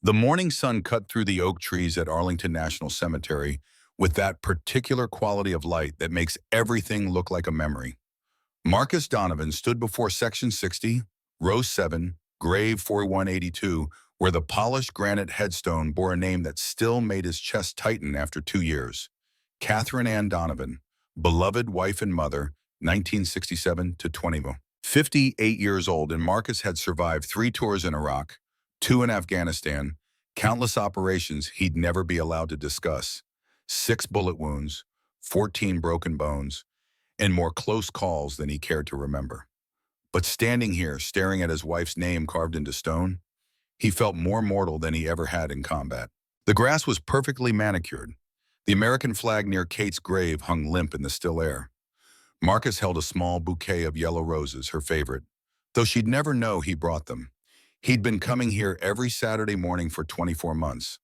The morning sun cut through the oak trees at Arlington National Cemetery with that particular quality of light that makes everything look like a memory. Marcus Donovan stood before Section 60, Row 7, Grave 4182, where the polished granite headstone bore a name that still made his chest tighten after 2 years. Catherine Ann Donovan, beloved wife and mother, 1967 to 20. 58 years old, and Marcus had survived 3 tours in Iraq, 2 in Afghanistan, countless operations he'd never be allowed to discuss, 6 bullet wounds, 14 broken bones, and more close calls than he cared to remember. But standing here, staring at his wife's name carved into stone, he felt more mortal than he ever had in combat. The grass was perfectly manicured. The American flag near Kate's grave hung limp in the still air. Marcus held a small bouquet of yellow roses, her favorite, though she'd never know he brought them. He'd been coming here every Saturday morning for 24 months,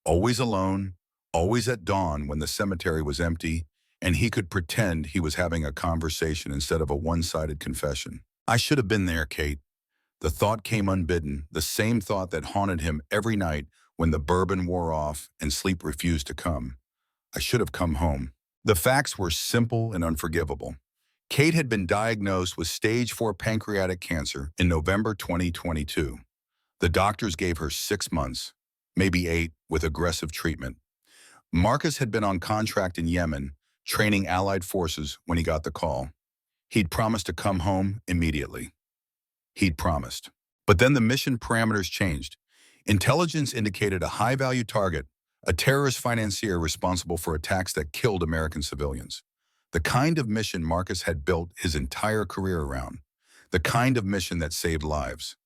always alone, always at dawn when the cemetery was empty, and he could pretend he was having a conversation instead of a one-sided confession. I should have been there, Kate. The thought came unbidden, the same thought that haunted him every night when the bourbon wore off and sleep refused to come. I should have come home. The facts were simple and unforgivable. Kate had been diagnosed with stage 4 pancreatic cancer in November 2022. The doctors gave her 6 months, maybe 8, with aggressive treatment. Marcus had been on contract in Yemen, training Allied forces when he got the call. He'd promised to come home immediately. He'd promised. But then the mission parameters changed. Intelligence indicated a high-value target, a terrorist financier responsible for attacks that killed American civilians. The kind of mission Marcus had built his entire career around. The kind of mission that saved lives.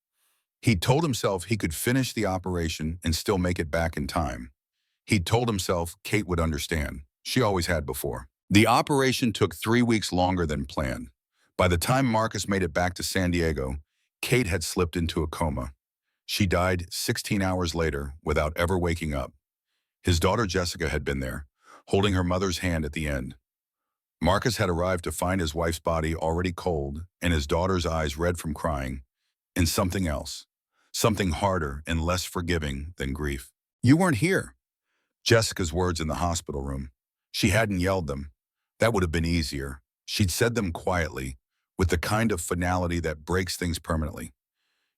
He'd told himself he could finish the operation and still make it back in time. He'd told himself Kate would understand. She always had before. The operation took 3 weeks longer than planned. By the time Marcus made it back to San Diego, Kate had slipped into a coma. She died 16 hours later without ever waking up. His daughter Jessica had been there, holding her mother's hand at the end. Marcus had arrived to find his wife's body already cold and his daughter's eyes red from crying, and something else, something harder and less forgiving than grief. "You weren't here." Jessica's words in the hospital room. She hadn't yelled them. That would have been easier. She'd said them quietly, with the kind of finality that breaks things permanently.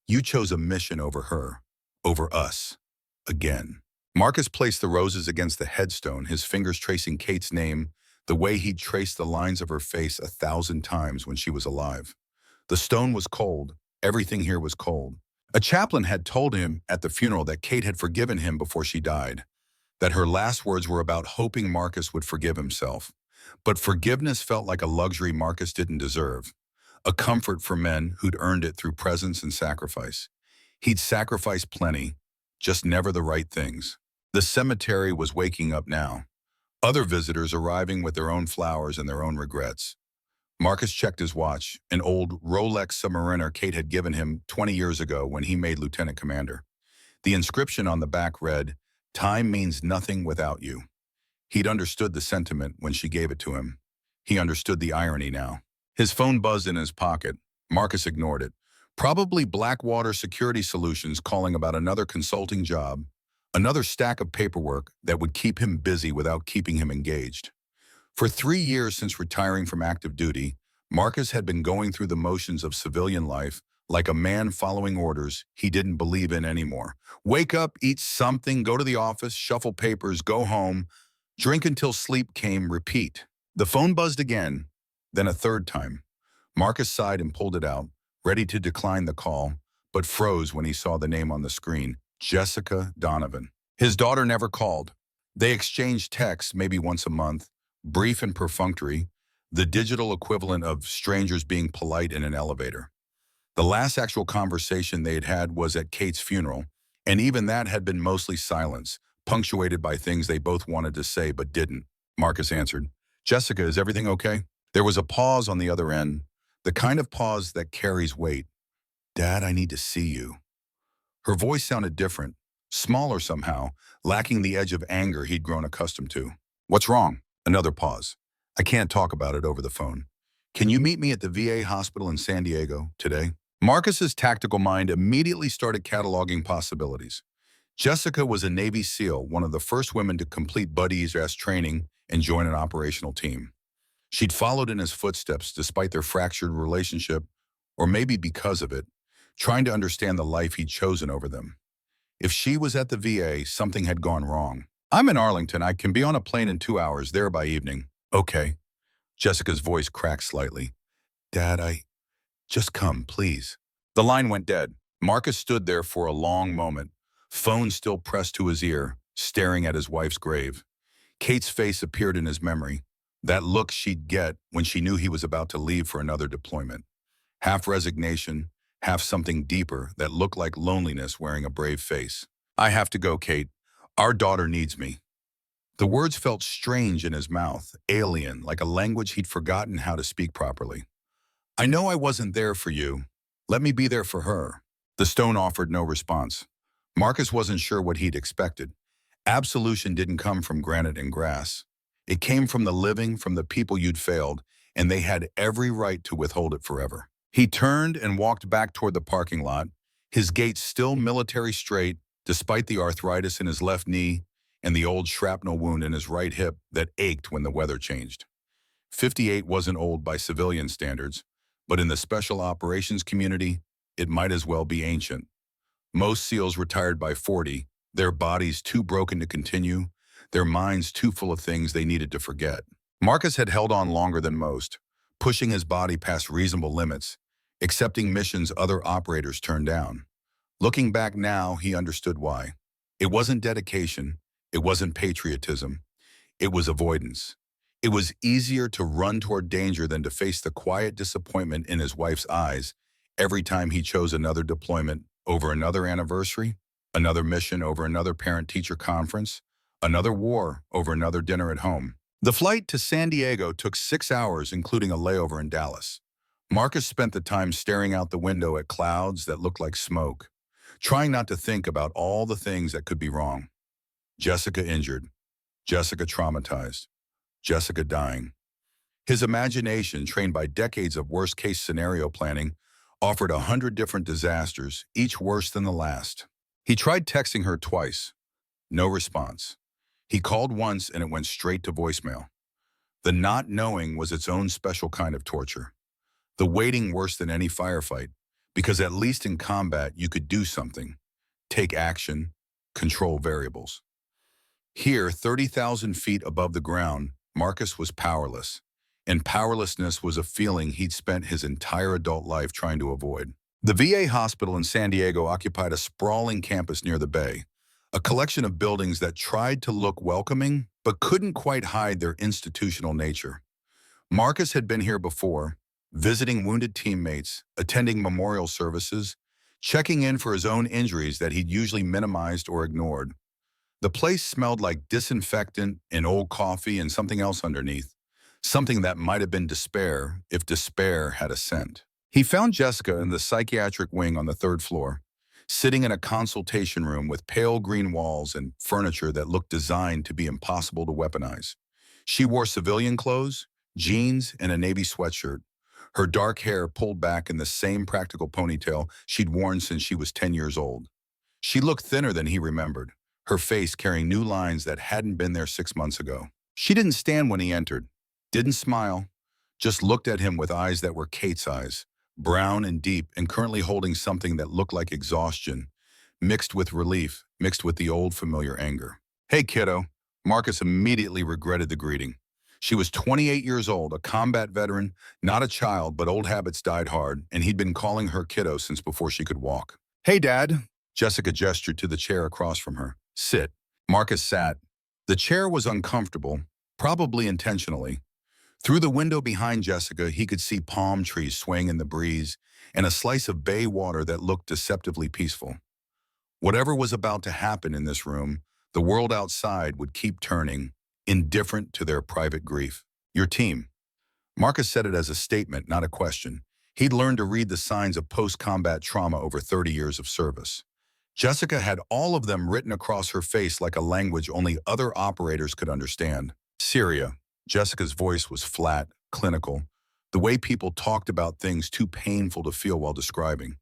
"You chose a mission over her, over us, again." Marcus placed the roses against the headstone, his fingers tracing Kate's name the way he'd traced the lines of her face 1,000 times when she was alive. The stone was cold. Everything here was cold. A chaplain had told him at the funeral that Kate had forgiven him before she died, that her last words were about hoping Marcus would forgive himself. But forgiveness felt like a luxury Marcus didn't deserve, a comfort for men who'd earned it through presence and sacrifice. He'd sacrificed plenty, just never the right things. The cemetery was waking up now. Other visitors arriving with their own flowers and their own regrets. Marcus checked his watch, an old Rolex Submariner Kate had given him 20 years ago when he made lieutenant commander. The inscription on the back read, "Time means nothing without you." He'd understood the sentiment when she gave it to him. He understood the irony now. His phone buzzed in his pocket. Marcus ignored it. Probably Blackwater Security Solutions calling about another consulting job, another stack of paperwork that would keep him busy without keeping him engaged. For 3 years since retiring from active duty, Marcus had been going through the motions of civilian life like a man following orders he didn't believe in anymore. Wake up, eat something, go to the office, shuffle papers, go home, drink until sleep came, repeat. The phone buzzed again, then a third time. Marcus sighed and pulled it out, ready to decline the call, but froze when he saw the name on the screen. Jessica Donovan. His daughter never called. They exchanged texts maybe once a month, brief and perfunctory, the digital equivalent of strangers being polite in an elevator. The last actual conversation they had had was at Kate's funeral, and even that had been mostly silence, punctuated by things they both wanted to say but didn't. Marcus answered, "Jessica, is everything okay?" There was a pause on the other end, the kind of pause that carries weight. "Dad, I need to see you." Her voice sounded different, smaller somehow, lacking the edge of anger he'd grown accustomed to. "What's wrong?" Another pause. "I can't talk about it over the phone. Can you meet me at the VA hospital in San Diego today?" Marcus's tactical mind immediately started cataloging possibilities. Jessica was a Navy SEAL, one of the first women to complete Buddy's training and join an operational team. She'd followed in his footsteps despite their fractured relationship, or maybe because of it, trying to understand the life he'd chosen over them. If she was at the VA, something had gone wrong. I'm in Arlington. I can be on a plane in 2 hours, there by evening. Okay. Jessica's voice cracked slightly. Dad, just come, please. The line went dead. Marcus stood there for a long moment, phone still pressed to his ear, staring at his wife's grave. Kate's face appeared in his memory, that look she'd get when she knew he was about to leave for another deployment. Half resignation, half something deeper that looked like loneliness wearing a brave face. I have to go, Kate. Our daughter needs me. The words felt strange in his mouth, alien, like a language he'd forgotten how to speak properly. I know I wasn't there for you. Let me be there for her. The stone offered no response. Marcus wasn't sure what he'd expected. Absolution didn't come from granite and grass. It came from the living, from the people you'd failed, and they had every right to withhold it forever. He turned and walked back toward the parking lot, his gait still military straight, despite the arthritis in his left knee and the old shrapnel wound in his right hip that ached when the weather changed. 58 wasn't old by civilian standards, but in the special operations community, it might as well be ancient. Most SEALs retired by 40, their bodies too broken to continue, their minds too full of things they needed to forget. Marcus had held on longer than most, pushing his body past reasonable limits, accepting missions other operators turned down. Looking back now, he understood why. It wasn't dedication, it wasn't patriotism, it was avoidance. It was easier to run toward danger than to face the quiet disappointment in his wife's eyes every time he chose another deployment over another anniversary, another mission over another parent-teacher conference, another war over another dinner at home. The flight to San Diego took 6 hours, including a layover in Dallas. Marcus spent the time staring out the window at clouds that looked like smoke, trying not to think about all the things that could be wrong. Jessica injured, Jessica traumatized, Jessica dying. His imagination, trained by decades of worst-case scenario planning, offered 100 different disasters, each worse than the last. He tried texting her twice. No response. He called once and it went straight to voicemail. The not knowing was its own special kind of torture. The waiting worse than any firefight, because at least in combat you could do something. Take action, control variables. Here, 30,000 feet above the ground, Marcus was powerless, and powerlessness was a feeling he'd spent his entire adult life trying to avoid. The VA hospital in San Diego occupied a sprawling campus near the bay, a collection of buildings that tried to look welcoming but couldn't quite hide their institutional nature. Marcus had been here before, visiting wounded teammates, attending memorial services, checking in for his own injuries that he'd usually minimized or ignored. The place smelled like disinfectant and old coffee and something else underneath, something that might have been despair if despair had a scent. He found Jessica in the psychiatric wing on the 3rd floor, sitting in a consultation room with pale green walls and furniture that looked designed to be impossible to weaponize. She wore civilian clothes, jeans, and a navy sweatshirt, her dark hair pulled back in the same practical ponytail she'd worn since she was 10 years old. She looked thinner than he remembered, her face carrying new lines that hadn't been there 6 months ago. She didn't stand when he entered, didn't smile, just looked at him with eyes that were Kate's eyes, brown and deep and currently holding something that looked like exhaustion, mixed with relief, mixed with the old familiar anger. Hey, kiddo. Marcus immediately regretted the greeting. She was 28 years old, a combat veteran, not a child, but old habits died hard, and he'd been calling her kiddo since before she could walk. Hey, Dad. Jessica gestured to the chair across from her. Sit. Marcus sat. The chair was uncomfortable, probably intentionally. Through the window behind Jessica, he could see palm trees swaying in the breeze and a slice of bay water that looked deceptively peaceful. Whatever was about to happen in this room, the world outside would keep turning, indifferent to their private grief. Your team. Marcus said it as a statement, not a question. He'd learned to read the signs of post-combat trauma over 30 years of service. Jessica had all of them written across her face like a language only other operators could understand. Syria. Jessica's voice was flat, clinical, the way people talked about things too painful to feel while describing.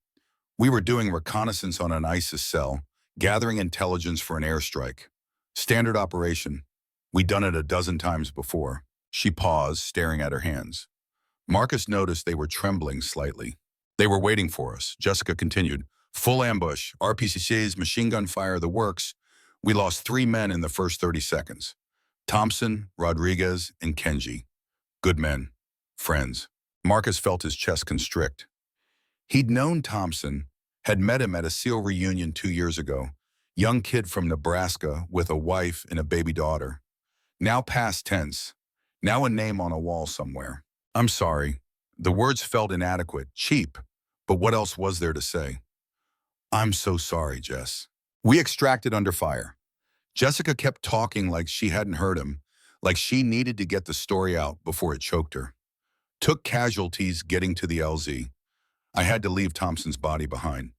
We were doing reconnaissance on an ISIS cell, Gathering intelligence for an airstrike. Standard operation. We'd done it a dozen times before. She paused, staring at her hands. Marcus noticed they were trembling slightly. They were waiting for us. Jessica continued. Full ambush, RPCCs, machine gun fire, the works. We lost 3 men in the first 30 seconds. Thompson, Rodriguez, and Kenji. Good men. Friends. Marcus felt his chest constrict. He'd known Thompson, had met him at a SEAL reunion 2 years ago. Young kid from Nebraska with a wife and a baby daughter. Now past tense. Now a name on a wall somewhere. I'm sorry. The words felt inadequate, cheap, but what else was there to say? I'm so sorry, Jess. We extracted under fire. Jessica kept talking like she hadn't heard him, like she needed to get the story out before it choked her. Took casualties getting to the LZ. I had to leave Thompson's body behind.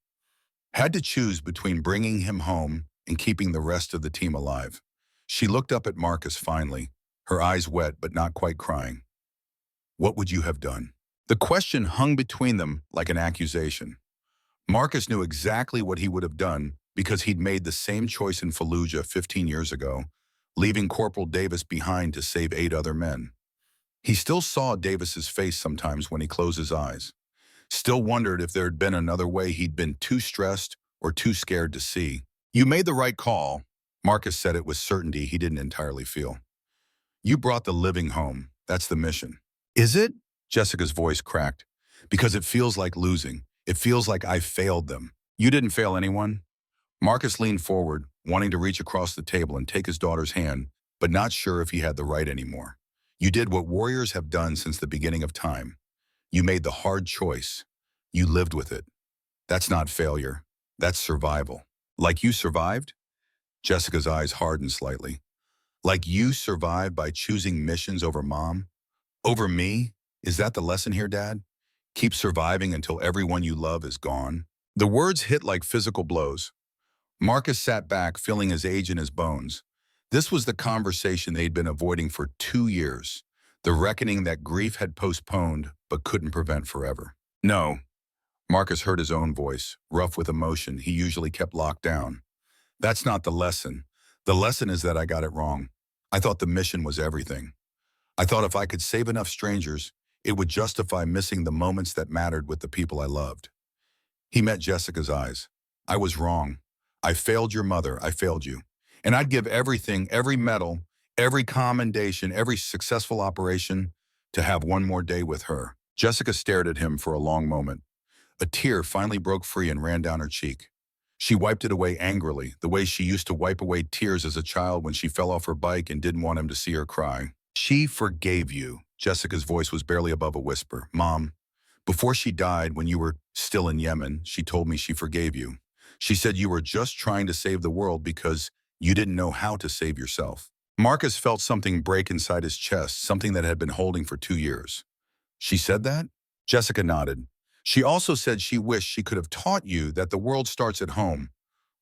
Had to choose between bringing him home and keeping the rest of the team alive. She looked up at Marcus finally, her eyes wet but not quite crying. What would you have done? The question hung between them like an accusation. Marcus knew exactly what he would have done because he'd made the same choice in Fallujah 15 years ago, leaving Corporal Davis behind to save 8 other men. He still saw Davis's face sometimes when he closed his eyes. Still wondered if there had been another way he'd been too stressed or too scared to see. You made the right call. Marcus said it with certainty he didn't entirely feel. You brought the living home. That's the mission. Is it? Jessica's voice cracked. Because it feels like losing. It feels like I failed them. You didn't fail anyone? Marcus leaned forward, wanting to reach across the table and take his daughter's hand, but not sure if he had the right anymore. You did what warriors have done since the beginning of time. You made the hard choice. You lived with it. That's not failure. That's survival. Like you survived? Jessica's eyes hardened slightly. Like you survived by choosing missions over Mom? Over me? Is that the lesson here, Dad? Keep surviving until everyone you love is gone? The words hit like physical blows. Marcus sat back, feeling his age in his bones. This was the conversation they'd been avoiding for 2 years. The reckoning that grief had postponed but couldn't prevent forever. No. Marcus heard his own voice, rough with emotion he usually kept locked down. That's not the lesson. The lesson is that I got it wrong. I thought the mission was everything. I thought if I could save enough strangers, it would justify missing the moments that mattered with the people I loved. He met Jessica's eyes. I was wrong. I failed your mother. I failed you. And I'd give everything, every medal, every commendation, every successful operation to have one more day with her. Jessica stared at him for a long moment. A tear finally broke free and ran down her cheek. She wiped it away angrily, the way she used to wipe away tears as a child when she fell off her bike and didn't want him to see her cry. She forgave you. Jessica's voice was barely above a whisper. Mom, before she died, when you were still in Yemen, she told me she forgave you. She said you were just trying to save the world because you didn't know how to save yourself. Marcus felt something break inside his chest, something that had been holding for 2 years. She said that? Jessica nodded. She also said she wished she could have taught you that the world starts at home,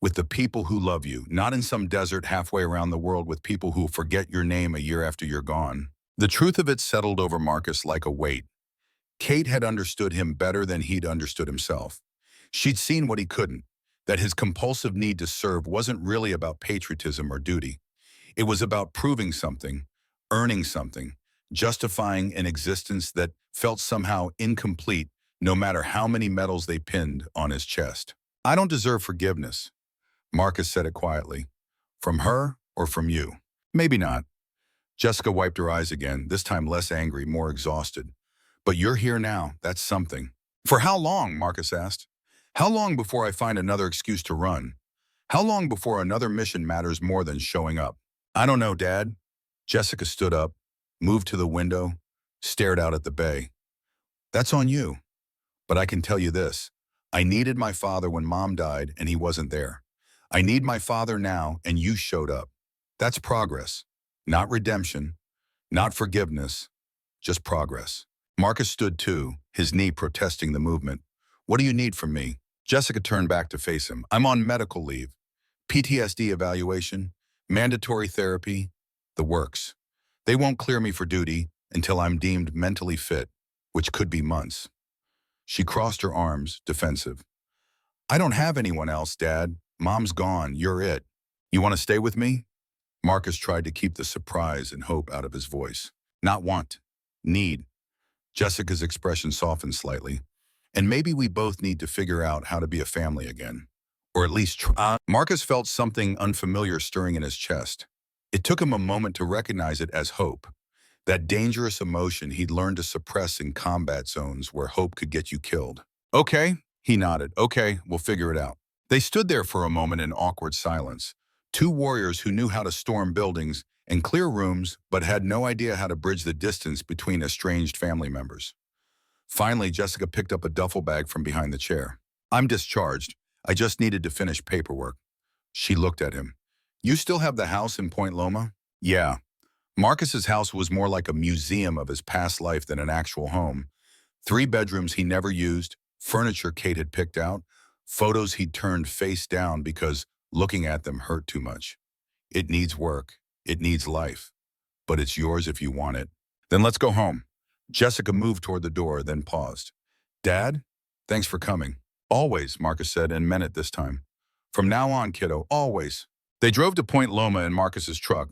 with the people who love you, not in some desert halfway around the world with people who forget your name a year after you're gone. The truth of it settled over Marcus like a weight. Kate had understood him better than he'd understood himself. She'd seen what he couldn't, that his compulsive need to serve wasn't really about patriotism or duty. It was about proving something, earning something, justifying an existence that felt somehow incomplete no matter how many medals they pinned on his chest. I don't deserve forgiveness. Marcus said it quietly. From her or from you? Maybe not. Jessica wiped her eyes again, this time less angry, more exhausted. But you're here now, that's something. For how long? Marcus asked. How long before I find another excuse to run? How long before another mission matters more than showing up? I don't know, Dad. Jessica stood up, moved to the window, stared out at the bay. That's on you. But I can tell you this. I needed my father when Mom died and he wasn't there. I need my father now and you showed up. That's progress. Not redemption, not forgiveness, just progress. Marcus stood too, his knee protesting the movement. What do you need from me? Jessica turned back to face him. I'm on medical leave. PTSD evaluation, mandatory therapy, the works. They won't clear me for duty until I'm deemed mentally fit, which could be months. She crossed her arms, defensive. I don't have anyone else, Dad. Mom's gone. You're it. You want to stay with me? Marcus tried to keep the surprise and hope out of his voice. Not want. Need. Jessica's expression softened slightly. And maybe we both need to figure out how to be a family again. Or at least try. Marcus felt something unfamiliar stirring in his chest. It took him a moment to recognize it as hope. That dangerous emotion he'd learned to suppress in combat zones where hope could get you killed. Okay, he nodded. Okay, we'll figure it out. They stood there for a moment in awkward silence. Two warriors who knew how to storm buildings and clear rooms, but had no idea how to bridge the distance between estranged family members. Finally, Jessica picked up a duffel bag from behind the chair. I'm discharged. I just needed to finish paperwork. She looked at him. You still have the house in Point Loma? Yeah. Marcus's house was more like a museum of his past life than an actual home. 3 bedrooms he never used, furniture Kate had picked out, photos he'd turned face down because looking at them hurt too much. It needs work. It needs life. But it's yours if you want it. Then let's go home. Jessica moved toward the door, then paused. Dad? Thanks for coming. Always, Marcus said, and meant it this time. From now on, kiddo, always. They drove to Point Loma in Marcus's truck,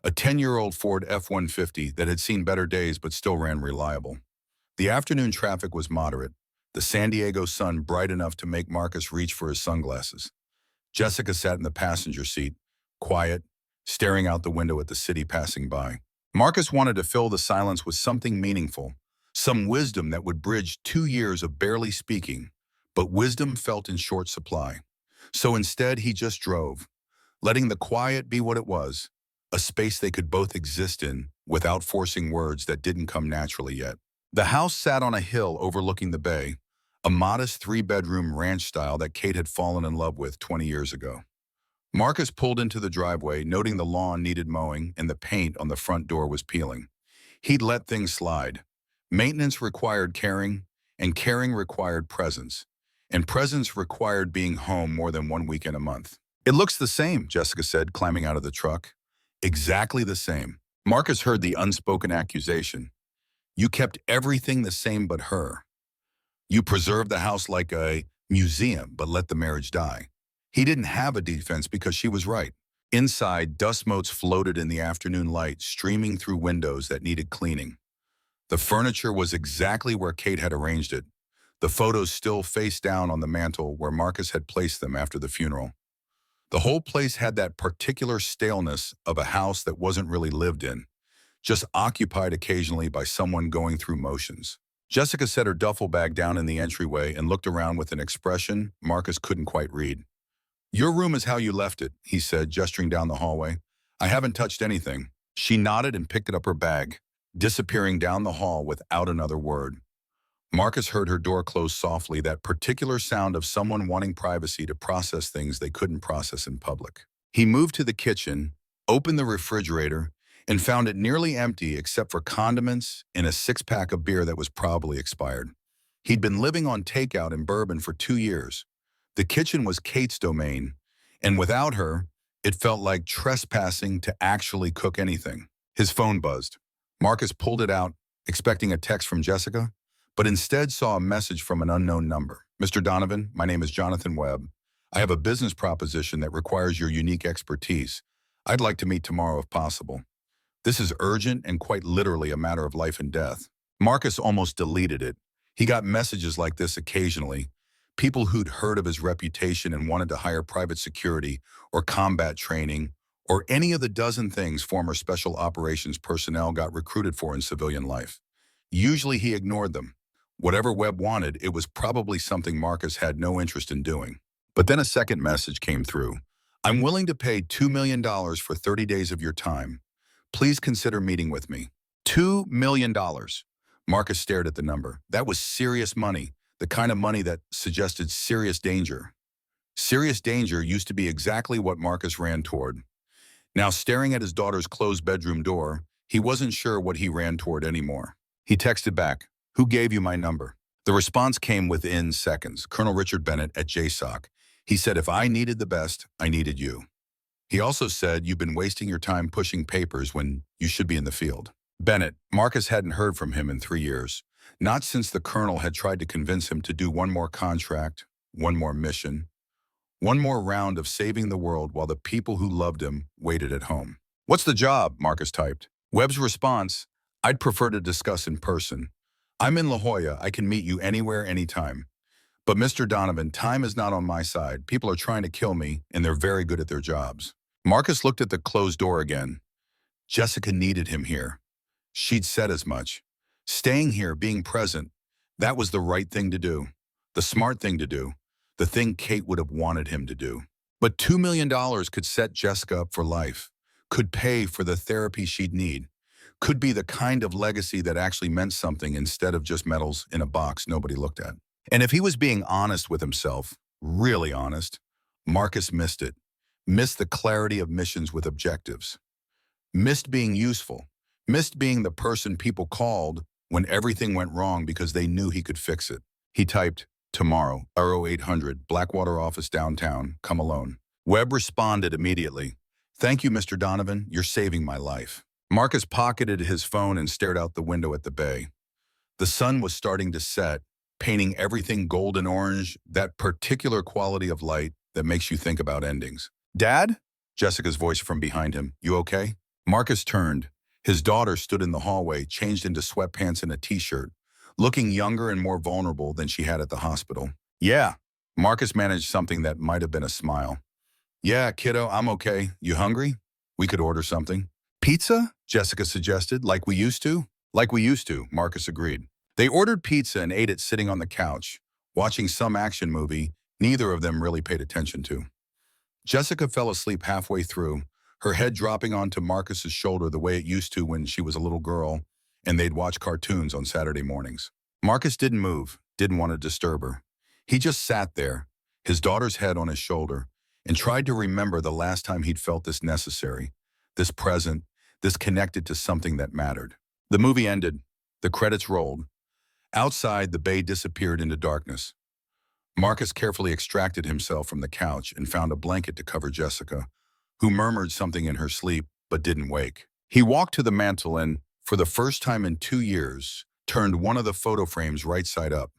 a 10-year-old Ford F-150 that had seen better days but still ran reliable. The afternoon traffic was moderate, the San Diego sun bright enough to make Marcus reach for his sunglasses. Jessica sat in the passenger seat, quiet, staring out the window at the city passing by. Marcus wanted to fill the silence with something meaningful, some wisdom that would bridge 2 years of barely speaking, but wisdom felt in short supply. So instead, he just drove, letting the quiet be what it was, a space they could both exist in without forcing words that didn't come naturally yet. The house sat on a hill overlooking the bay, a modest 3-bedroom ranch style that Kate had fallen in love with 20 years ago. Marcus pulled into the driveway, noting the lawn needed mowing and the paint on the front door was peeling. He'd let things slide. Maintenance required caring, and caring required presence. And presence required being home more than 1 weekend a month. It looks the same, Jessica said, climbing out of the truck. Exactly the same. Marcus heard the unspoken accusation. You kept everything the same but her. You preserved the house like a museum, but let the marriage die. He didn't have a defense because she was right. Inside, dust motes floated in the afternoon light, streaming through windows that needed cleaning. The furniture was exactly where Kate had arranged it. The photos still face down on the mantel where Marcus had placed them after the funeral. The whole place had that particular staleness of a house that wasn't really lived in, just occupied occasionally by someone going through motions. Jessica set her duffel bag down in the entryway and looked around with an expression Marcus couldn't quite read. Your room is how you left it, he said, gesturing down the hallway. I haven't touched anything. She nodded and picked up her bag, disappearing down the hall without another word. Marcus heard her door close softly, that particular sound of someone wanting privacy to process things they couldn't process in public. He moved to the kitchen, opened the refrigerator, and found it nearly empty except for condiments and a 6-pack of beer that was probably expired. He'd been living on takeout and bourbon for 2 years. The kitchen was Kate's domain, and without her, it felt like trespassing to actually cook anything. His phone buzzed. Marcus pulled it out, expecting a text from Jessica, but instead saw a message from an unknown number. Mr. Donovan, my name is Jonathan Webb. I have a business proposition that requires your unique expertise. I'd like to meet tomorrow if possible. This is urgent and quite literally a matter of life and death. Marcus almost deleted it. He got messages like this occasionally. People who'd heard of his reputation and wanted to hire private security or combat training or any of the dozen things former special operations personnel got recruited for in civilian life. Usually he ignored them. Whatever Webb wanted, it was probably something Marcus had no interest in doing. But then a second message came through. I'm willing to pay $2 million for 30 days of your time. Please consider meeting with me. $2 million. Marcus stared at the number. That was serious money. The kind of money that suggested serious danger. Serious danger used to be exactly what Marcus ran toward. Now, staring at his daughter's closed bedroom door, he wasn't sure what he ran toward anymore. He texted back, "Who gave you my number?" The response came within seconds. Colonel Richard Bennett at JSOC. He said, if I needed the best, I needed you. He also said, you've been wasting your time pushing papers when you should be in the field. Bennett, Marcus hadn't heard from him in 3 years. Not since the colonel had tried to convince him to do one more contract, one more mission, One more round of saving the world while the people who loved him waited at home. What's the job? Marcus typed. Webb's response, I'd prefer to discuss in person. I'm in La Jolla. I can meet you anywhere, anytime. But Mr. Donovan, time is not on my side. People are trying to kill me, and they're very good at their jobs. Marcus looked at the closed door again. Jessica needed him here. She'd said as much. Staying here, being present, that was the right thing to do. The smart thing to do. The thing Kate would have wanted him to do. But $2 million could set Jessica up for life, could pay for the therapy she'd need, could be the kind of legacy that actually meant something instead of just medals in a box nobody looked at. And if he was being honest with himself, really honest, Marcus missed it. Missed the clarity of missions with objectives. Missed being useful. Missed being the person people called when everything went wrong because they knew he could fix it. He typed, tomorrow, Euro 800, Blackwater office downtown, come alone. Webb responded immediately. Thank you, Mr. Donovan, you're saving my life. Marcus pocketed his phone and stared out the window at the bay. The sun was starting to set, painting everything golden orange, that particular quality of light that makes you think about endings. Dad? Jessica's voice from behind him. You okay? Marcus turned. His daughter stood in the hallway, changed into sweatpants and a t-shirt, looking younger and more vulnerable than she had at the hospital. Yeah. Marcus managed something that might have been a smile. Yeah, kiddo, I'm okay. You hungry? We could order something. Pizza? Jessica suggested. Like we used to? Like we used to, Marcus agreed. They ordered pizza and ate it sitting on the couch, watching some action movie neither of them really paid attention to. Jessica fell asleep halfway through, her head dropping onto Marcus's shoulder the way it used to when she was a little girl and they'd watch cartoons on Saturday mornings. Marcus didn't move, didn't want to disturb her. He just sat there, his daughter's head on his shoulder, and tried to remember the last time he'd felt this necessary, this present, this connected to something that mattered. The movie ended. The credits rolled. Outside, the bay disappeared into darkness. Marcus carefully extracted himself from the couch and found a blanket to cover Jessica, who murmured something in her sleep but didn't wake. He walked to the mantel and, for the first time in 2 years, turned one of the photo frames right side up.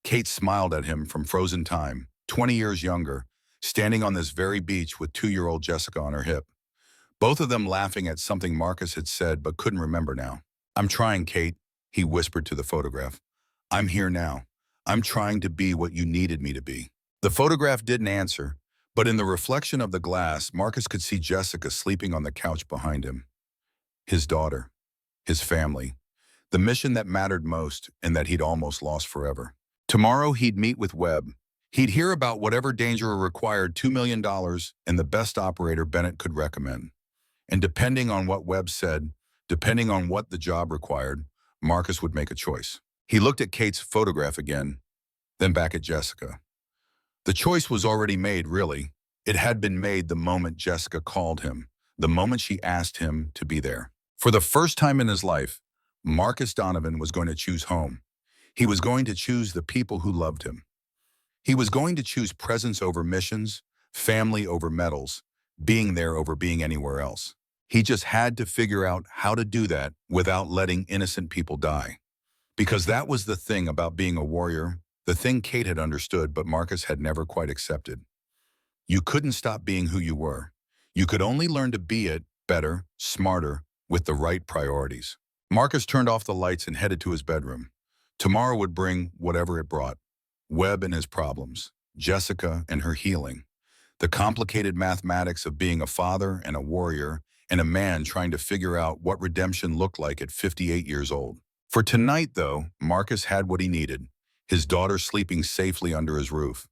Kate smiled at him from frozen time, 20 years younger, standing on this very beach with 2-year-old Jessica on her hip. Both of them laughing at something Marcus had said but couldn't remember now. I'm trying, Kate, he whispered to the photograph. I'm here now. I'm trying to be what you needed me to be. The photograph didn't answer, but in the reflection of the glass, Marcus could see Jessica sleeping on the couch behind him. His daughter, his family, the mission that mattered most and that he'd almost lost forever. Tomorrow he'd meet with Webb. He'd hear about whatever danger required $2 million and the best operator Bennett could recommend. And depending on what Webb said, depending on what the job required, Marcus would make a choice. He looked at Kate's photograph again, then back at Jessica. The choice was already made, really. It had been made the moment Jessica called him, the moment she asked him to be there. For the first time in his life, Marcus Donovan was going to choose home. He was going to choose the people who loved him. He was going to choose presence over missions, family over medals, being there over being anywhere else. He just had to figure out how to do that without letting innocent people die. Because that was the thing about being a warrior, the thing Kate had understood but Marcus had never quite accepted. You couldn't stop being who you were. You could only learn to be it better, smarter, with the right priorities. Marcus turned off the lights and headed to his bedroom. Tomorrow would bring whatever it brought. Webb and his problems, Jessica and her healing, the complicated mathematics of being a father and a warrior and a man trying to figure out what redemption looked like at 58 years old. For tonight, though, Marcus had what he needed, his daughter sleeping safely under his roof,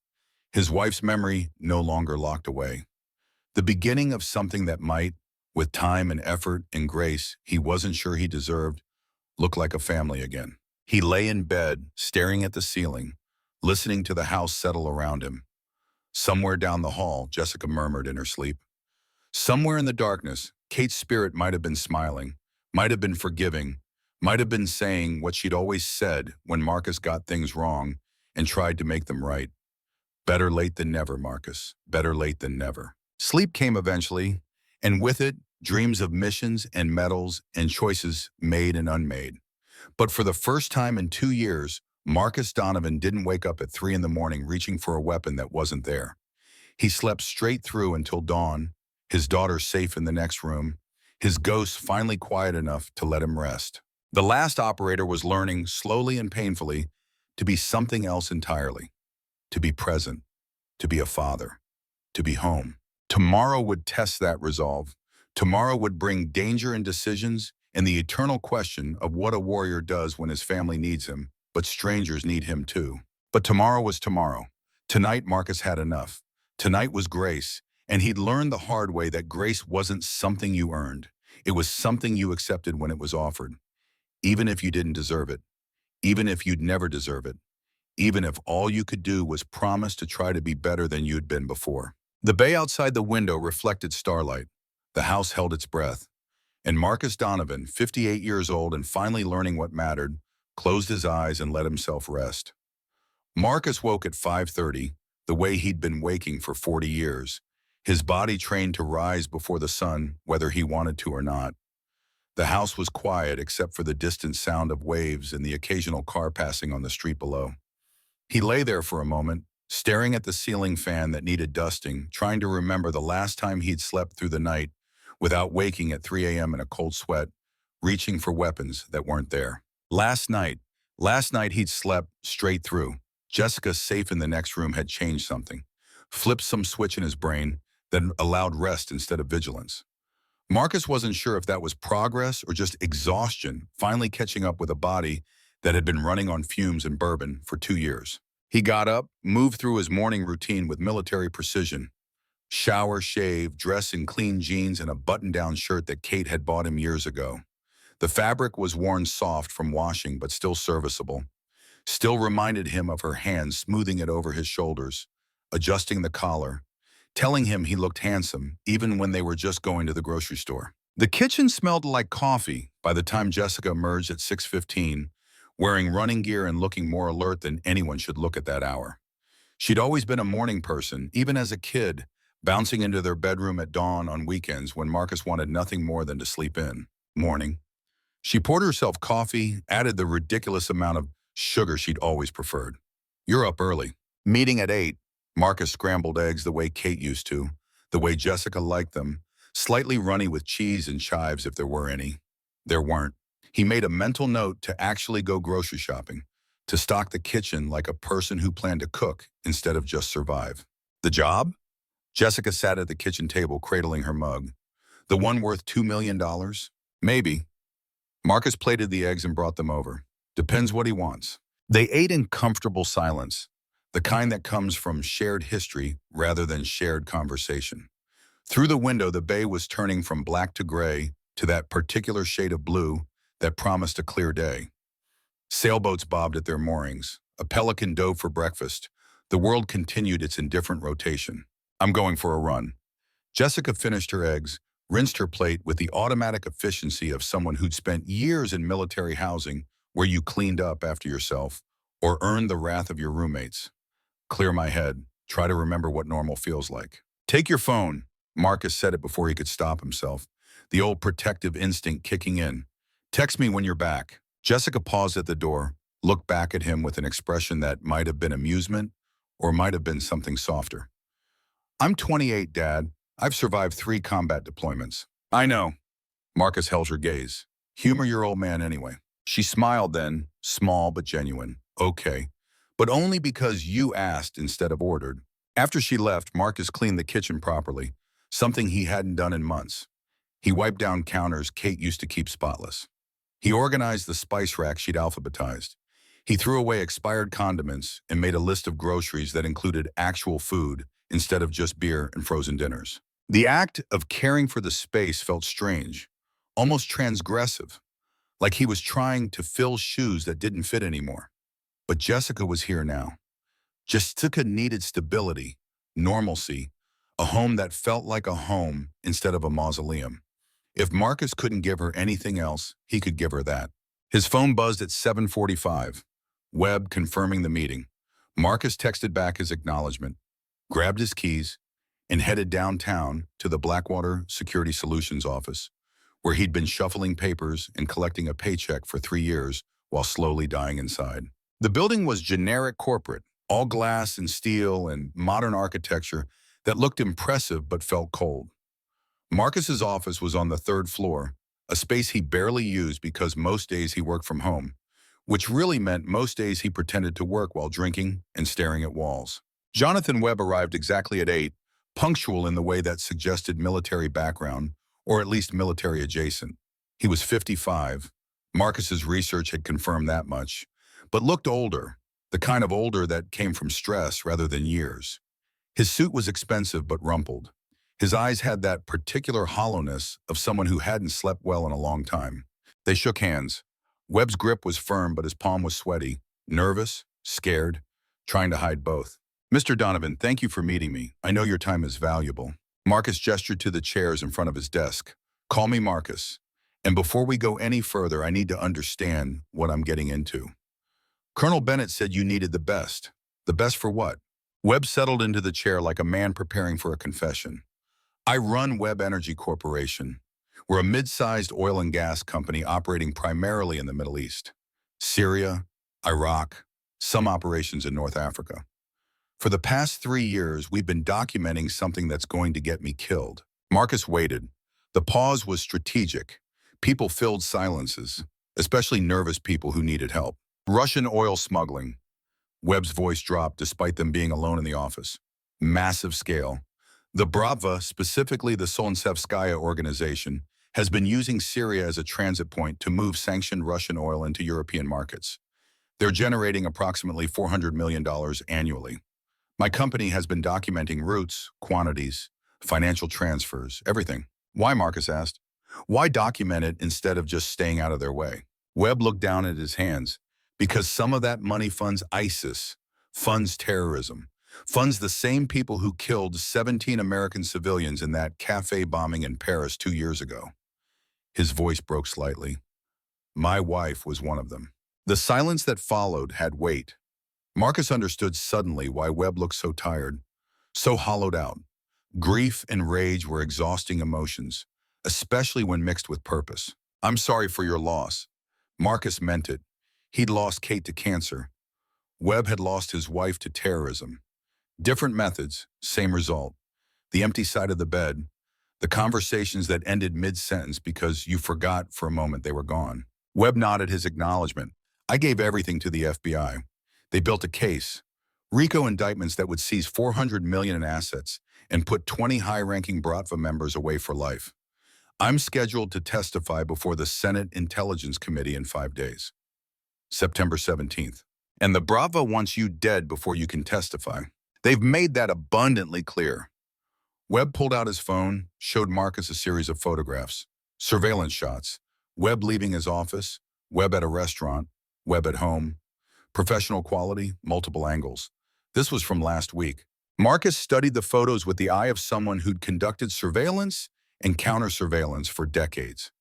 his wife's memory no longer locked away. The beginning of something that might, with time and effort and grace he wasn't sure he deserved, look like a family again. He lay in bed, staring at the ceiling, listening to the house settle around him. Somewhere down the hall, Jessica murmured in her sleep. Somewhere in the darkness, Kate's spirit might have been smiling, might have been forgiving, might have been saying what she'd always said when Marcus got things wrong and tried to make them right. Better late than never, Marcus. Better late than never. Sleep came eventually, and with it, dreams of missions and medals and choices made and unmade. But for the first time in 2 years, Marcus Donovan didn't wake up at 3 in the morning reaching for a weapon that wasn't there. He slept straight through until dawn, his daughter safe in the next room, his ghost finally quiet enough to let him rest. The last operator was learning, slowly and painfully, to be something else entirely, to be present, to be a father, to be home. Tomorrow would test that resolve. Tomorrow would bring danger and decisions and the eternal question of what a warrior does when his family needs him, but strangers need him too. But tomorrow was tomorrow. Tonight, Marcus had enough. Tonight was grace, and he'd learned the hard way that grace wasn't something you earned. It was something you accepted when it was offered, even if you didn't deserve it, even if you'd never deserve it, even if all you could do was promise to try to be better than you'd been before. The bay outside the window reflected starlight. The house held its breath. And Marcus Donovan, 58 years old and finally learning what mattered, closed his eyes and let himself rest. Marcus woke at 5:30, the way he'd been waking for 40 years, his body trained to rise before the sun, whether he wanted to or not. The house was quiet except for the distant sound of waves and the occasional car passing on the street below. He lay there for a moment, staring at the ceiling fan that needed dusting, trying to remember the last time he'd slept through the night without waking at 3 a.m. in a cold sweat, reaching for weapons that weren't there. Last night he'd slept straight through. Jessica, safe in the next room, had changed something, flipped some switch in his brain that allowed rest instead of vigilance. Marcus wasn't sure if that was progress or just exhaustion, finally catching up with a body that had been running on fumes and bourbon for 2 years. He got up, moved through his morning routine with military precision. Shower, shave, dress in clean jeans and a button-down shirt that Kate had bought him years ago. The fabric was worn soft from washing but still serviceable. Still reminded him of her hands smoothing it over his shoulders, adjusting the collar, telling him he looked handsome even when they were just going to the grocery store. The kitchen smelled like coffee by the time Jessica emerged at 6:15, wearing running gear and looking more alert than anyone should look at that hour. She'd always been a morning person, even as a kid, bouncing into their bedroom at dawn on weekends when Marcus wanted nothing more than to sleep in. Morning. She poured herself coffee, added the ridiculous amount of sugar she'd always preferred. You're up early. Meeting at 8, Marcus scrambled eggs the way Kate used to, the way Jessica liked them, slightly runny with cheese and chives if there were any. There weren't. He made a mental note to actually go grocery shopping, to stock the kitchen like a person who planned to cook instead of just survive. The job? Jessica sat at the kitchen table cradling her mug. The one worth $2 million? Maybe. Marcus plated the eggs and brought them over. Depends what he wants. They ate in comfortable silence, the kind that comes from shared history rather than shared conversation. Through the window, the bay was turning from black to gray to that particular shade of blue that promised a clear day. Sailboats bobbed at their moorings. A pelican dove for breakfast. The world continued its indifferent rotation. I'm going for a run. Jessica finished her eggs, rinsed her plate with the automatic efficiency of someone who'd spent years in military housing where you cleaned up after yourself or earned the wrath of your roommates. Clear my head. Try to remember what normal feels like. Take your phone. Marcus said it before he could stop himself, the old protective instinct kicking in. Text me when you're back. Jessica paused at the door, looked back at him with an expression that might have been amusement or might have been something softer. I'm 28, Dad. I've survived 3 combat deployments. I know. Marcus held her gaze. Humor your old man anyway. She smiled then, small but genuine. Okay. But only because you asked instead of ordered. After she left, Marcus cleaned the kitchen properly, something he hadn't done in months. He wiped down counters Kate used to keep spotless. He organized the spice rack she'd alphabetized. He threw away expired condiments and made a list of groceries that included actual food instead of just beer and frozen dinners. The act of caring for the space felt strange, almost transgressive, like he was trying to fill shoes that didn't fit anymore. But Jessica was here now. Jessica needed stability, normalcy, a home that felt like a home instead of a mausoleum. If Marcus couldn't give her anything else, he could give her that. His phone buzzed at 7:45. Webb confirming the meeting. Marcus texted back his acknowledgement, grabbed his keys, and headed downtown to the Blackwater Security Solutions office, where he'd been shuffling papers and collecting a paycheck for 3 years while slowly dying inside. The building was generic corporate, all glass and steel and modern architecture that looked impressive but felt cold. Marcus's office was on the third floor, a space he barely used because most days he worked from home, which really meant most days he pretended to work while drinking and staring at walls. Jonathan Webb arrived exactly at 8, punctual in the way that suggested military background, or at least military adjacent. He was 55. Marcus's research had confirmed that much, but looked older, the kind of older that came from stress rather than years. His suit was expensive but rumpled. His eyes had that particular hollowness of someone who hadn't slept well in a long time. They shook hands. Webb's grip was firm, but his palm was sweaty, nervous, scared, trying to hide both. "Mr. Donovan, thank you for meeting me. I know your time is valuable." Marcus gestured to the chairs in front of his desk. "Call me Marcus. And before we go any further, I need to understand what I'm getting into. Colonel Bennett said you needed the best. The best for what?" Webb settled into the chair like a man preparing for a confession. "I run Webb Energy Corporation. We're a mid-sized oil and gas company operating primarily in the Middle East. Syria, Iraq, some operations in North Africa. For the past 3 years, we've been documenting something that's going to get me killed." Marcus waited. The pause was strategic. People filled silences, especially nervous people who needed help. "Russian oil smuggling." Webb's voice dropped despite them being alone in the office. "Massive scale. The Bratva, specifically the Solonsevskaya organization, has been using Syria as a transit point to move sanctioned Russian oil into European markets. They're generating approximately $400 million annually. My company has been documenting routes, quantities, financial transfers, everything." "Why?" Marcus asked. "Why document it instead of just staying out of their way?" Webb looked down at his hands. "Because some of that money funds ISIS, funds terrorism, funds the same people who killed 17 American civilians in that cafe bombing in Paris 2 years ago." His voice broke slightly. "My wife was one of them." The silence that followed had weight. Marcus understood suddenly why Webb looked so tired, so hollowed out. Grief and rage were exhausting emotions, especially when mixed with purpose. "I'm sorry for your loss." Marcus meant it. He'd lost Kate to cancer. Webb had lost his wife to terrorism. Different methods, same result. The empty side of the bed, the conversations that ended mid-sentence because you forgot for a moment they were gone. Webb nodded his acknowledgement. "I gave everything to the FBI. They built a case, RICO indictments that would seize $400 million in assets and put 20 high-ranking Bratva members away for life. I'm scheduled to testify before the Senate Intelligence Committee in 5 days. September 17th. And the Bratva wants you dead before you can testify. They've made that abundantly clear." Webb pulled out his phone, showed Marcus a series of photographs. Surveillance shots. Webb leaving his office, Webb at a restaurant, Webb at home. Professional quality, multiple angles. This was from last week. Marcus studied the photos with the eye of someone who'd conducted surveillance and counter-surveillance for decades.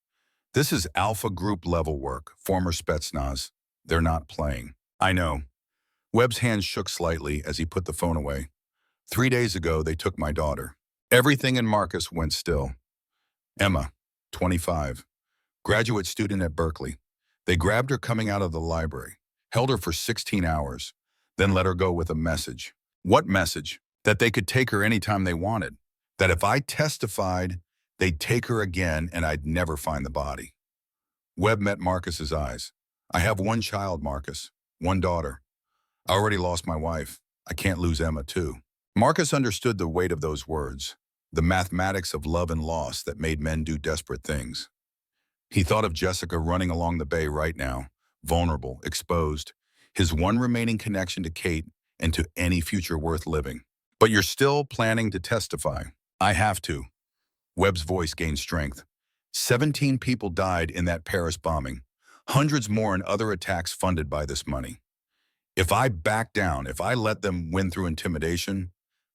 This is Alpha Group level work, former Spetsnaz. They're not playing. "I know." Webb's hands shook slightly as he put the phone away. 3 days ago, they took my daughter." Everything in Marcus went still. Emma, 25, graduate student at Berkeley. They grabbed her coming out of the library, held her for 16 hours, then let her go with a message. What message? That they could take her anytime they wanted. That if I testified, they'd take her again and I'd never find the body. Webb met Marcus's eyes. "I have one child, Marcus. One daughter. I already lost my wife. I can't lose Emma, too." Marcus understood the weight of those words, the mathematics of love and loss that made men do desperate things. He thought of Jessica running along the bay right now, vulnerable, exposed, his one remaining connection to Kate and to any future worth living. "But you're still planning to testify." "I have to." Webb's voice gained strength. 17 people died in that Paris bombing, hundreds more in other attacks funded by this money. If I back down, if I let them win through intimidation,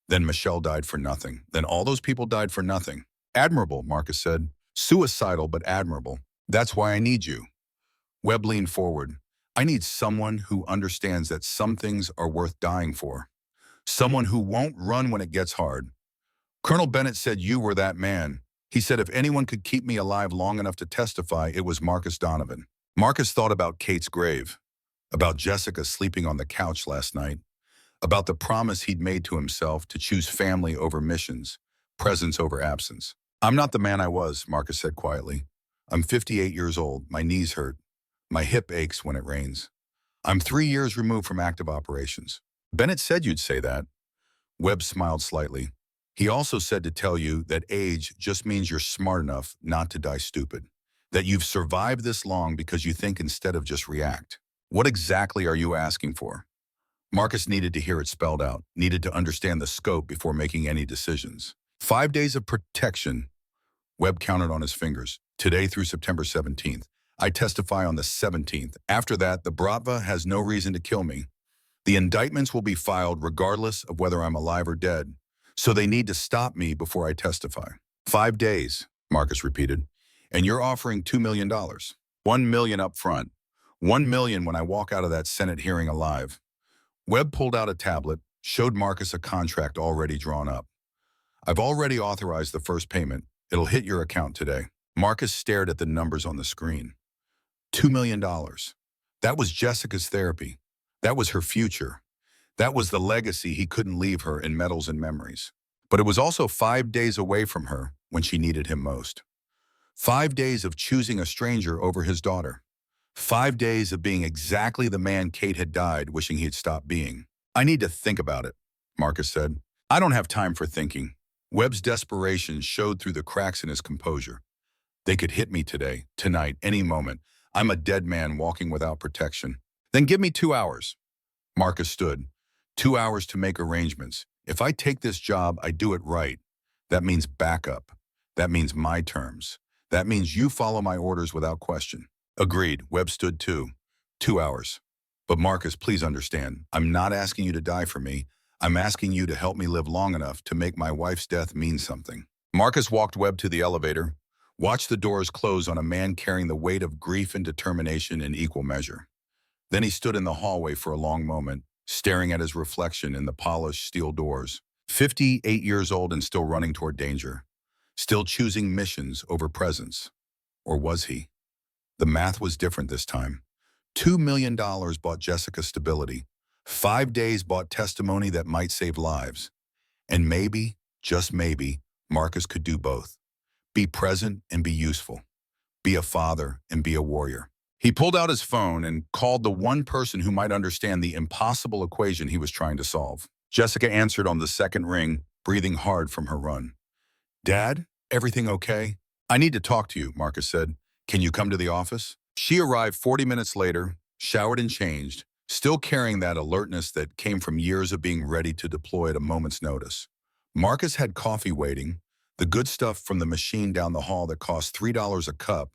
then Michelle died for nothing. Then all those people died for nothing. "Admirable," Marcus said. "Suicidal, but admirable. That's why I need you." Webb leaned forward. "I need someone who understands that some things are worth dying for. Someone who won't run when it gets hard. Colonel Bennett said you were that man. He said if anyone could keep me alive long enough to testify, it was Marcus Donovan." Marcus thought about Kate's grave, about Jessica sleeping on the couch last night, about the promise he'd made to himself to choose family over missions, presence over absence. "I'm not the man I was," Marcus said quietly. "I'm 58 years old. My knees hurt. My hip aches when it rains. I'm 3 years removed from active operations." "Bennett said you'd say that." Webb smiled slightly. "He also said to tell you that age just means you're smart enough not to die stupid. That you've survived this long because you think instead of just react." "What exactly are you asking for?" Marcus needed to hear it spelled out, needed to understand the scope before making any decisions. 5 days of protection. Webb counted on his fingers. Today through September 17th. I testify on the 17th. After that, the Bratva has no reason to kill me. The indictments will be filed regardless of whether I'm alive or dead. So they need to stop me before I testify. 5 days, Marcus repeated. And you're offering $2 million. $1 million up front. $1 million when I walk out of that Senate hearing alive. Webb pulled out a tablet, showed Marcus a contract already drawn up. "I've already authorized the first payment. It'll hit your account today." Marcus stared at the numbers on the screen. $2 million. That was Jessica's therapy. That was her future. That was the legacy he couldn't leave her in medals and memories. But it was also 5 days away from her when she needed him most. 5 days of choosing a stranger over his daughter. 5 days of being exactly the man Kate had died wishing he'd stopped being. "I need to think about it," Marcus said. "I don't have time for thinking." Webb's desperation showed through the cracks in his composure. "They could hit me today, tonight, any moment. I'm a dead man walking without protection." "Then give me 2 hours." Marcus stood. 2 hours to make arrangements. "If I take this job, I do it right. That means backup. That means my terms. That means you follow my orders without question." "Agreed." Webb stood too. 2 hours. "But Marcus, please understand, I'm not asking you to die for me. I'm asking you to help me live long enough to make my wife's death mean something." Marcus walked Webb to the elevator, watched the doors close on a man carrying the weight of grief and determination in equal measure. Then he stood in the hallway for a long moment, staring at his reflection in the polished steel doors. 58 years old and still running toward danger. Still choosing missions over presence. Or was he? The math was different this time. $2 million bought Jessica stability. 5 days bought testimony that might save lives. And maybe, just maybe, Marcus could do both. Be present and be useful. Be a father and be a warrior. He pulled out his phone and called the one person who might understand the impossible equation he was trying to solve. Jessica answered on the second ring, breathing hard from her run. "Dad, everything okay?" "I need to talk to you," Marcus said. "Can you come to the office?" She arrived 40 minutes later, showered and changed, still carrying that alertness that came from years of being ready to deploy at a moment's notice. Marcus had coffee waiting, the good stuff from the machine down the hall that cost $3 a cup,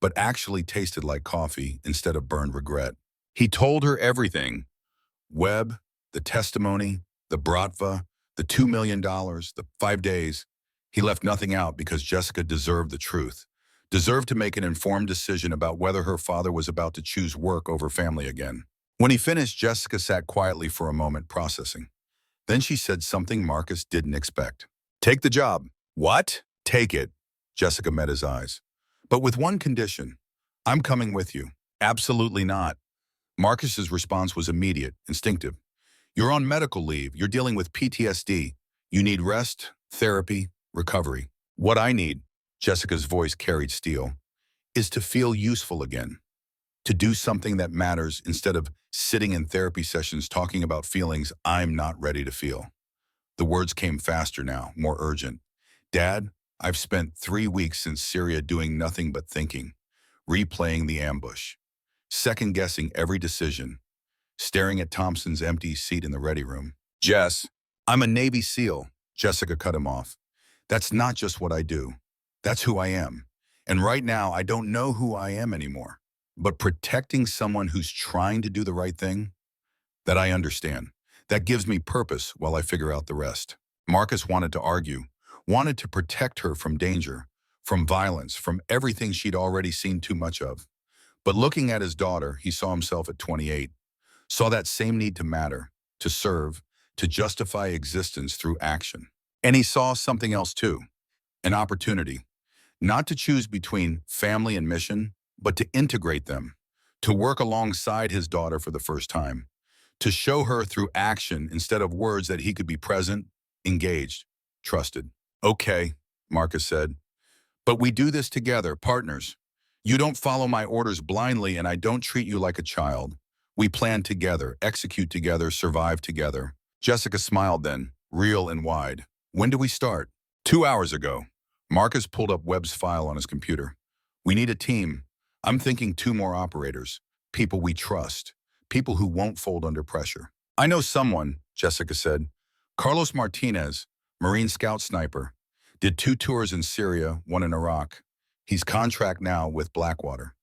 but actually tasted like coffee instead of burned regret. He told her everything. Webb, the testimony, the Bratva, the $2 million, the 5 days. He left nothing out because Jessica deserved the truth. Deserved to make an informed decision about whether her father was about to choose work over family again. When he finished, Jessica sat quietly for a moment, processing. Then she said something Marcus didn't expect. "Take the job." "What?" "Take it." Jessica met his eyes. "But with one condition. I'm coming with you." "Absolutely not." Marcus's response was immediate, instinctive. "You're on medical leave. You're dealing with PTSD. You need rest, therapy, recovery. What I need," Jessica's voice carried steel, "is to feel useful again. To do something that matters instead of sitting in therapy sessions talking about feelings I'm not ready to feel." The words came faster now, more urgent. "Dad, I've spent 3 weeks since Syria doing nothing but thinking, replaying the ambush, second-guessing every decision, staring at Thompson's empty seat in the ready room." "Jess, I'm a Navy SEAL," Jessica cut him off. "That's not just what I do. That's who I am. And right now, I don't know who I am anymore. But protecting someone who's trying to do the right thing, that I understand. That gives me purpose while I figure out the rest." Marcus wanted to argue, wanted to protect her from danger, from violence, from everything she'd already seen too much of. But looking at his daughter, he saw himself at 28, saw that same need to matter, to serve, to justify existence through action. And he saw something else too, an opportunity, not to choose between family and mission, but to integrate them, to work alongside his daughter for the first time, to show her through action instead of words that he could be present, engaged, trusted. Okay, Marcus said, but we do this together, partners. You don't follow my orders blindly and I don't treat you like a child. We plan together, execute together, survive together. Jessica smiled then, real and wide. When do we start? 2 hours ago. Marcus pulled up Webb's file on his computer. We need a team. I'm thinking 2 more operators. People we trust. People who won't fold under pressure. I know someone, Jessica said. Carlos Martinez, Marine Scout Sniper. Did 2 tours in Syria, 1 in Iraq. He's contract now with Blackwater.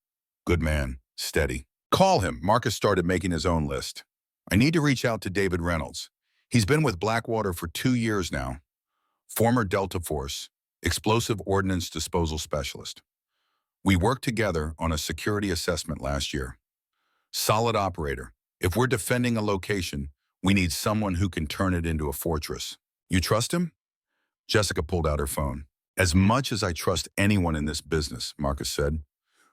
Good man, steady. Call him. Marcus started making his own list. I need to reach out to David Reynolds. He's been with Blackwater for 2 years now. Former Delta Force, explosive ordnance disposal specialist. We worked together on a security assessment last year. Solid operator. If we're defending a location, we need someone who can turn it into a fortress. You trust him? Jessica pulled out her phone. As much as I trust anyone in this business, Marcus said.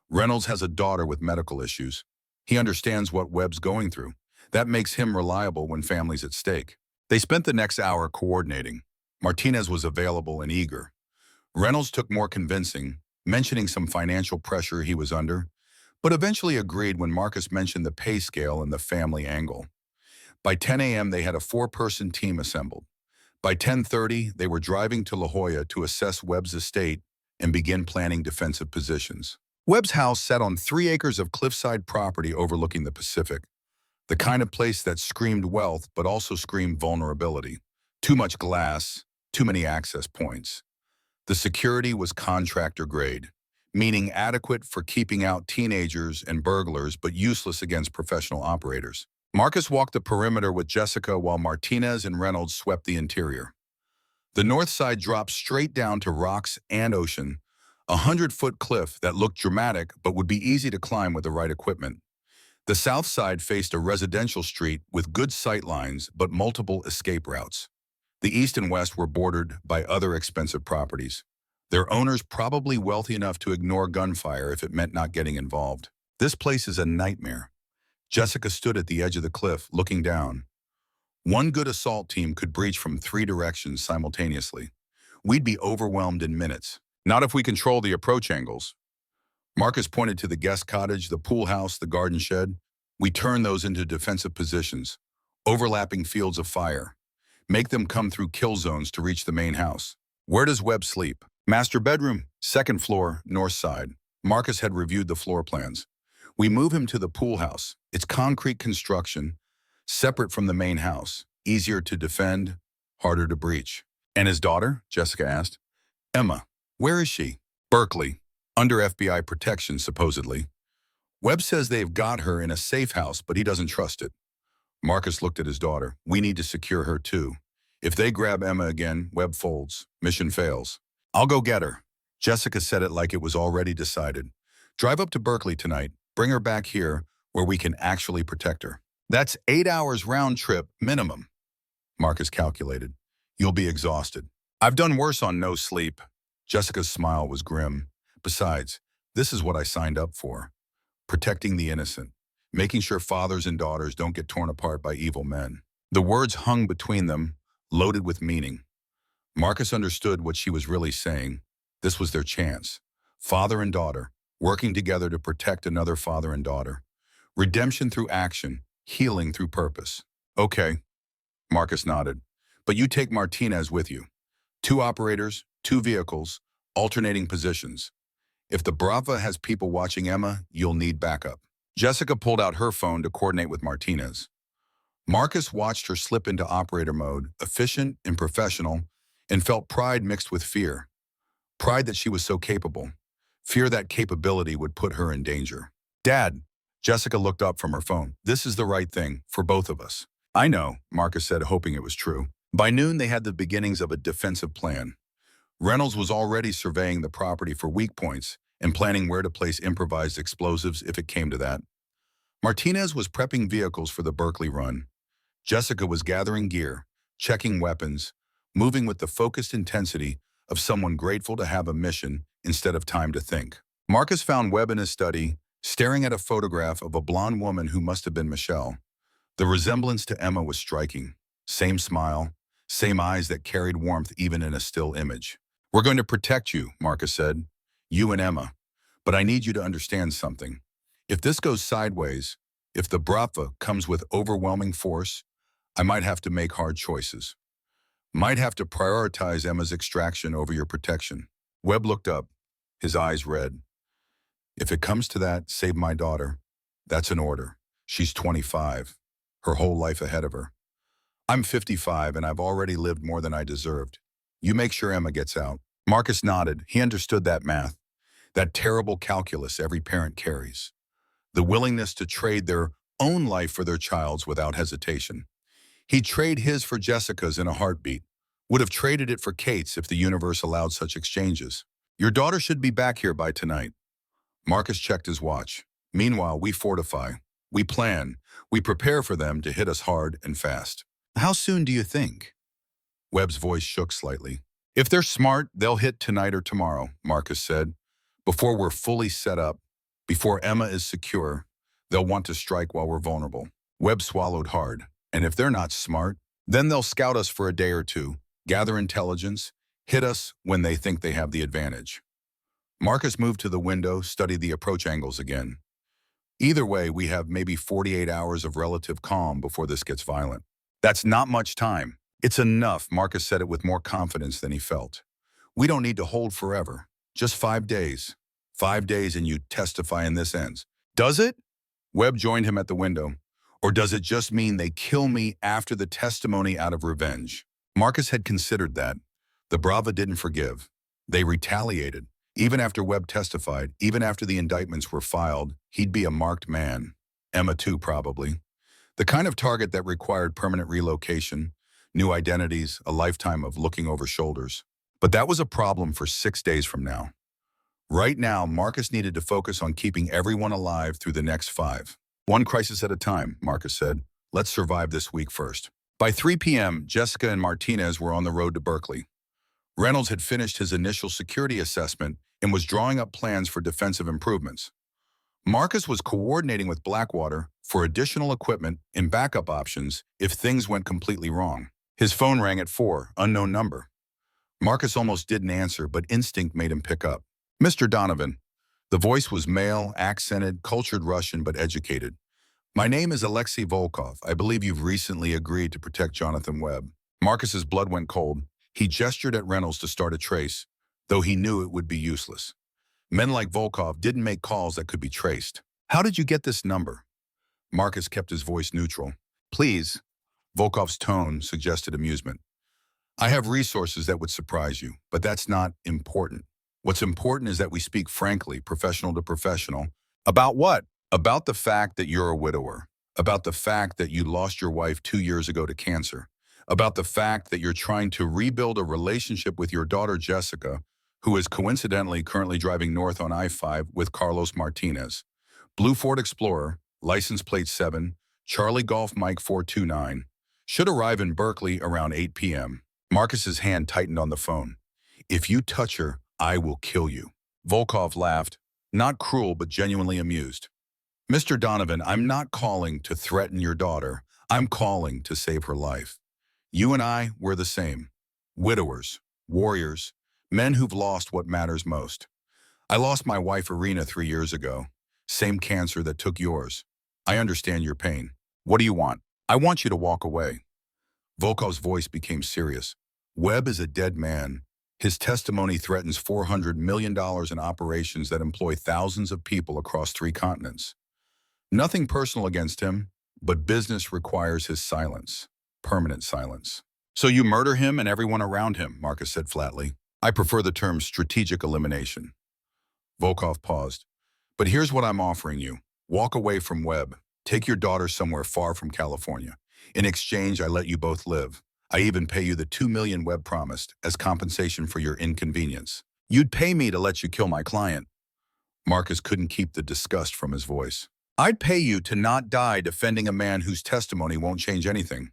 Reynolds has a daughter with medical issues. He understands what Webb's going through. That makes him reliable when family's at stake. They spent the next hour coordinating. Martinez was available and eager. Reynolds took more convincing, mentioning some financial pressure he was under, but eventually agreed when Marcus mentioned the pay scale and the family angle. By 10 a.m., they had a 4-person team assembled. By 10:30, they were driving to La Jolla to assess Webb's estate and begin planning defensive positions. Webb's house sat on 3 acres of cliffside property overlooking the Pacific, the kind of place that screamed wealth but also screamed vulnerability. Too much glass, too many access points. The security was contractor grade, meaning adequate for keeping out teenagers and burglars but useless against professional operators. Marcus walked the perimeter with Jessica while Martinez and Reynolds swept the interior. The north side dropped straight down to rocks and ocean, a 100-foot cliff that looked dramatic but would be easy to climb with the right equipment. The south side faced a residential street with good sight lines but multiple escape routes. The east and west were bordered by other expensive properties, their owners probably wealthy enough to ignore gunfire if it meant not getting involved. This place is a nightmare. Jessica stood at the edge of the cliff, looking down. One good assault team could breach from 3 directions simultaneously. We'd be overwhelmed in minutes. Not if we control the approach angles. Marcus pointed to the guest cottage, the pool house, the garden shed. We turn those into defensive positions, overlapping fields of fire. Make them come through kill zones to reach the main house. Where does Webb sleep? Master bedroom, 2nd floor, north side. Marcus had reviewed the floor plans. We move him to the pool house. It's concrete construction, separate from the main house. Easier to defend, harder to breach. And his daughter? Jessica asked. Emma. Where is she? Berkeley. Under FBI protection, supposedly. Webb says they've got her in a safe house, but he doesn't trust it. Marcus looked at his daughter. We need to secure her too. If they grab Emma again, Webb folds. Mission fails. I'll go get her. Jessica said it like it was already decided. Drive up to Berkeley tonight. Bring her back here where we can actually protect her. That's 8 hours round trip minimum. Marcus calculated. You'll be exhausted. I've done worse on no sleep. Jessica's smile was grim. Besides, this is what I signed up for. Protecting the innocent. Making sure fathers and daughters don't get torn apart by evil men. The words hung between them, loaded with meaning. Marcus understood what she was really saying. This was their chance. Father and daughter, working together to protect another father and daughter. Redemption through action, healing through purpose. Okay, Marcus nodded. But you take Martinez with you. 2 operators, 2 vehicles, alternating positions. If the Bratva has people watching Emma, you'll need backup. Jessica pulled out her phone to coordinate with Martinez. Marcus watched her slip into operator mode, efficient and professional, and felt pride mixed with fear. Pride that she was so capable. Fear that capability would put her in danger. Dad, Jessica looked up from her phone. This is the right thing for both of us. I know, Marcus said, hoping it was true. By noon, they had the beginnings of a defensive plan. Reynolds was already surveying the property for weak points and planning where to place improvised explosives if it came to that. Martinez was prepping vehicles for the Berkeley run. Jessica was gathering gear, checking weapons, moving with the focused intensity of someone grateful to have a mission instead of time to think. Marcus found Webb in his study, staring at a photograph of a blonde woman who must have been Michelle. The resemblance to Emma was striking. Same smile, same eyes that carried warmth even in a still image. "We're going to protect you," Marcus said. "You and Emma. But I need you to understand something. If this goes sideways, if the Bratva comes with overwhelming force, I might have to make hard choices. Might have to prioritize Emma's extraction over your protection." Webb looked up, his eyes red. "If it comes to that, save my daughter. That's an order. She's 25, her whole life ahead of her. I'm 55 and I've already lived more than I deserved. You make sure Emma gets out." Marcus nodded. He understood that math, that terrible calculus every parent carries. The willingness to trade their own life for their child's without hesitation. He'd trade his for Jessica's in a heartbeat. Would have traded it for Kate's if the universe allowed such exchanges. "Your daughter should be back here by tonight." Marcus checked his watch. "Meanwhile, we fortify. We plan. We prepare for them to hit us hard and fast." "How soon do you think?" Webb's voice shook slightly. "If they're smart, they'll hit tonight or tomorrow," Marcus said. "Before we're fully set up, before Emma is secure, they'll want to strike while we're vulnerable." Webb swallowed hard. "And if they're not smart, then they'll scout us for a day or two, gather intelligence, hit us when they think they have the advantage." Marcus moved to the window, studied the approach angles again. "Either way, we have maybe 48 hours of relative calm before this gets violent." "That's not much time." "It's enough," Marcus said it with more confidence than he felt. "We don't need to hold forever. Just 5 days. 5 days and you testify and this ends." "Does it?" Webb joined him at the window. "Or does it just mean they kill me after the testimony out of revenge?" Marcus had considered that. The Bratva didn't forgive. They retaliated. Even after Webb testified, even after the indictments were filed, he'd be a marked man. Emma too, probably. The kind of target that required permanent relocation, new identities, a lifetime of looking over shoulders. But that was a problem for 6 days from now. Right now, Marcus needed to focus on keeping everyone alive through the next 5. "One crisis at a time," Marcus said. "Let's survive this week first." By 3 p.m., Jessica and Martinez were on the road to Berkeley. Reynolds had finished his initial security assessment and was drawing up plans for defensive improvements. Marcus was coordinating with Blackwater for additional equipment and backup options if things went completely wrong. His phone rang at 4, unknown number. Marcus almost didn't answer, but instinct made him pick up. "Mr. Donovan." The voice was male, accented, cultured Russian, but educated. "My name is Alexei Volkov. I believe you've recently agreed to protect Jonathan Webb." Marcus's blood went cold. He gestured at Reynolds to start a trace, though he knew it would be useless. Men like Volkov didn't make calls that could be traced. "How did you get this number?" Marcus kept his voice neutral. "Please." Volkov's tone suggested amusement. "I have resources that would surprise you, but that's not important. What's important is that we speak frankly, professional to professional." "About what?" "About the fact that you're a widower. About the fact that you lost your wife 2 years ago to cancer. About the fact that you're trying to rebuild a relationship with your daughter Jessica, who is coincidentally currently driving north on I-5 with Carlos Martinez. Blue Ford Explorer, license plate 7, Charlie Golf Mike 429. Should arrive in Berkeley around 8 p.m. Marcus's hand tightened on the phone. "If you touch her, I will kill you." Volkov laughed, not cruel but genuinely amused. "Mr. Donovan, I'm not calling to threaten your daughter. I'm calling to save her life. You and I, we're the same. Widowers, warriors, men who've lost what matters most. I lost my wife Irina 3 years ago. Same cancer that took yours. I understand your pain. What do you want?" "I want you to walk away." Volkov's voice became serious. "Webb is a dead man. His testimony threatens $400 million in operations that employ thousands of people across 3 continents. Nothing personal against him, but business requires his silence. Permanent silence." "So you murder him and everyone around him," Marcus said flatly. "I prefer the term strategic elimination." Volkov paused. "But here's what I'm offering you. Walk away from Webb. Take your daughter somewhere far from California. In exchange, I let you both live. I even pay you the $2 million Webb promised as compensation for your inconvenience." "You'd pay me to let you kill my client." Marcus couldn't keep the disgust from his voice. "I'd pay you to not die defending a man whose testimony won't change anything."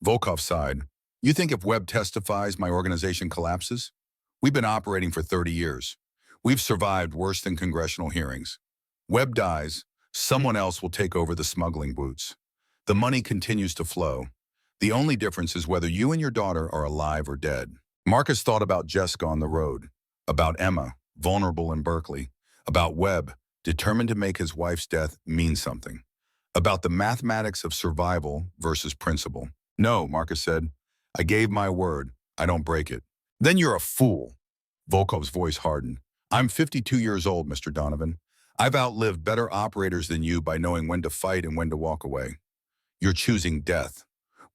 Volkov sighed. "You think if Webb testifies, my organization collapses? We've been operating for 30 years. We've survived worse than congressional hearings. Webb dies, someone else will take over the smuggling boots. The money continues to flow. The only difference is whether you and your daughter are alive or dead. Marcus thought about Jessica on the road, about Emma, vulnerable in Berkeley, about Webb, determined to make his wife's death mean something, about the mathematics of survival versus principle. No, Marcus said, I gave my word. I don't break it. Then you're a fool. Volkov's voice hardened. I'm 52 years old, Mr. Donovan. I've outlived better operators than you by knowing when to fight and when to walk away. You're choosing death.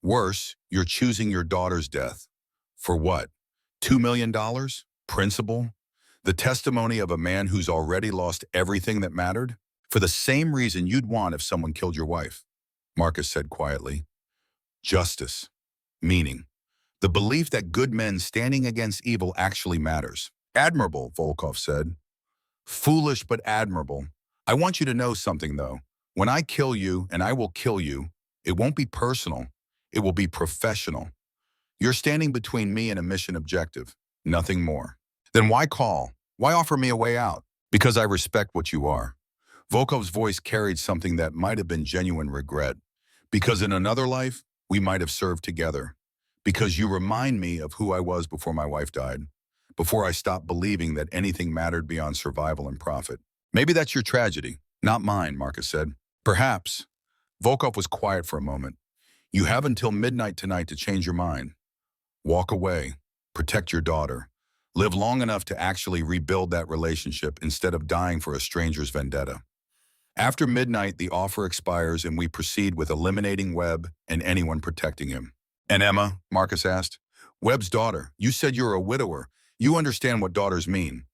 Worse, you're choosing your daughter's death. For what? $2 million? Principle? The testimony of a man who's already lost everything that mattered? For the same reason you'd want if someone killed your wife, Marcus said quietly. Justice. Meaning. The belief that good men standing against evil actually matters. Admirable, Volkov said. Foolish but admirable. I want you to know something, though. When I kill you, and I will kill you, it won't be personal. It will be professional. You're standing between me and a mission objective, nothing more. Then why call? Why offer me a way out? Because I respect what you are. Volkov's voice carried something that might have been genuine regret. Because in another life, we might have served together. Because you remind me of who I was before my wife died. Before I stopped believing that anything mattered beyond survival and profit. Maybe that's your tragedy, not mine, Marcus said. Perhaps. Volkov was quiet for a moment. You have until midnight tonight to change your mind. Walk away. Protect your daughter. Live long enough to actually rebuild that relationship instead of dying for a stranger's vendetta. After midnight, the offer expires and we proceed with eliminating Webb and anyone protecting him. And Emma? Marcus asked. Webb's daughter. You said you're a widower. You understand what daughters mean.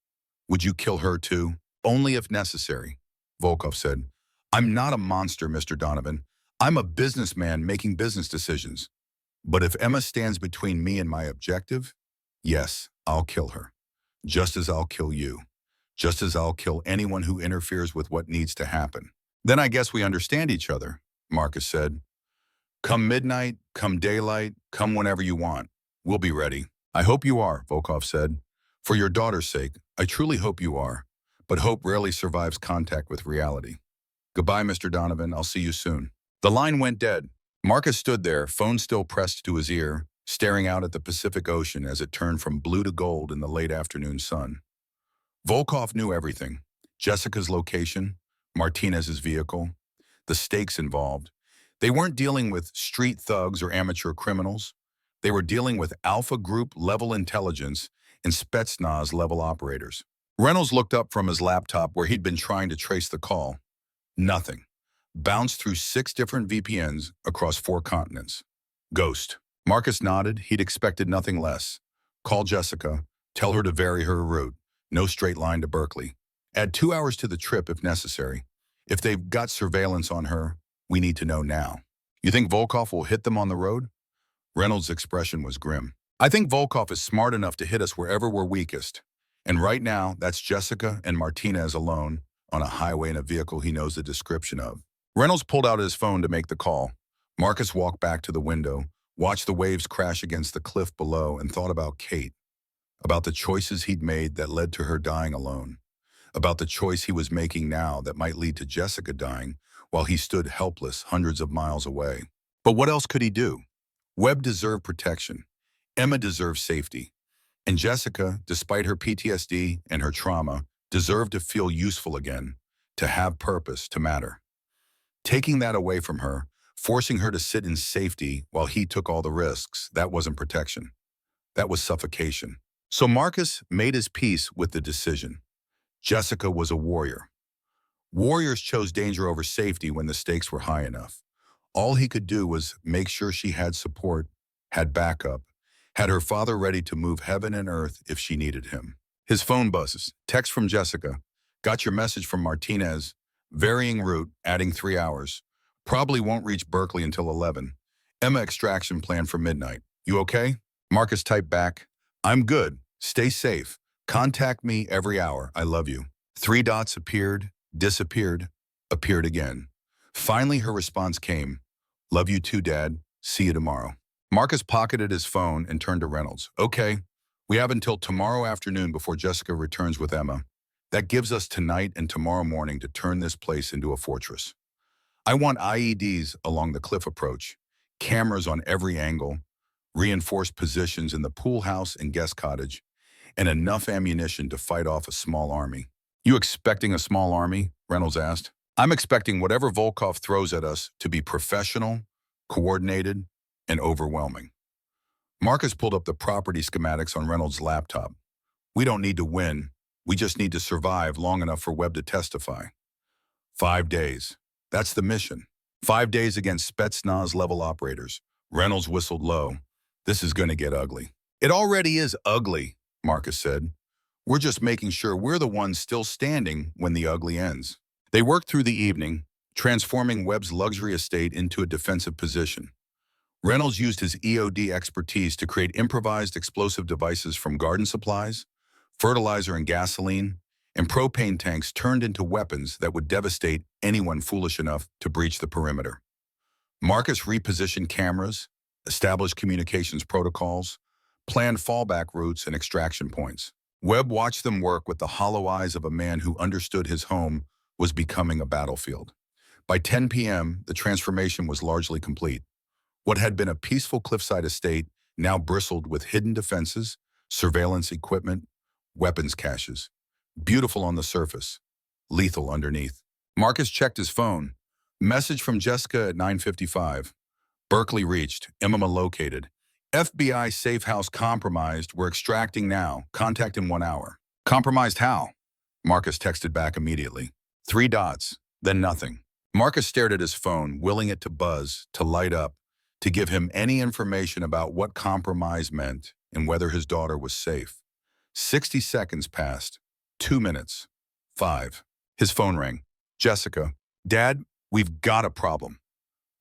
Would you kill her too? Only if necessary, Volkov said. I'm not a monster, Mr. Donovan. I'm a businessman making business decisions. But if Emma stands between me and my objective, yes, I'll kill her. Just as I'll kill you. Just as I'll kill anyone who interferes with what needs to happen. Then I guess we understand each other, Marcus said. Come midnight, come daylight, come whenever you want. We'll be ready. I hope you are, Volkov said. For your daughter's sake, I truly hope you are. But hope rarely survives contact with reality. Goodbye, Mr. Donovan. I'll see you soon. The line went dead. Marcus stood there, phone still pressed to his ear, staring out at the Pacific Ocean as it turned from blue to gold in the late afternoon sun. Volkov knew everything. Jessica's location, Martinez's vehicle, the stakes involved. They weren't dealing with street thugs or amateur criminals. They were dealing with Alpha Group level intelligence and Spetsnaz level operators. Reynolds looked up from his laptop where he'd been trying to trace the call. Nothing. Bounced through 6 different VPNs across 4 continents. Ghost. Marcus nodded. He'd expected nothing less. Call Jessica. Tell her to vary her route. No straight line to Berkeley. Add 2 hours to the trip if necessary. If they've got surveillance on her, we need to know now. You think Volkov will hit them on the road? Reynolds' expression was grim. I think Volkov is smart enough to hit us wherever we're weakest. And right now, that's Jessica and Martinez alone on a highway in a vehicle he knows the description of. Reynolds pulled out his phone to make the call. Marcus walked back to the window, watched the waves crash against the cliff below, and thought about Kate. About the choices he'd made that led to her dying alone. About the choice he was making now that might lead to Jessica dying while he stood helpless hundreds of miles away. But what else could he do? Webb deserved protection. Emma deserved safety. And Jessica, despite her PTSD and her trauma, deserved to feel useful again, to have purpose, to matter. Taking that away from her, forcing her to sit in safety while he took all the risks, that wasn't protection. That was suffocation. So Marcus made his peace with the decision. Jessica was a warrior. Warriors chose danger over safety when the stakes were high enough. All he could do was make sure she had support, had backup, had her father ready to move heaven and earth if she needed him. His phone buzzes. Text from Jessica. Got your message from Martinez. Varying route, adding 3 hours. Probably won't reach Berkeley until 11. Emma extraction planned for midnight. You okay? Marcus typed back. I'm good. Stay safe. Contact me every hour. I love you. 3 dots appeared, disappeared, appeared again. Finally, her response came. Love you too, Dad. See you tomorrow. Marcus pocketed his phone and turned to Reynolds. Okay, we have until tomorrow afternoon before Jessica returns with Emma. That gives us tonight and tomorrow morning to turn this place into a fortress. I want IEDs along the cliff approach, cameras on every angle, reinforced positions in the pool house and guest cottage, and enough ammunition to fight off a small army. You expecting a small army? Reynolds asked. I'm expecting whatever Volkov throws at us to be professional, coordinated, and overwhelming. Marcus pulled up the property schematics on Reynolds' laptop. We don't need to win. We just need to survive long enough for Webb to testify. 5 days. That's the mission. 5 days against Spetsnaz-level operators. Reynolds whistled low. This is going to get ugly. It already is ugly, Marcus said. We're just making sure we're the ones still standing when the ugly ends. They worked through the evening, transforming Webb's luxury estate into a defensive position. Reynolds used his EOD expertise to create improvised explosive devices from garden supplies, fertilizer and gasoline, and propane tanks turned into weapons that would devastate anyone foolish enough to breach the perimeter. Marcus repositioned cameras, established communications protocols, planned fallback routes and extraction points. Webb watched them work with the hollow eyes of a man who understood his home was becoming a battlefield. By 10 p.m., the transformation was largely complete. What had been a peaceful cliffside estate now bristled with hidden defenses, surveillance equipment, weapons caches. Beautiful on the surface, lethal underneath. Marcus checked his phone. Message from Jessica at 9:55. Berkeley reached. Emma located. FBI safe house compromised. We're extracting now. Contact in 1 hour. Compromised how? Marcus texted back immediately. 3 dots, then nothing. Marcus stared at his phone, willing it to buzz, to light up, to give him any information about what compromise meant and whether his daughter was safe. 60 seconds passed. 2 minutes. 5. His phone rang. Jessica. Dad, we've got a problem.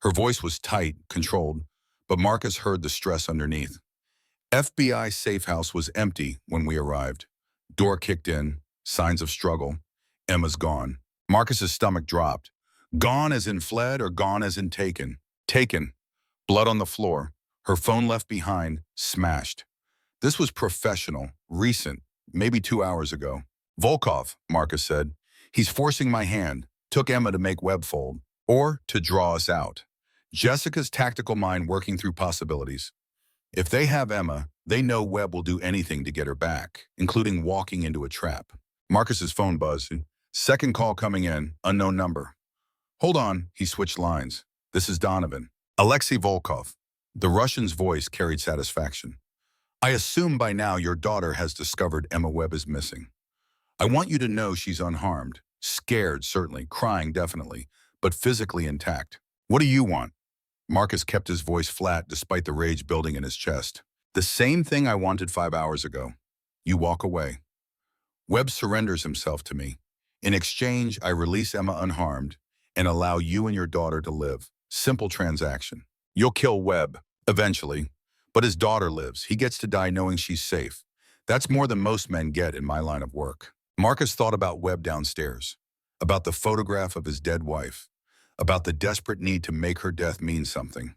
Her voice was tight, controlled, but Marcus heard the stress underneath. FBI safe house was empty when we arrived. Door kicked in, signs of struggle. Emma's gone. Marcus's stomach dropped. Gone as in fled or gone as in taken? Taken. Blood on the floor. Her phone left behind, smashed. This was professional, recent, maybe 2 hours ago. Volkov, Marcus said. He's forcing my hand. Took Emma to make Webb fold. Or to draw us out. Jessica's tactical mind working through possibilities. If they have Emma, they know Webb will do anything to get her back, including walking into a trap. Marcus's phone buzzed. Second call coming in, unknown number. Hold on, he switched lines. This is Donovan. Alexei Volkov. The Russian's voice carried satisfaction. I assume by now your daughter has discovered Emma Webb is missing. I want you to know she's unharmed. Scared, certainly. Crying, definitely. But physically intact. What do you want? Marcus kept his voice flat despite the rage building in his chest. The same thing I wanted 5 hours ago. You walk away. Webb surrenders himself to me. In exchange, I release Emma unharmed and allow you and your daughter to live. Simple transaction. You'll kill Webb, eventually, but his daughter lives. He gets to die knowing she's safe. That's more than most men get in my line of work. Marcus thought about Webb downstairs, about the photograph of his dead wife, about the desperate need to make her death mean something.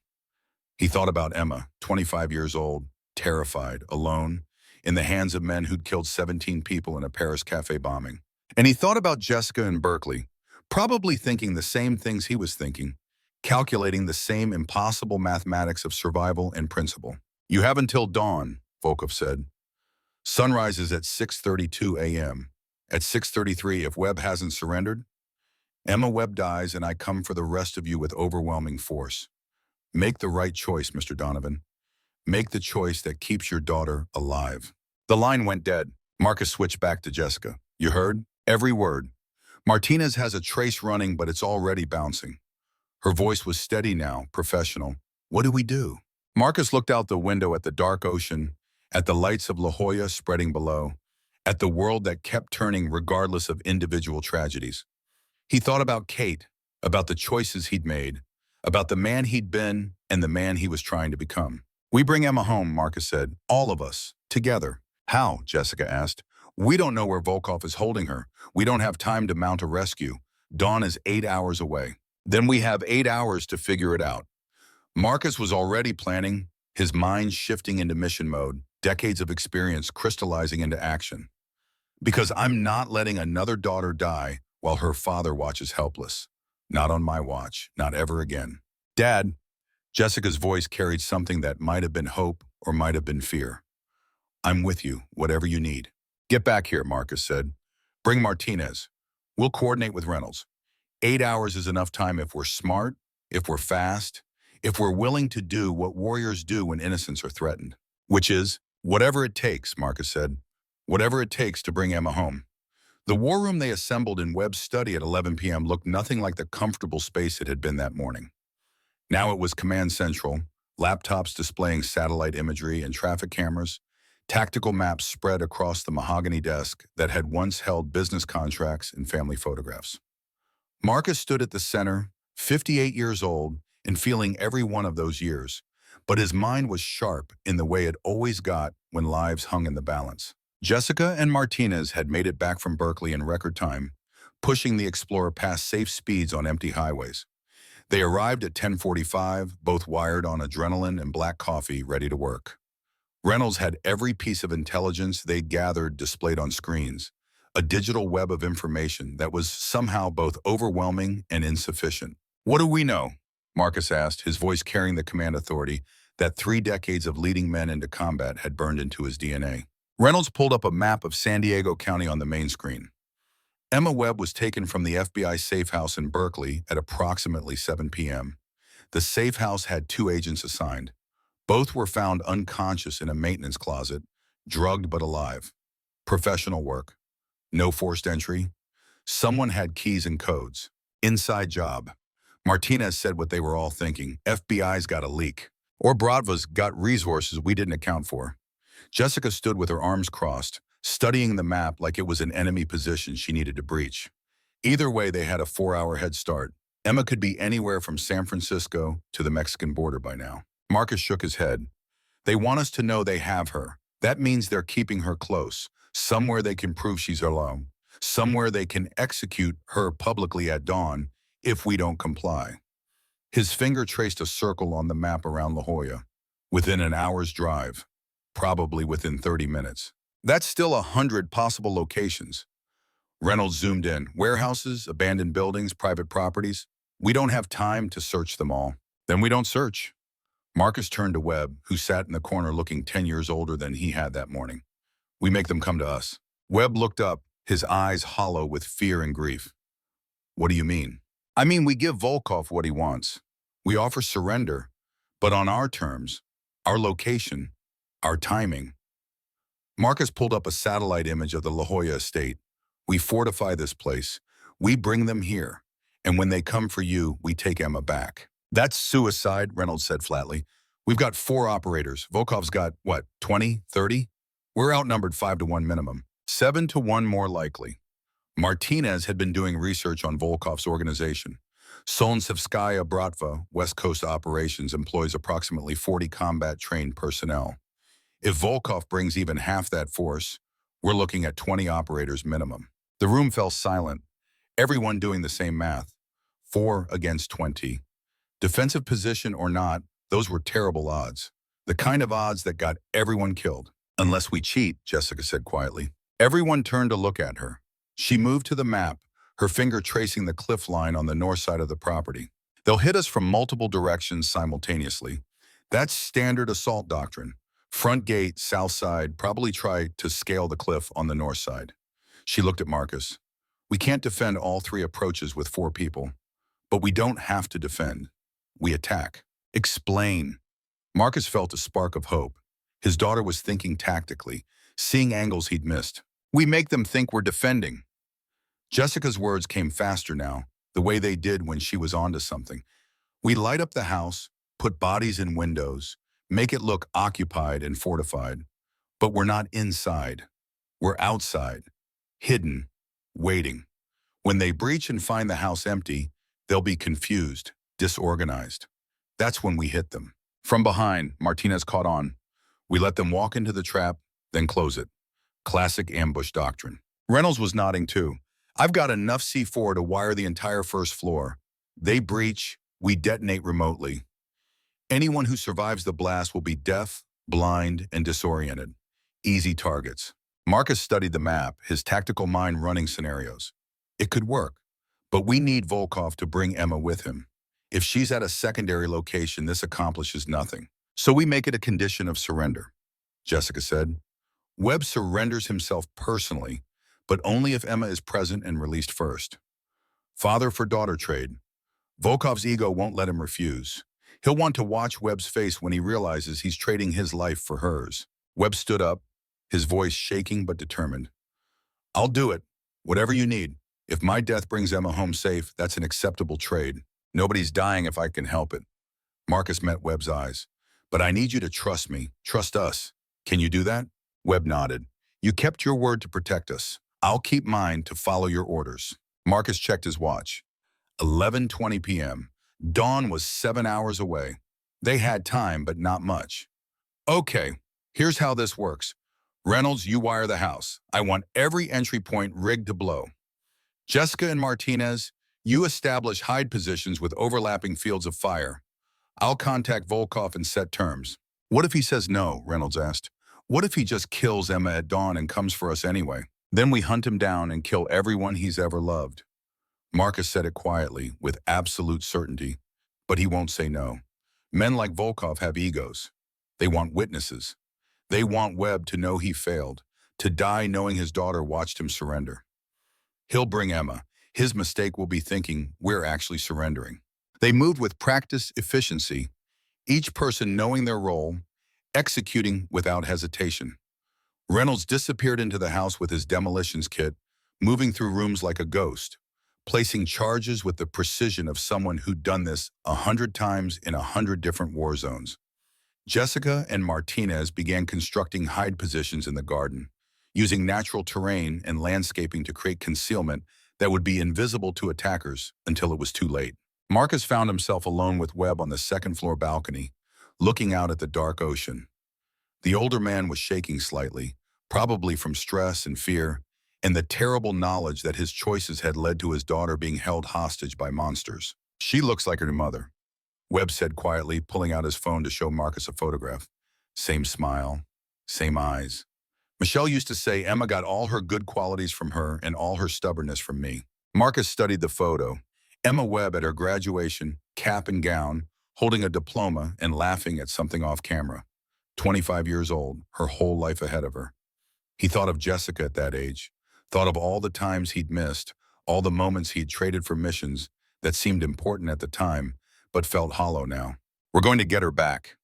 He thought about Emma, 25 years old, terrified, alone, in the hands of men who'd killed 17 people in a Paris cafe bombing. And he thought about Jessica in Berkeley, probably thinking the same things he was thinking, calculating the same impossible mathematics of survival and principle. You have until dawn, Volkov said. Sunrise is at 6:32 a.m. At 6:33, if Webb hasn't surrendered, Emma Webb dies and I come for the rest of you with overwhelming force. Make the right choice, Mr. Donovan. Make the choice that keeps your daughter alive. The line went dead. Marcus switched back to Jessica. You heard? Every word. Martinez has a trace running, but it's already bouncing. Her voice was steady now, professional. What do we do? Marcus looked out the window at the dark ocean, at the lights of La Jolla spreading below, at the world that kept turning regardless of individual tragedies. He thought about Kate, about the choices he'd made, about the man he'd been and the man he was trying to become. We bring Emma home, Marcus said. All of us. Together. How? Jessica asked. We don't know where Volkov is holding her. We don't have time to mount a rescue. Dawn is 8 hours away. Then we have 8 hours to figure it out. Marcus was already planning, his mind shifting into mission mode, decades of experience crystallizing into action. Because I'm not letting another daughter die while her father watches helpless. Not on my watch, not ever again. Dad, Jessica's voice carried something that might have been hope or might have been fear. I'm with you, whatever you need. Get back here, Marcus said. Bring Martinez. We'll coordinate with Reynolds. 8 hours is enough time if we're smart, if we're fast, if we're willing to do what warriors do when innocents are threatened. Which is, whatever it takes, Marcus said. Whatever it takes to bring Emma home. The war room they assembled in Webb's study at 11 p.m. looked nothing like the comfortable space it had been that morning. Now it was command central, laptops displaying satellite imagery and traffic cameras, tactical maps spread across the mahogany desk that had once held business contracts and family photographs. Marcus stood at the center, 58 years old, and feeling every one of those years, but his mind was sharp in the way it always got when lives hung in the balance. Jessica and Martinez had made it back from Berkeley in record time, pushing the Explorer past safe speeds on empty highways. They arrived at 10:45, both wired on adrenaline and black coffee, ready to work. Reynolds had every piece of intelligence they'd gathered displayed on screens, a digital web of information that was somehow both overwhelming and insufficient. What do we know? Marcus asked, his voice carrying the command authority that 3 decades of leading men into combat had burned into his DNA. Reynolds pulled up a map of San Diego County on the main screen. Emma Webb was taken from the FBI safe house in Berkeley at approximately 7 p.m. The safe house had 2 agents assigned. Both were found unconscious in a maintenance closet, drugged but alive. Professional work. No forced entry. Someone had keys and codes. Inside job. Martinez said what they were all thinking. FBI's got a leak. Or Bratva's got resources we didn't account for. Jessica stood with her arms crossed, studying the map like it was an enemy position she needed to breach. Either way, they had a 4-hour head start. Emma could be anywhere from San Francisco to the Mexican border by now. Marcus shook his head. They want us to know they have her. That means they're keeping her close, somewhere they can prove she's alone, somewhere they can execute her publicly at dawn if we don't comply. His finger traced a circle on the map around La Jolla. Within an hour's drive, probably within 30 minutes. That's still 100 possible locations. Reynolds zoomed in. Warehouses, abandoned buildings, private properties. We don't have time to search them all. Then we don't search. Marcus turned to Webb, who sat in the corner looking 10 years older than he had that morning. We make them come to us. Webb looked up, his eyes hollow with fear and grief. What do you mean? I mean, we give Volkov what he wants. We offer surrender, but on our terms, our location, our timing. Marcus pulled up a satellite image of the La Jolla estate. We fortify this place. We bring them here. And when they come for you, we take Emma back. That's suicide, Reynolds said flatly. We've got 4 operators. Volkov's got, 20, 30? We're outnumbered 5-1 minimum. 7-1 more likely. Martinez had been doing research on Volkov's organization. Spetsnaz-trained Bratva, West Coast operations, employs approximately 40 combat-trained personnel. If Volkov brings even half that force, we're looking at 20 operators minimum. The room fell silent, everyone doing the same math. 4 against 20. Defensive position or not, those were terrible odds. The kind of odds that got everyone killed. Unless we cheat, Jessica said quietly. Everyone turned to look at her. She moved to the map, her finger tracing the cliff line on the north side of the property. They'll hit us from multiple directions simultaneously. That's standard assault doctrine. Front gate, south side, probably try to scale the cliff on the north side. She looked at Marcus. We can't defend all 3 approaches with 4 people, but we don't have to defend. We attack. Explain. Marcus felt a spark of hope. His daughter was thinking tactically, seeing angles he'd missed. We make them think we're defending. Jessica's words came faster now, the way they did when she was onto something. We light up the house, put bodies in windows, make it look occupied and fortified. But we're not inside. We're outside, hidden, waiting. When they breach and find the house empty, they'll be confused, disorganized. That's when we hit them. From behind, Martinez caught on. We let them walk into the trap, then close it. Classic ambush doctrine. Reynolds was nodding too. I've got enough C4 to wire the entire first floor. They breach, we detonate remotely. Anyone who survives the blast will be deaf, blind, and disoriented. Easy targets. Marcus studied the map, his tactical mind running scenarios. It could work, But we need Volkov to bring Emma with him. If she's at a secondary location, this accomplishes nothing. So we make it a condition of surrender, Jessica said. Webb surrenders himself personally, but only if Emma is present and released first. Father for daughter trade. Volkov's ego won't let him refuse. He'll want to watch Webb's face when he realizes he's trading his life for hers. Webb stood up, his voice shaking but determined. I'll do it. Whatever you need. If my death brings Emma home safe, that's an acceptable trade. Nobody's dying if I can help it. Marcus met Webb's eyes. But I need you to trust me. Trust us. Can you do that? Webb nodded. You kept your word to protect us. I'll keep mine to follow your orders. Marcus checked his watch. 11:20 p.m. Dawn was 7 hours away. They had time, but not much. Okay, here's how this works. Reynolds, you wire the house. I want every entry point rigged to blow. Jessica and Martinez, you establish hide positions with overlapping fields of fire. I'll contact Volkov and set terms. What if he says no? Reynolds asked. What if he just kills Emma at dawn and comes for us anyway? Then we hunt him down and kill everyone he's ever loved. Marcus said it quietly, with absolute certainty, but he won't say no. Men like Volkov have egos. They want witnesses. They want Webb to know he failed, to die knowing his daughter watched him surrender. He'll bring Emma. His mistake will be thinking we're actually surrendering. They moved with practice, efficiency, each person knowing their role, executing without hesitation. Reynolds disappeared into the house with his demolitions kit, moving through rooms like a ghost, placing charges with the precision of someone who'd done this 100 times in 100 different war zones. Jessica and Martinez began constructing hide positions in the garden, using natural terrain and landscaping to create concealment that would be invisible to attackers until it was too late. Marcus found himself alone with Webb on the second-floor balcony, looking out at the dark ocean. The older man was shaking slightly, probably from stress and fear, and the terrible knowledge that his choices had led to his daughter being held hostage by monsters. She looks like her mother, Webb said quietly, pulling out his phone to show Marcus a photograph. Same smile, same eyes. Michelle used to say Emma got all her good qualities from her and all her stubbornness from me. Marcus studied the photo. Emma Webb at her graduation, cap and gown, holding a diploma and laughing at something off camera. 25 years old, her whole life ahead of her. He thought of Jessica at that age, thought of all the times he'd missed, all the moments he'd traded for missions that seemed important at the time, but felt hollow now. We're going to get her back.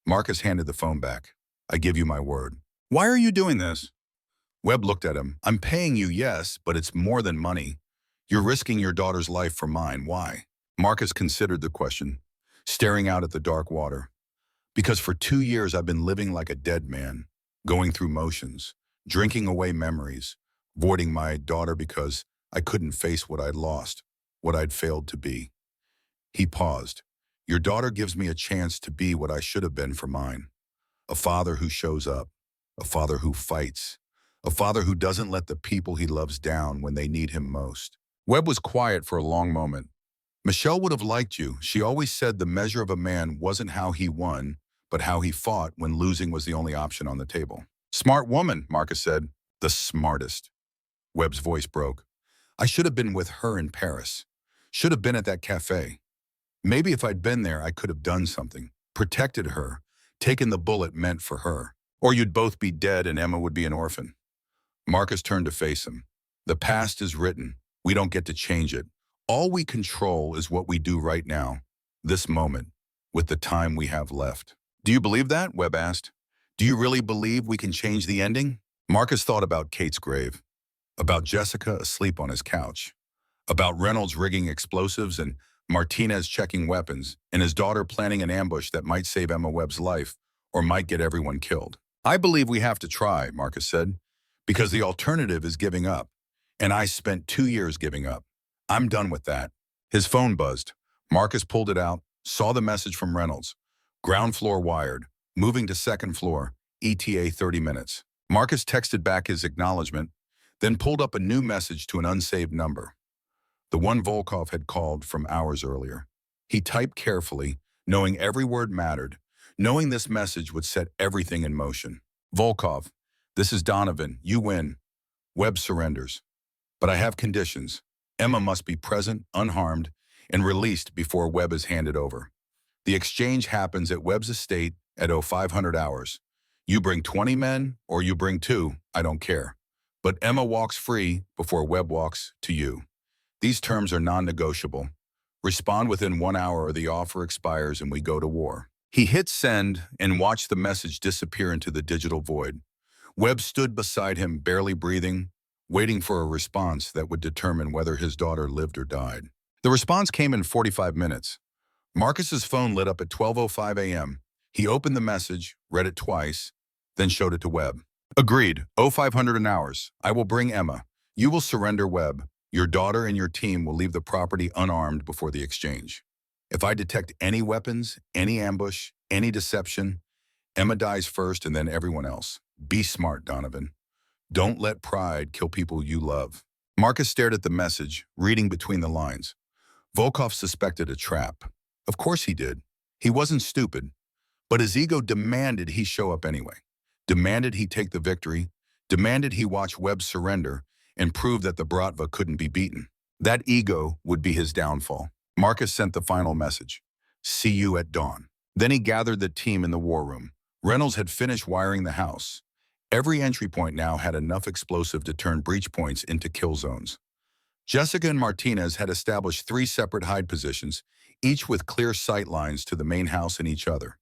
Marcus handed the phone back. I give you my word. Why are you doing this? Webb looked at him. I'm paying you, yes, but it's more than money. You're risking your daughter's life for mine. Why? Marcus considered the question, staring out at the dark water. Because for 2 years I've been living like a dead man, going through motions, drinking away memories, voiding my daughter because I couldn't face what I'd lost, what I'd failed to be. He paused. Your daughter gives me a chance to be what I should have been for mine. A father who shows up, a father who fights, a father who doesn't let the people he loves down when they need him most. Webb was quiet for a long moment. Michelle would have liked you. She always said the measure of a man wasn't how he won, but how he fought when losing was the only option on the table. Smart woman, Marcus said. The smartest. Webb's voice broke. I should have been with her in Paris. Should have been at that cafe. Maybe if I'd been there, I could have done something. Protected her. Taken the bullet meant for her. Or you'd both be dead and Emma would be an orphan. Marcus turned to face him. The past is written. We don't get to change it. All we control is what we do right now, this moment, with the time we have left. Do you believe that? Webb asked. Do you really believe we can change the ending? Marcus thought about Kate's grave, about Jessica asleep on his couch, about Reynolds rigging explosives and Martinez checking weapons, and his daughter planning an ambush that might save Emma Webb's life or might get everyone killed. I believe we have to try, Marcus said, because the alternative is giving up. And I spent 2 years giving up. I'm done with that. His phone buzzed. Marcus pulled it out, saw the message from Reynolds. Ground floor wired, moving to second floor, ETA 30 minutes. Marcus texted back his acknowledgement, then pulled up a new message to an unsaved number. The one Volkov had called from hours earlier. He typed carefully, knowing every word mattered, knowing this message would set everything in motion. Volkov, this is Donovan. You win. Webb surrenders. But I have conditions. Emma must be present, unharmed, and released before Webb is handed over. The exchange happens at Webb's estate at 0500 hours. You bring 20 men or you bring 2, I don't care. But Emma walks free before Webb walks to you. These terms are non-negotiable. Respond within 1 hour or the offer expires and we go to war. He hit send and watched the message disappear into the digital void. Webb stood beside him, barely breathing, waiting for a response that would determine whether his daughter lived or died. The response came in 45 minutes. Marcus's phone lit up at 12:05 a.m. He opened the message, read it twice, then showed it to Webb. Agreed, 0500 hours. I will bring Emma. You will surrender Webb. Your daughter and your team will leave the property unarmed before the exchange. If I detect any weapons, any ambush, any deception, Emma dies first and then everyone else. Be smart, Donovan. Don't let pride kill people you love. Marcus stared at the message, reading between the lines. Volkov suspected a trap. Of course he did. He wasn't stupid. But his ego demanded he show up anyway. Demanded he take the victory. Demanded he watch Webb surrender and prove that the Bratva couldn't be beaten. That ego would be his downfall. Marcus sent the final message. See you at dawn. Then he gathered the team in the war room. Reynolds had finished wiring the house. Every entry point now had enough explosive to turn breach points into kill zones. Jessica and Martinez had established 3 separate hide positions, each with clear sight lines to the main house and each other.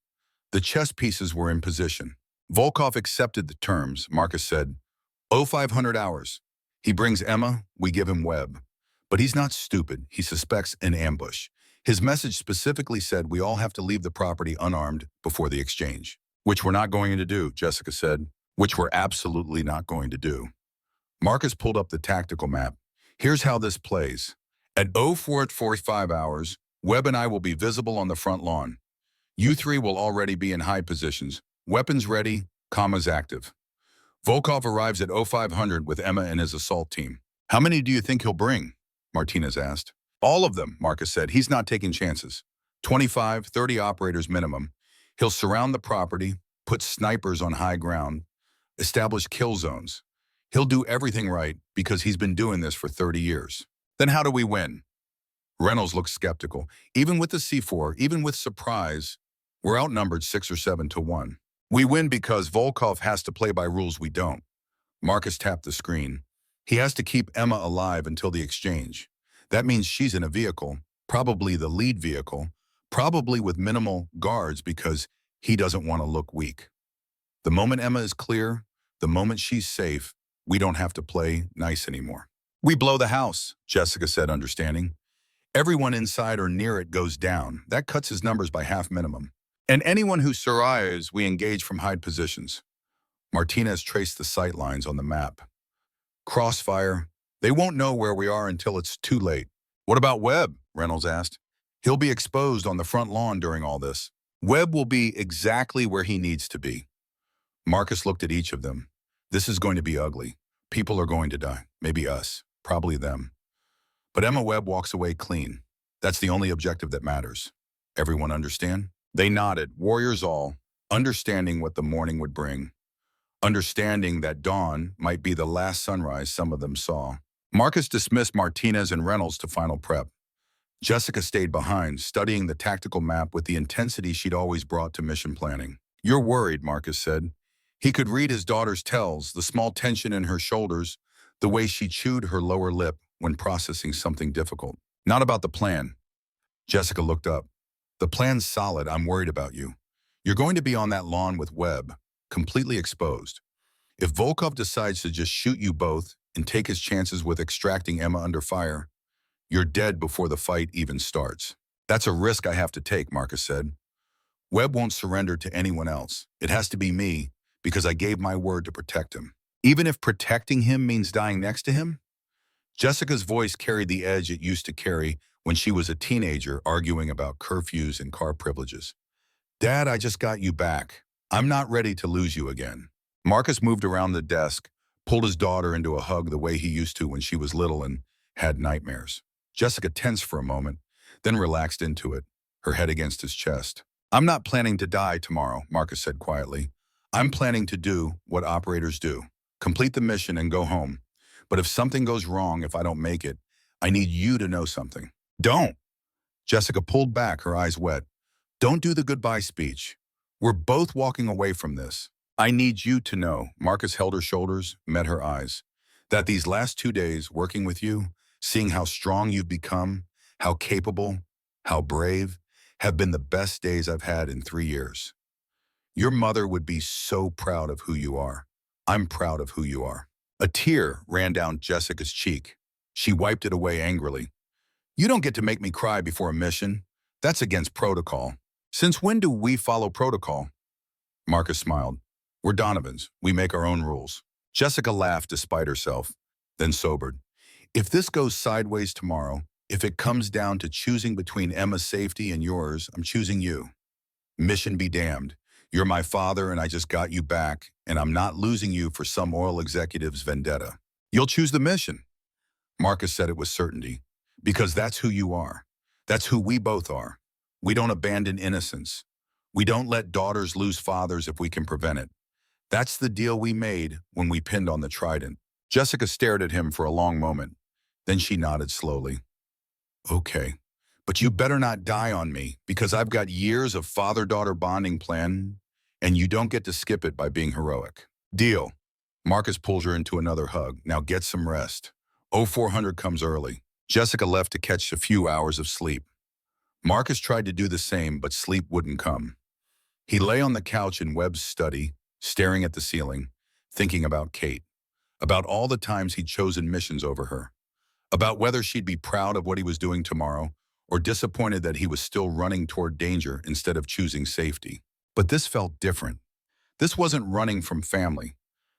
The chess pieces were in position. Volkov accepted the terms. Marcus said, 0500 hours. He brings Emma, we give him Webb. But he's not stupid. He suspects an ambush. His message specifically said we all have to leave the property unarmed before the exchange. Which we're not going to do, Jessica said. Which we're absolutely not going to do. Marcus pulled up the tactical map. Here's how this plays. At 04:45 hours, Webb and I will be visible on the front lawn. You 3 will already be in hide positions. Weapons ready, commas active. Volkov arrives at 0500 with Emma and his assault team. How many do you think he'll bring? Martinez asked. All of them, Marcus said. He's not taking chances. 25, 30 operators minimum. He'll surround the property, put snipers on high ground, establish kill zones. He'll do everything right because he's been doing this for 30 years. Then how do we win? Reynolds looked skeptical. Even with the C4, even with surprise, we're outnumbered 6 or 7 to 1. We win because Volkov has to play by rules we don't. Marcus tapped the screen. He has to keep Emma alive until the exchange. That means she's in a vehicle, probably the lead vehicle, probably with minimal guards because he doesn't want to look weak. The moment Emma is clear, the moment she's safe, we don't have to play nice anymore. We blow the house, Jessica said, understanding. Everyone inside or near it goes down. That cuts his numbers by half minimum. And anyone who survives, we engage from hide positions. Martinez traced the sight lines on the map. Crossfire. They won't know where we are until it's too late. What about Webb? Reynolds asked. He'll be exposed on the front lawn during all this. Webb will be exactly where he needs to be. Marcus looked at each of them. This is going to be ugly. People are going to die. Maybe us. Probably them. But Emma Webb walks away clean. That's the only objective that matters. Everyone understand? They nodded, warriors all, understanding what the morning would bring. Understanding that dawn might be the last sunrise some of them saw. Marcus dismissed Martinez and Reynolds to final prep. Jessica stayed behind, studying the tactical map with the intensity she'd always brought to mission planning. You're worried, Marcus said. He could read his daughter's tells, the small tension in her shoulders, the way she chewed her lower lip when processing something difficult. Not about the plan. Jessica looked up. The plan's solid. I'm worried about you. You're going to be on that lawn with Webb, completely exposed. If Volkov decides to just shoot you both and take his chances with extracting Emma under fire, you're dead before the fight even starts. That's a risk I have to take, Marcus said. Webb won't surrender to anyone else. It has to be me because I gave my word to protect him. Even if protecting him means dying next to him? Jessica's voice carried the edge it used to carry when she was a teenager arguing about curfews and car privileges. Dad, I just got you back. I'm not ready to lose you again. Marcus moved around the desk, pulled his daughter into a hug the way he used to when she was little and had nightmares. Jessica tensed for a moment, then relaxed into it, her head against his chest. I'm not planning to die tomorrow, Marcus said quietly. I'm planning to do what operators do. Complete the mission and go home. But if something goes wrong, if I don't make it, I need you to know something. Don't. Jessica pulled back, her eyes wet. Don't do the goodbye speech. We're both walking away from this. I need you to know, Marcus held her shoulders, met her eyes, that these last 2 days working with you, seeing how strong you've become, how capable, how brave, have been the best days I've had in 3 years. Your mother would be so proud of who you are. I'm proud of who you are. A tear ran down Jessica's cheek. She wiped it away angrily. You don't get to make me cry before a mission. That's against protocol. Since when do we follow protocol? Marcus smiled. We're Donovans. We make our own rules. Jessica laughed despite herself, then sobered. If this goes sideways tomorrow, if it comes down to choosing between Emma's safety and yours, I'm choosing you. Mission be damned. You're my father and I just got you back, and I'm not losing you for some oil executive's vendetta. You'll choose the mission. Marcus said it with certainty. Because that's who you are. That's who we both are. We don't abandon innocence. We don't let daughters lose fathers if we can prevent it. That's the deal we made when we pinned on the trident. Jessica stared at him for a long moment. Then she nodded slowly. Okay, but you better not die on me because I've got years of father-daughter bonding planned, and you don't get to skip it by being heroic. Deal. Marcus pulls her into another hug. Now get some rest. 0400 comes early. Jessica left to catch a few hours of sleep. Marcus tried to do the same, but sleep wouldn't come. He lay on the couch in Webb's study, staring at the ceiling, thinking about Kate, about all the times he'd chosen missions over her, about whether she'd be proud of what he was doing tomorrow or disappointed that he was still running toward danger instead of choosing safety. But this felt different. This wasn't running from family.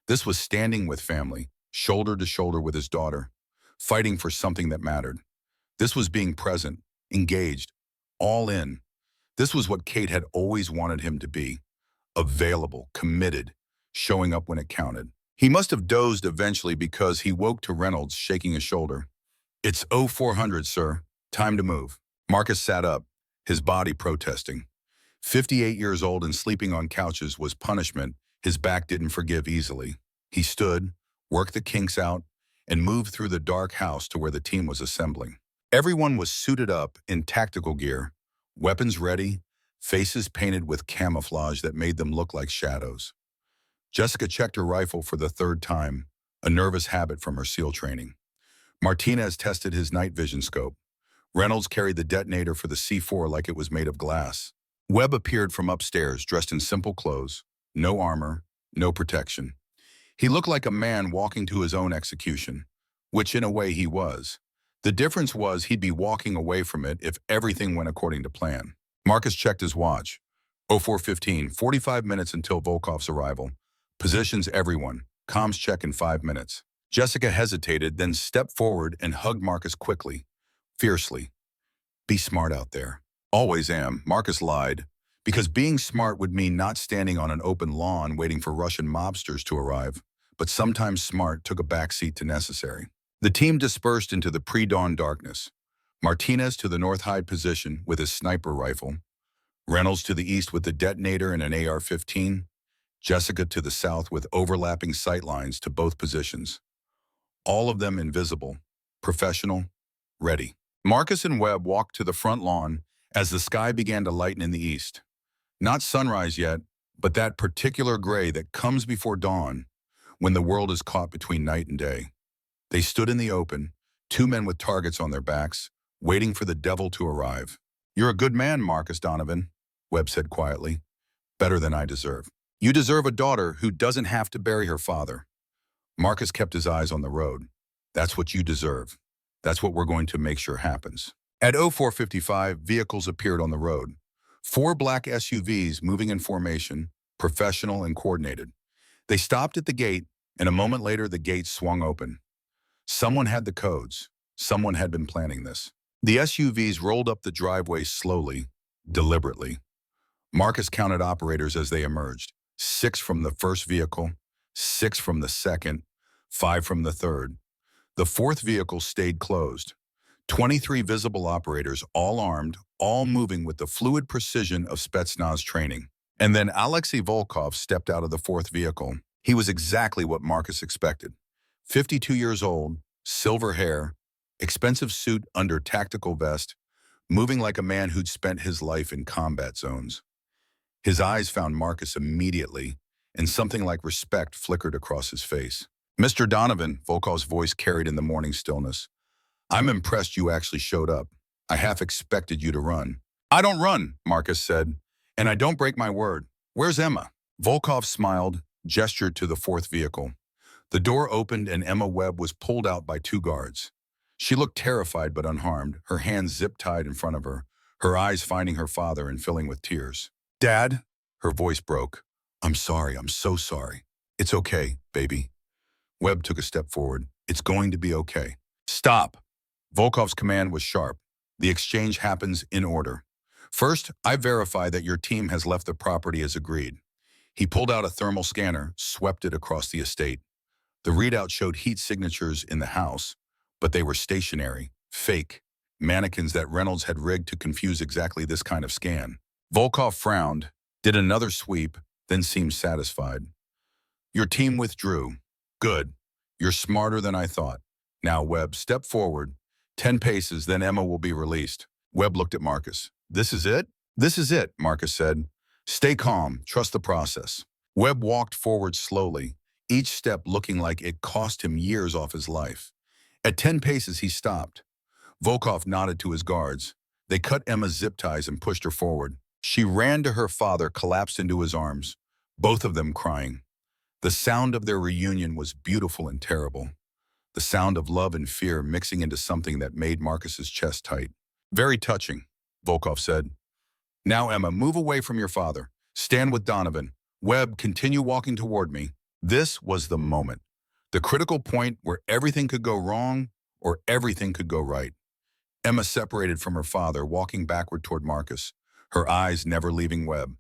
This was standing with family, shoulder to shoulder with his daughter, fighting for something that mattered. This was being present, engaged, all in. This was what Kate had always wanted him to be. Available, committed, showing up when it counted. He must have dozed eventually because he woke to Reynolds shaking his shoulder. It's 0400, sir. Time to move. Marcus sat up, his body protesting. 58 years old and sleeping on couches was punishment his back didn't forgive easily. He stood, worked the kinks out, and moved through the dark house to where the team was assembling. Everyone was suited up in tactical gear, weapons ready, faces painted with camouflage that made them look like shadows. Jessica checked her rifle for the third time, a nervous habit from her SEAL training. Martinez tested his night vision scope. Reynolds carried the detonator for the C4 like it was made of glass. Webb appeared from upstairs, dressed in simple clothes, no armor, no protection. He looked like a man walking to his own execution, which in a way he was. The difference was he'd be walking away from it if everything went according to plan. Marcus checked his watch. 0415, 45 minutes until Volkov's arrival. Positions everyone. Comms check in 5 minutes. Jessica hesitated, then stepped forward and hugged Marcus quickly, fiercely. Be smart out there. Always am, Marcus lied, because being smart would mean not standing on an open lawn waiting for Russian mobsters to arrive, but sometimes smart took a backseat to necessary. The team dispersed into the pre-dawn darkness. Martinez to the north hide position with his sniper rifle, Reynolds to the east with the detonator and an AR-15, Jessica to the south with overlapping sight lines to both positions. All of them invisible, professional, ready. Marcus and Webb walked to the front lawn as the sky began to lighten in the east. Not sunrise yet, but that particular gray that comes before dawn when the world is caught between night and day. They stood in the open, two men with targets on their backs, waiting for the devil to arrive. You're a good man, Marcus Donovan, Webb said quietly. Better than I deserve. You deserve a daughter who doesn't have to bury her father. Marcus kept his eyes on the road. That's what you deserve. That's what we're going to make sure happens. At 0455, vehicles appeared on the road. 4 black SUVs moving in formation, professional and coordinated. They stopped at the gate, and a moment later the gate swung open. Someone had the codes. Someone had been planning this. The SUVs rolled up the driveway slowly, deliberately. Marcus counted operators as they emerged. 6 from the first vehicle, 6 from the second, 5 from the third. The fourth vehicle stayed closed. 23 visible operators, all armed, all moving with the fluid precision of Spetsnaz training. And then Alexei Volkov stepped out of the fourth vehicle. He was exactly what Marcus expected. 52 years old, silver hair, expensive suit under tactical vest, moving like a man who'd spent his life in combat zones. His eyes found Marcus immediately, and something like respect flickered across his face. "Mr. Donovan," Volkov's voice carried in the morning stillness. "I'm impressed you actually showed up. I half expected you to run." "I don't run," Marcus said, "and I don't break my word. Where's Emma?" Volkov smiled, gestured to the fourth vehicle. The door opened and Emma Webb was pulled out by two guards. She looked terrified but unharmed, her hands zip-tied in front of her, her eyes finding her father and filling with tears. "Dad?" Her voice broke. "I'm sorry, I'm so sorry. It's okay, baby." Webb took a step forward. "It's going to be okay." "Stop!" Volkov's command was sharp. "The exchange happens in order. First, I verify that your team has left the property as agreed." He pulled out a thermal scanner, swept it across the estate. The readout showed heat signatures in the house, but they were stationary, fake, mannequins that Reynolds had rigged to confuse exactly this kind of scan. Volkov frowned, did another sweep, then seemed satisfied. "Your team withdrew. Good. You're smarter than I thought. Now, Webb, step forward. 10 paces, then Emma will be released." Webb looked at Marcus. "This is it?" "This is it," Marcus said. "Stay calm. Trust the process." Webb walked forward slowly, each step looking like it cost him years off his life. At 10 paces, he stopped. Volkov nodded to his guards. They cut Emma's zip ties and pushed her forward. She ran to her father, collapsed into his arms, both of them crying. The sound of their reunion was beautiful and terrible. The sound of love and fear mixing into something that made Marcus's chest tight. "Very touching," Volkov said. "Now, Emma, move away from your father. Stand with Donovan. Webb, continue walking toward me." This was the moment. The critical point where everything could go wrong or everything could go right. Emma separated from her father, walking backward toward Marcus, her eyes never leaving Webb.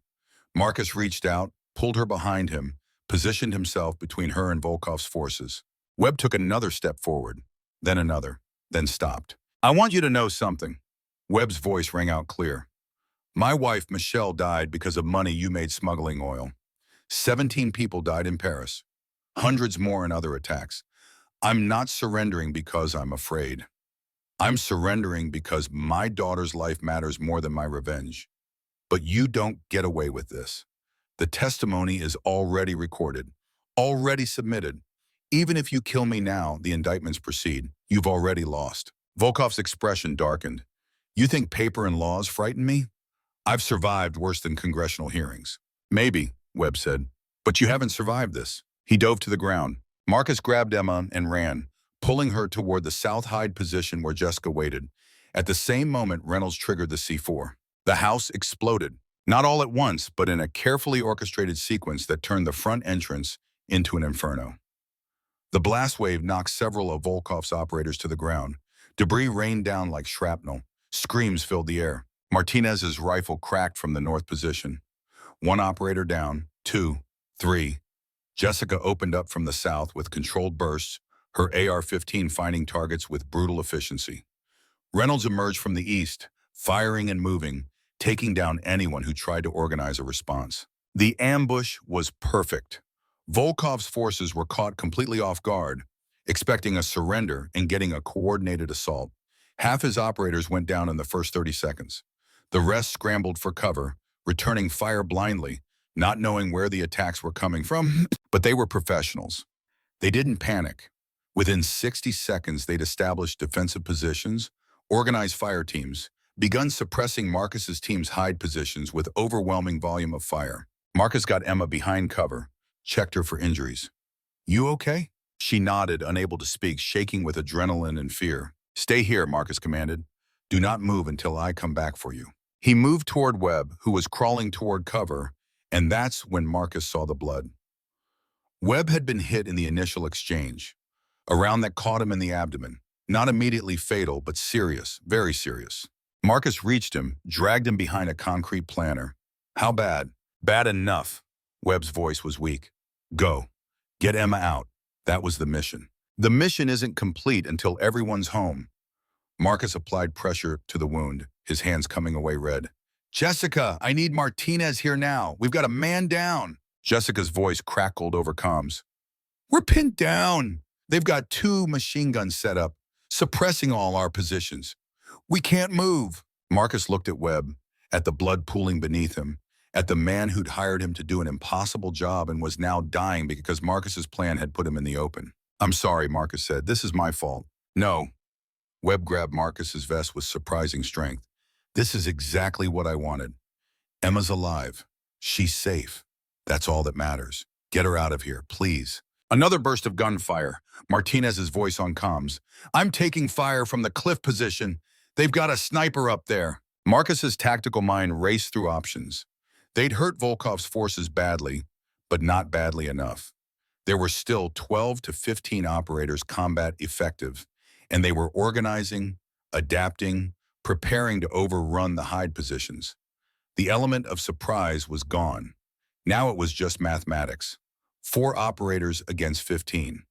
Marcus reached out, pulled her behind him, positioned himself between her and Volkov's forces. Webb took another step forward, then another, then stopped. "I want you to know something." Webb's voice rang out clear. "My wife, Michelle, died because of money you made smuggling oil. 17 people died in Paris. Hundreds more in other attacks. I'm not surrendering because I'm afraid. I'm surrendering because my daughter's life matters more than my revenge. But you don't get away with this. The testimony is already recorded, already submitted. Even if you kill me now, the indictments proceed. You've already lost." Volkov's expression darkened. "You think paper and laws frighten me? I've survived worse than congressional hearings." "Maybe," Webb said, "but you haven't survived this." He dove to the ground. Marcus grabbed Emma and ran, pulling her toward the south hide position where Jessica waited. At the same moment, Reynolds triggered the C4. The house exploded, not all at once, but in a carefully orchestrated sequence that turned the front entrance into an inferno. The blast wave knocked several of Volkov's operators to the ground. Debris rained down like shrapnel. Screams filled the air. Martinez's rifle cracked from the north position. One operator down, 2, 3. Jessica opened up from the south with controlled bursts, her AR-15 finding targets with brutal efficiency. Reynolds emerged from the east, firing and moving, taking down anyone who tried to organize a response. The ambush was perfect. Volkov's forces were caught completely off guard, expecting a surrender and getting a coordinated assault. Half his operators went down in the first 30 seconds. The rest scrambled for cover, returning fire blindly, not knowing where the attacks were coming from, but they were professionals. They didn't panic. Within 60 seconds, they'd established defensive positions, organized fire teams, begun suppressing Marcus's team's hide positions with overwhelming volume of fire. Marcus got Emma behind cover, checked her for injuries. "You okay?" She nodded, unable to speak, shaking with adrenaline and fear. "Stay here," Marcus commanded. "Do not move until I come back for you." He moved toward Webb, who was crawling toward cover, and that's when Marcus saw the blood. Webb had been hit in the initial exchange, a round that caught him in the abdomen. Not immediately fatal, but serious, very serious. Marcus reached him, dragged him behind a concrete planter. "How bad?" "Bad enough." Webb's voice was weak. "Go. Get Emma out." That was the mission. "The mission isn't complete until everyone's home." Marcus applied pressure to the wound, his hands coming away red. "Jessica, I need Martinez here now. We've got a man down." Jessica's voice crackled over comms. "We're pinned down. They've got 2 machine guns set up. suppressing all our positions. We can't move. Marcus looked at Webb, at the blood pooling beneath him, at the man who'd hired him to do an impossible job and was now dying because Marcus's plan had put him in the open. I'm sorry, Marcus said. This is my fault. No. Webb grabbed Marcus's vest with surprising strength. This is exactly what I wanted. Emma's alive. She's safe. That's all that matters. Get her out of here, please. Another burst of gunfire. Martinez's voice on comms. I'm taking fire from the cliff position. They've got a sniper up there. Marcus's tactical mind raced through options. They'd hurt Volkov's forces badly, but not badly enough. There were still 12 to 15 operators combat effective, and they were organizing, adapting, preparing to overrun the hide positions. The element of surprise was gone. Now it was just mathematics. 4 operators against 15.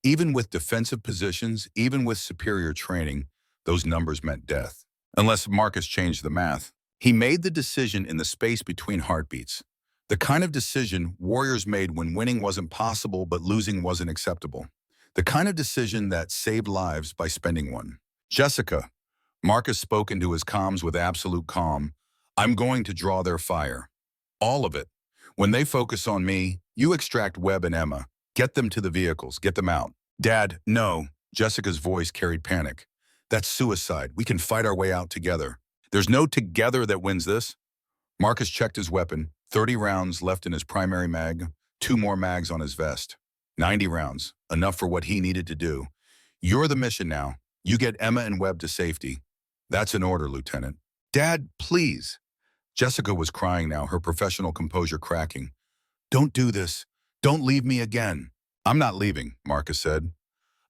Even with defensive positions, even with superior training, those numbers meant death. Unless Marcus changed the math. He made the decision in the space between heartbeats. The kind of decision warriors made when winning wasn't possible but losing wasn't acceptable. The kind of decision that saved lives by spending one. Jessica. Marcus spoke into his comms with absolute calm. I'm going to draw their fire. All of it. When they focus on me, you extract Webb and Emma. Get them to the vehicles. Get them out. Dad, no. Jessica's voice carried panic. That's suicide. We can fight our way out together. There's no together that wins this. Marcus checked his weapon. 30 rounds left in his primary mag. 2 more mags on his vest. 90 rounds. Enough for what he needed to do. You're the mission now. You get Emma and Webb to safety. That's an order, Lieutenant. Dad, please. Jessica was crying now, her professional composure cracking. Don't do this. Don't leave me again. I'm not leaving, Marcus said.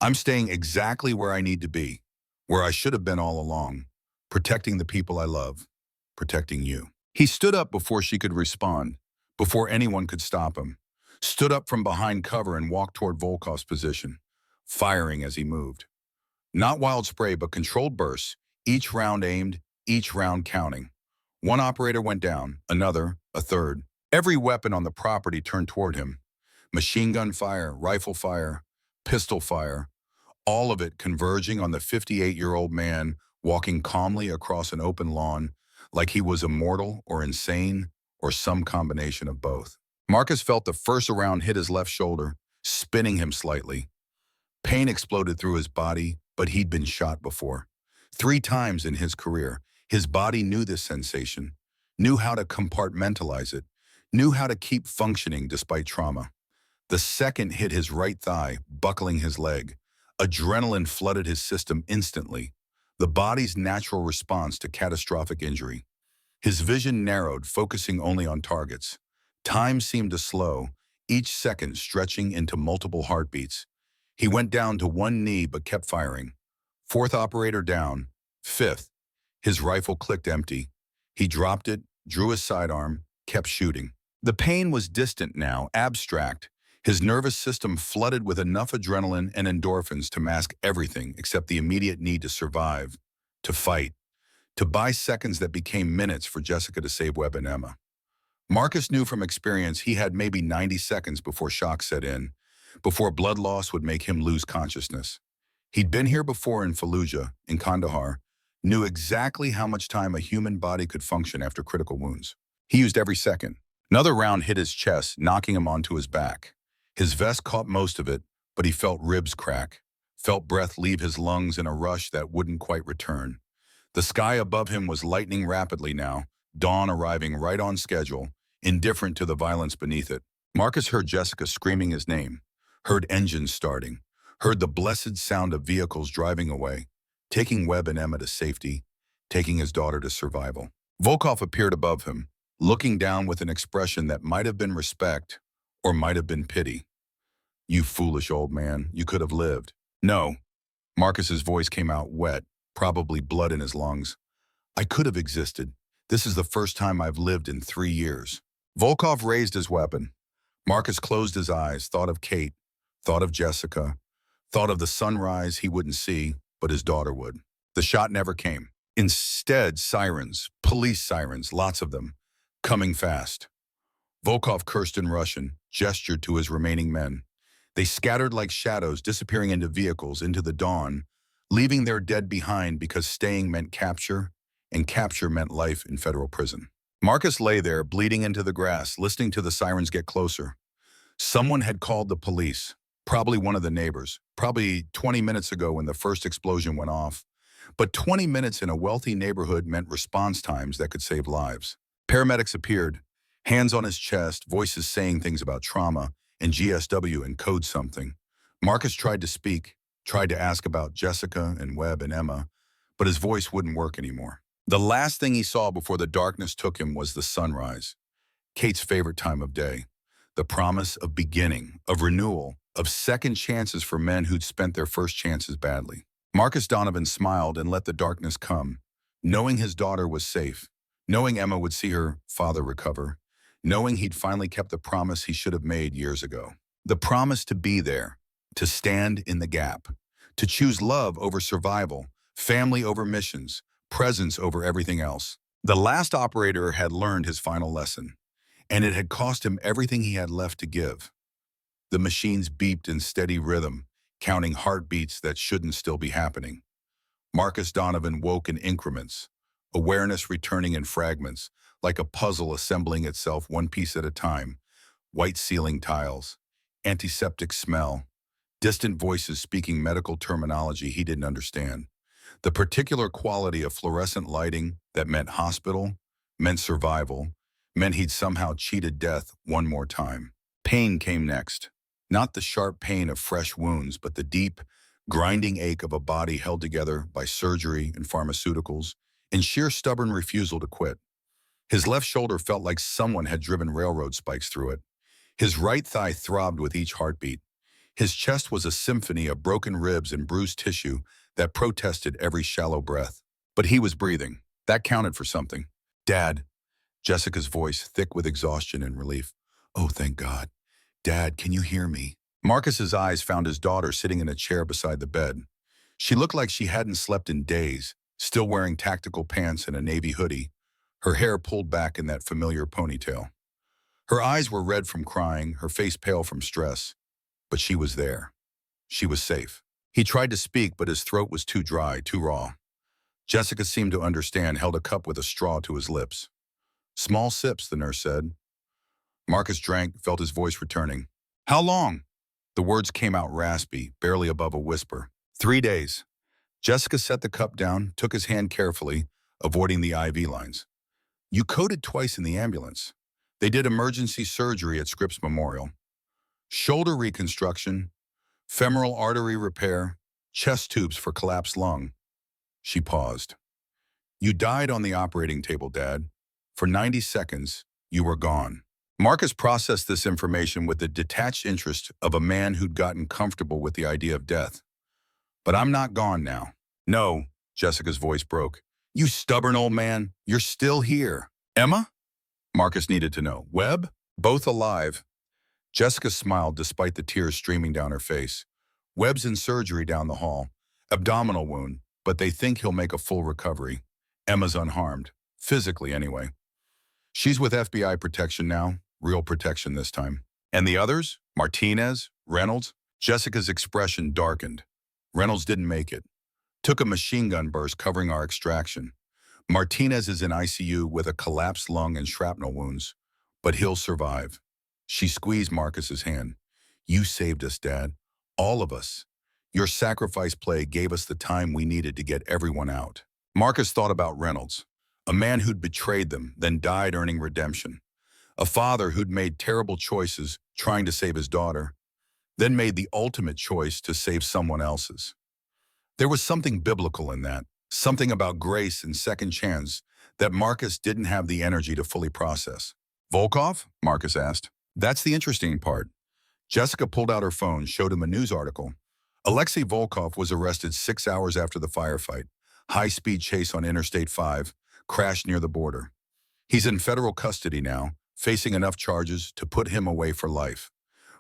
I'm staying exactly where I need to be, where I should have been all along, protecting the people I love, protecting you. He stood up before she could respond, before anyone could stop him, stood up from behind cover and walked toward Volkov's position, firing as he moved. Not wild spray, but controlled bursts, each round aimed, each round counting. One operator went down, another, a third. Every weapon on the property turned toward him. Machine gun fire, rifle fire, pistol fire, all of it converging on the 58-year-old man walking calmly across an open lawn like he was immortal or insane or some combination of both. Marcus felt the first round hit his left shoulder, spinning him slightly. Pain exploded through his body, but he'd been shot before. 3 times in his career. His body knew this sensation, knew how to compartmentalize it, knew how to keep functioning despite trauma. The second hit his right thigh, buckling his leg. Adrenaline flooded his system instantly, the body's natural response to catastrophic injury. His vision narrowed, focusing only on targets. Time seemed to slow, each second stretching into multiple heartbeats. He went down to one knee but kept firing. 4th operator down. 5th. His rifle clicked empty. He dropped it, drew his sidearm, kept shooting. The pain was distant now, abstract. His nervous system flooded with enough adrenaline and endorphins to mask everything except the immediate need to survive, to fight, to buy seconds that became minutes for Jessica to save Webb and Emma. Marcus knew from experience he had maybe 90 seconds before shock set in, before blood loss would make him lose consciousness. He'd been here before in Fallujah, in Kandahar, knew exactly how much time a human body could function after critical wounds. He used every second. Another round hit his chest, knocking him onto his back. His vest caught most of it, but he felt ribs crack, felt breath leave his lungs in a rush that wouldn't quite return. The sky above him was lightening rapidly now, dawn arriving right on schedule, indifferent to the violence beneath it. Marcus heard Jessica screaming his name, heard engines starting, heard the blessed sound of vehicles driving away, taking Webb and Emma to safety, taking his daughter to survival. Volkov appeared above him, looking down with an expression that might have been respect or might have been pity. You foolish old man, you could have lived. No. Marcus's voice came out wet, probably blood in his lungs. I could have existed. This is the first time I've lived in 3 years. Volkov raised his weapon. Marcus closed his eyes, thought of Kate, thought of Jessica, thought of the sunrise he wouldn't see, but his daughter would. The shot never came. Instead, sirens, police sirens, lots of them, coming fast. Volkov cursed in Russian, gestured to his remaining men. They scattered like shadows, disappearing into vehicles, into the dawn, leaving their dead behind because staying meant capture, and capture meant life in federal prison. Marcus lay there, bleeding into the grass, listening to the sirens get closer. Someone had called the police, probably one of the neighbors, probably 20 minutes ago when the first explosion went off. But 20 minutes in a wealthy neighborhood meant response times that could save lives. Paramedics appeared, hands on his chest, voices saying things about trauma, and GSW and code something. Marcus tried to speak, tried to ask about Jessica and Webb and Emma, but his voice wouldn't work anymore. The last thing he saw before the darkness took him was the sunrise, Kate's favorite time of day. The promise of beginning, of renewal, of second chances for men who'd spent their first chances badly. Marcus Donovan smiled and let the darkness come, knowing his daughter was safe, knowing Emma would see her father recover, knowing he'd finally kept the promise he should have made years ago. The promise to be there, to stand in the gap, to choose love over survival, family over missions, presence over everything else. The last operator had learned his final lesson, and it had cost him everything he had left to give. The machines beeped in steady rhythm, counting heartbeats that shouldn't still be happening. Marcus Donovan woke in increments, awareness returning in fragments, like a puzzle assembling itself one piece at a time. White ceiling tiles, antiseptic smell, distant voices speaking medical terminology he didn't understand. The particular quality of fluorescent lighting that meant hospital, meant survival, meant he'd somehow cheated death one more time. Pain came next. Not the sharp pain of fresh wounds, but the deep, grinding ache of a body held together by surgery and pharmaceuticals, and sheer stubborn refusal to quit. His left shoulder felt like someone had driven railroad spikes through it. His right thigh throbbed with each heartbeat. His chest was a symphony of broken ribs and bruised tissue that protested every shallow breath. But he was breathing. That counted for something. "Dad," Jessica's voice thick with exhaustion and relief. "Oh, thank God. Dad, can you hear me?" Marcus's eyes found his daughter sitting in a chair beside the bed. She looked like she hadn't slept in days, still wearing tactical pants and a navy hoodie, her hair pulled back in that familiar ponytail. Her eyes were red from crying, her face pale from stress. But she was there. She was safe. He tried to speak, but his throat was too dry, too raw. Jessica seemed to understand, held a cup with a straw to his lips. "Small sips," the nurse said. Marcus drank, felt his voice returning. "How long?" The words came out raspy, barely above a whisper. 3 days. Jessica set the cup down, took his hand carefully, avoiding the IV lines. "You coded twice in the ambulance. They did emergency surgery at Scripps Memorial. Shoulder reconstruction, femoral artery repair, chest tubes for collapsed lung." She paused. "You died on the operating table, Dad. For 90 seconds, you were gone." Marcus processed this information with the detached interest of a man who'd gotten comfortable with the idea of death. "But I'm not gone now." "No," Jessica's voice broke. "You stubborn old man, you're still here." "Emma?" Marcus needed to know. "Webb?" "Both alive." Jessica smiled despite the tears streaming down her face. "Webb's in surgery down the hall. Abdominal wound, but they think he'll make a full recovery. Emma's unharmed. Physically, anyway. She's with FBI protection now. Real protection this time." "And the others? Martinez? Reynolds?" Jessica's expression darkened. "Reynolds didn't make it. Took a machine gun burst covering our extraction. Martinez is in ICU with a collapsed lung and shrapnel wounds, but he'll survive." She squeezed Marcus's hand. "You saved us, Dad. All of us. Your sacrifice play gave us the time we needed to get everyone out." Marcus thought about Reynolds, a man who'd betrayed them, then died earning redemption. A father who'd made terrible choices trying to save his daughter, then made the ultimate choice to save someone else's. There was something biblical in that, something about grace and second chance that Marcus didn't have the energy to fully process. "Volkov?" Marcus asked. "That's the interesting part." Jessica pulled out her phone, showed him a news article. Alexei Volkov was arrested 6 hours after the firefight. High-speed chase on Interstate 5, crashed near the border. He's in federal custody now, facing enough charges to put him away for life.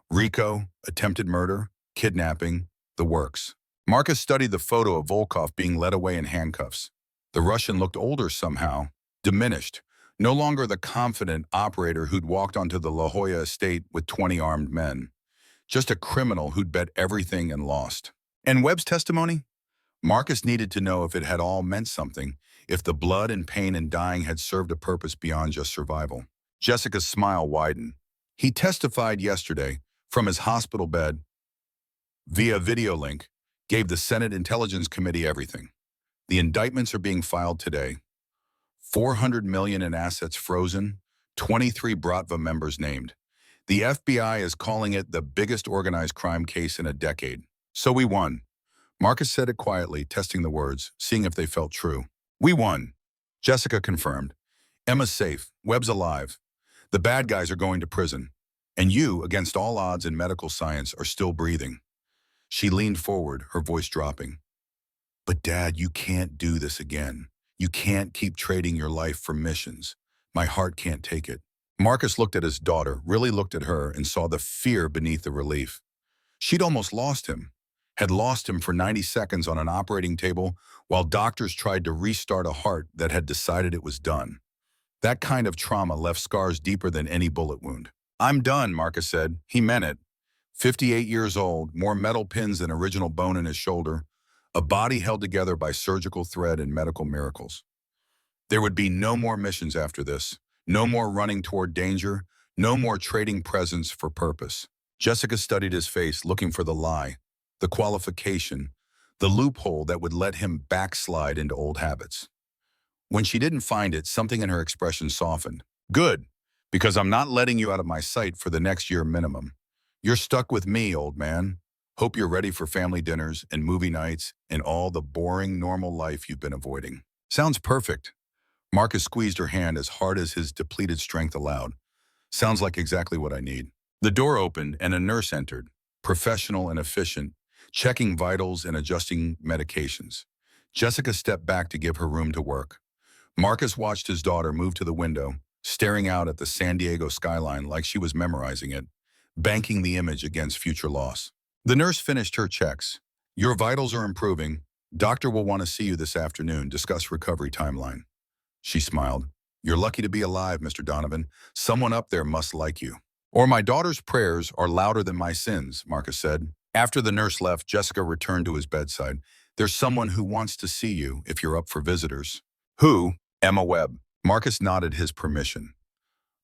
RICO, attempted murder, kidnapping, the works. Marcus studied the photo of Volkov being led away in handcuffs. The Russian looked older somehow, diminished, no longer the confident operator who'd walked onto the La Jolla estate with 20 armed men. Just a criminal who'd bet everything and lost. "And Webb's testimony?" Marcus needed to know if it had all meant something, if the blood and pain and dying had served a purpose beyond just survival. Jessica's smile widened. He testified yesterday from his hospital bed via video link, gave the Senate Intelligence Committee everything. The indictments are being filed today. 400 million in assets frozen, 23 Bratva members named. The FBI is calling it the biggest organized crime case in a decade. So we won. Marcus said it quietly, testing the words, seeing if they felt true. We won. Jessica confirmed. Emma's safe. Webb's alive. The bad guys are going to prison. And you, against all odds in medical science, are still breathing. She leaned forward, her voice dropping. But Dad, you can't do this again. You can't keep trading your life for missions. My heart can't take it. Marcus looked at his daughter, really looked at her, and saw the fear beneath the relief. She'd almost lost him. Had lost him for 90 seconds on an operating table while doctors tried to restart a heart that had decided it was done. That kind of trauma left scars deeper than any bullet wound. I'm done, Marcus said. He meant it. 58 years old, more metal pins than original bone in his shoulder, a body held together by surgical thread and medical miracles. There would be no more missions after this, no more running toward danger, no more trading presence for purpose. Jessica studied his face, looking for the lie, the qualification, the loophole that would let him backslide into old habits. When she didn't find it, something in her expression softened. Good, because I'm not letting you out of my sight for the next year minimum. You're stuck with me, old man. Hope you're ready for family dinners and movie nights and all the boring, normal life you've been avoiding. Sounds perfect. Marcus squeezed her hand as hard as his depleted strength allowed. Sounds like exactly what I need. The door opened and a nurse entered, professional and efficient, checking vitals and adjusting medications. Jessica stepped back to give her room to work. Marcus watched his daughter move to the window, staring out at the San Diego skyline like she was memorizing it, banking the image against future loss. The nurse finished her checks. Your vitals are improving. Doctor will want to see you this afternoon, discuss recovery timeline. She smiled. You're lucky to be alive, Mr. Donovan. Someone up there must like you. Or my daughter's prayers are louder than my sins, Marcus said. After the nurse left, Jessica returned to his bedside. There's someone who wants to see you if you're up for visitors. Who? Emma Webb. Marcus nodded his permission.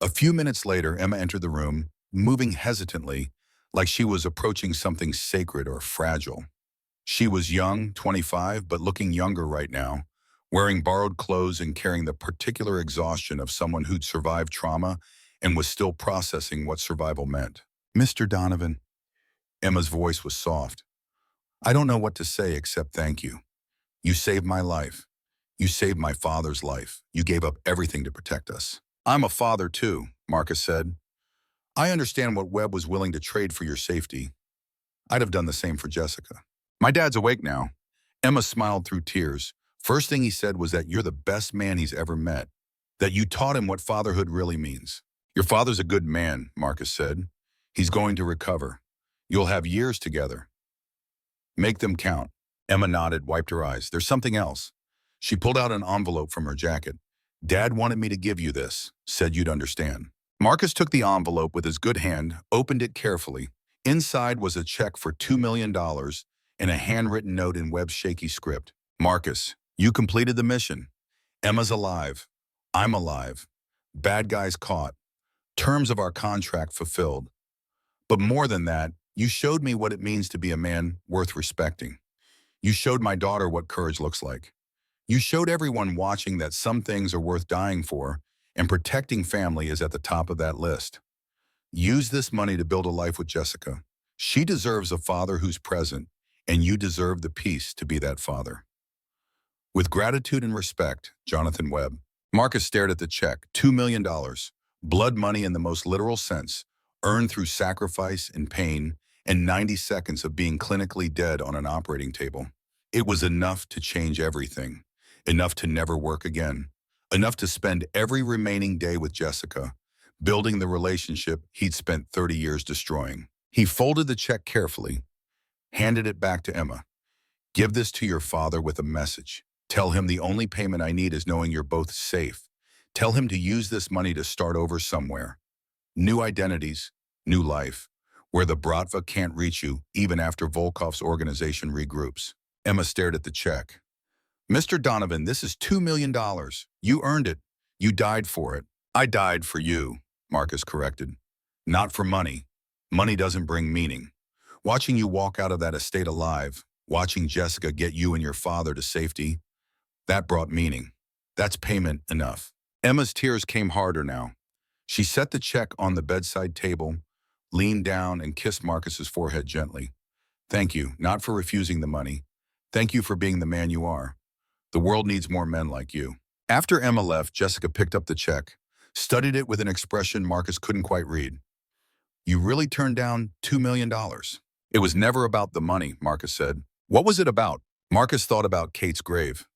A few minutes later, Emma entered the room, moving hesitantly, like she was approaching something sacred or fragile. She was young, 25, but looking younger right now, wearing borrowed clothes and carrying the particular exhaustion of someone who'd survived trauma and was still processing what survival meant. Mr. Donovan. Emma's voice was soft. I don't know what to say except thank you. You saved my life. You saved my father's life. You gave up everything to protect us. I'm a father too, Marcus said. I understand what Webb was willing to trade for your safety. I'd have done the same for Jessica. My dad's awake now. Emma smiled through tears. First thing he said was that you're the best man he's ever met, that you taught him what fatherhood really means. Your father's a good man, Marcus said. He's going to recover. You'll have years together. Make them count. Emma nodded, wiped her eyes. There's something else. She pulled out an envelope from her jacket. Dad wanted me to give you this, said you'd understand. Marcus took the envelope with his good hand, opened it carefully. Inside was a check for $2 million and a handwritten note in Webb's shaky script. Marcus, you completed the mission. Emma's alive. I'm alive. Bad guys caught. Terms of our contract fulfilled. But more than that, you showed me what it means to be a man worth respecting. You showed my daughter what courage looks like. You showed everyone watching that some things are worth dying for, and protecting family is at the top of that list. Use this money to build a life with Jessica. She deserves a father who's present, and you deserve the peace to be that father. With gratitude and respect, Jonathan Webb. Marcus stared at the check, $2 million, blood money in the most literal sense, earned through sacrifice and pain, and 90 seconds of being clinically dead on an operating table. It was enough to change everything, enough to never work again, enough to spend every remaining day with Jessica, building the relationship he'd spent 30 years destroying. He folded the check carefully, handed it back to Emma. Give this to your father with a message. Tell him the only payment I need is knowing you're both safe. Tell him to use this money to start over somewhere. New identities, new life, where the Bratva can't reach you even after Volkov's organization regroups. Emma stared at the check. Mr. Donovan, this is $2 million. You earned it. You died for it. I died for you, Marcus corrected. Not for money. Money doesn't bring meaning. Watching you walk out of that estate alive, watching Jessica get you and your father to safety, that brought meaning. That's payment enough. Emma's tears came harder now. She set the check on the bedside table, leaned down and kissed Marcus's forehead gently. Thank you, not for refusing the money. Thank you for being the man you are. The world needs more men like you. After Emma left, Jessica picked up the check, studied it with an expression Marcus couldn't quite read. You really turned down $2 million. It was never about the money, Marcus said. What was it about? Marcus thought about Kate's grave,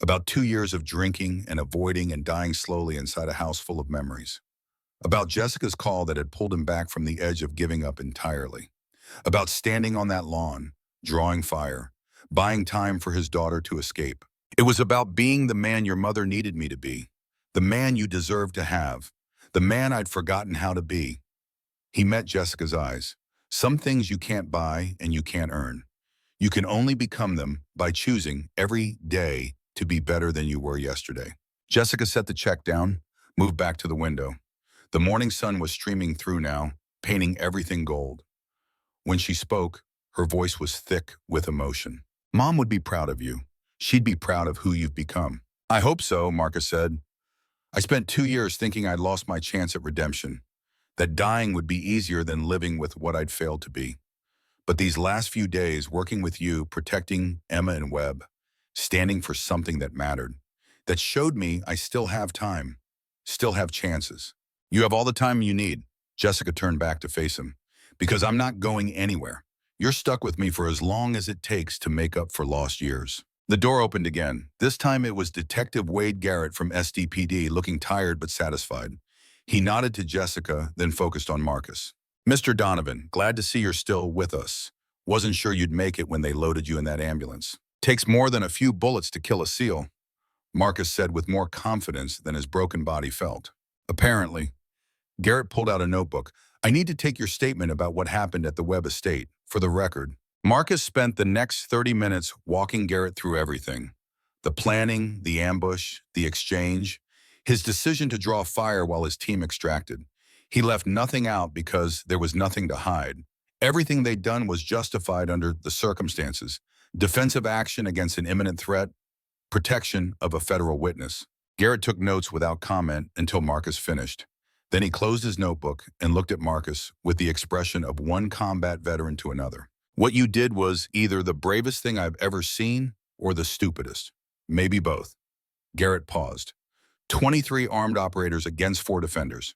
about 2 years of drinking and avoiding and dying slowly inside a house full of memories, about Jessica's call that had pulled him back from the edge of giving up entirely, about standing on that lawn, drawing fire, buying time for his daughter to escape. It was about being the man your mother needed me to be, the man you deserved to have, the man I'd forgotten how to be. He met Jessica's eyes. Some things you can't buy and you can't earn. You can only become them by choosing every day to be better than you were yesterday. Jessica set the check down, moved back to the window. The morning sun was streaming through now, painting everything gold. When she spoke, her voice was thick with emotion. Mom would be proud of you. She'd be proud of who you've become. I hope so, Marcus said. I spent 2 years thinking I'd lost my chance at redemption, that dying would be easier than living with what I'd failed to be. But these last few days, working with you, protecting Emma and Webb, standing for something that mattered, that showed me I still have time, still have chances. You have all the time you need. Jessica turned back to face him. Because I'm not going anywhere. You're stuck with me for as long as it takes to make up for lost years. The door opened again. This time it was Detective Wade Garrett from SDPD, looking tired but satisfied. He nodded to Jessica, then focused on Marcus. Mr. Donovan, glad to see you're still with us. Wasn't sure you'd make it when they loaded you in that ambulance. Takes more than a few bullets to kill a SEAL, Marcus said with more confidence than his broken body felt. Apparently. Garrett pulled out a notebook. I need to take your statement about what happened at the Webb estate, for the record. Marcus spent the next 30 minutes walking Garrett through everything. The planning, the ambush, the exchange, his decision to draw fire while his team extracted. He left nothing out because there was nothing to hide. Everything they'd done was justified under the circumstances. Defensive action against an imminent threat, protection of a federal witness. Garrett took notes without comment until Marcus finished. Then he closed his notebook and looked at Marcus with the expression of one combat veteran to another. What you did was either the bravest thing I've ever seen or the stupidest. Maybe both. Garrett paused. 23 armed operators against 4 defenders.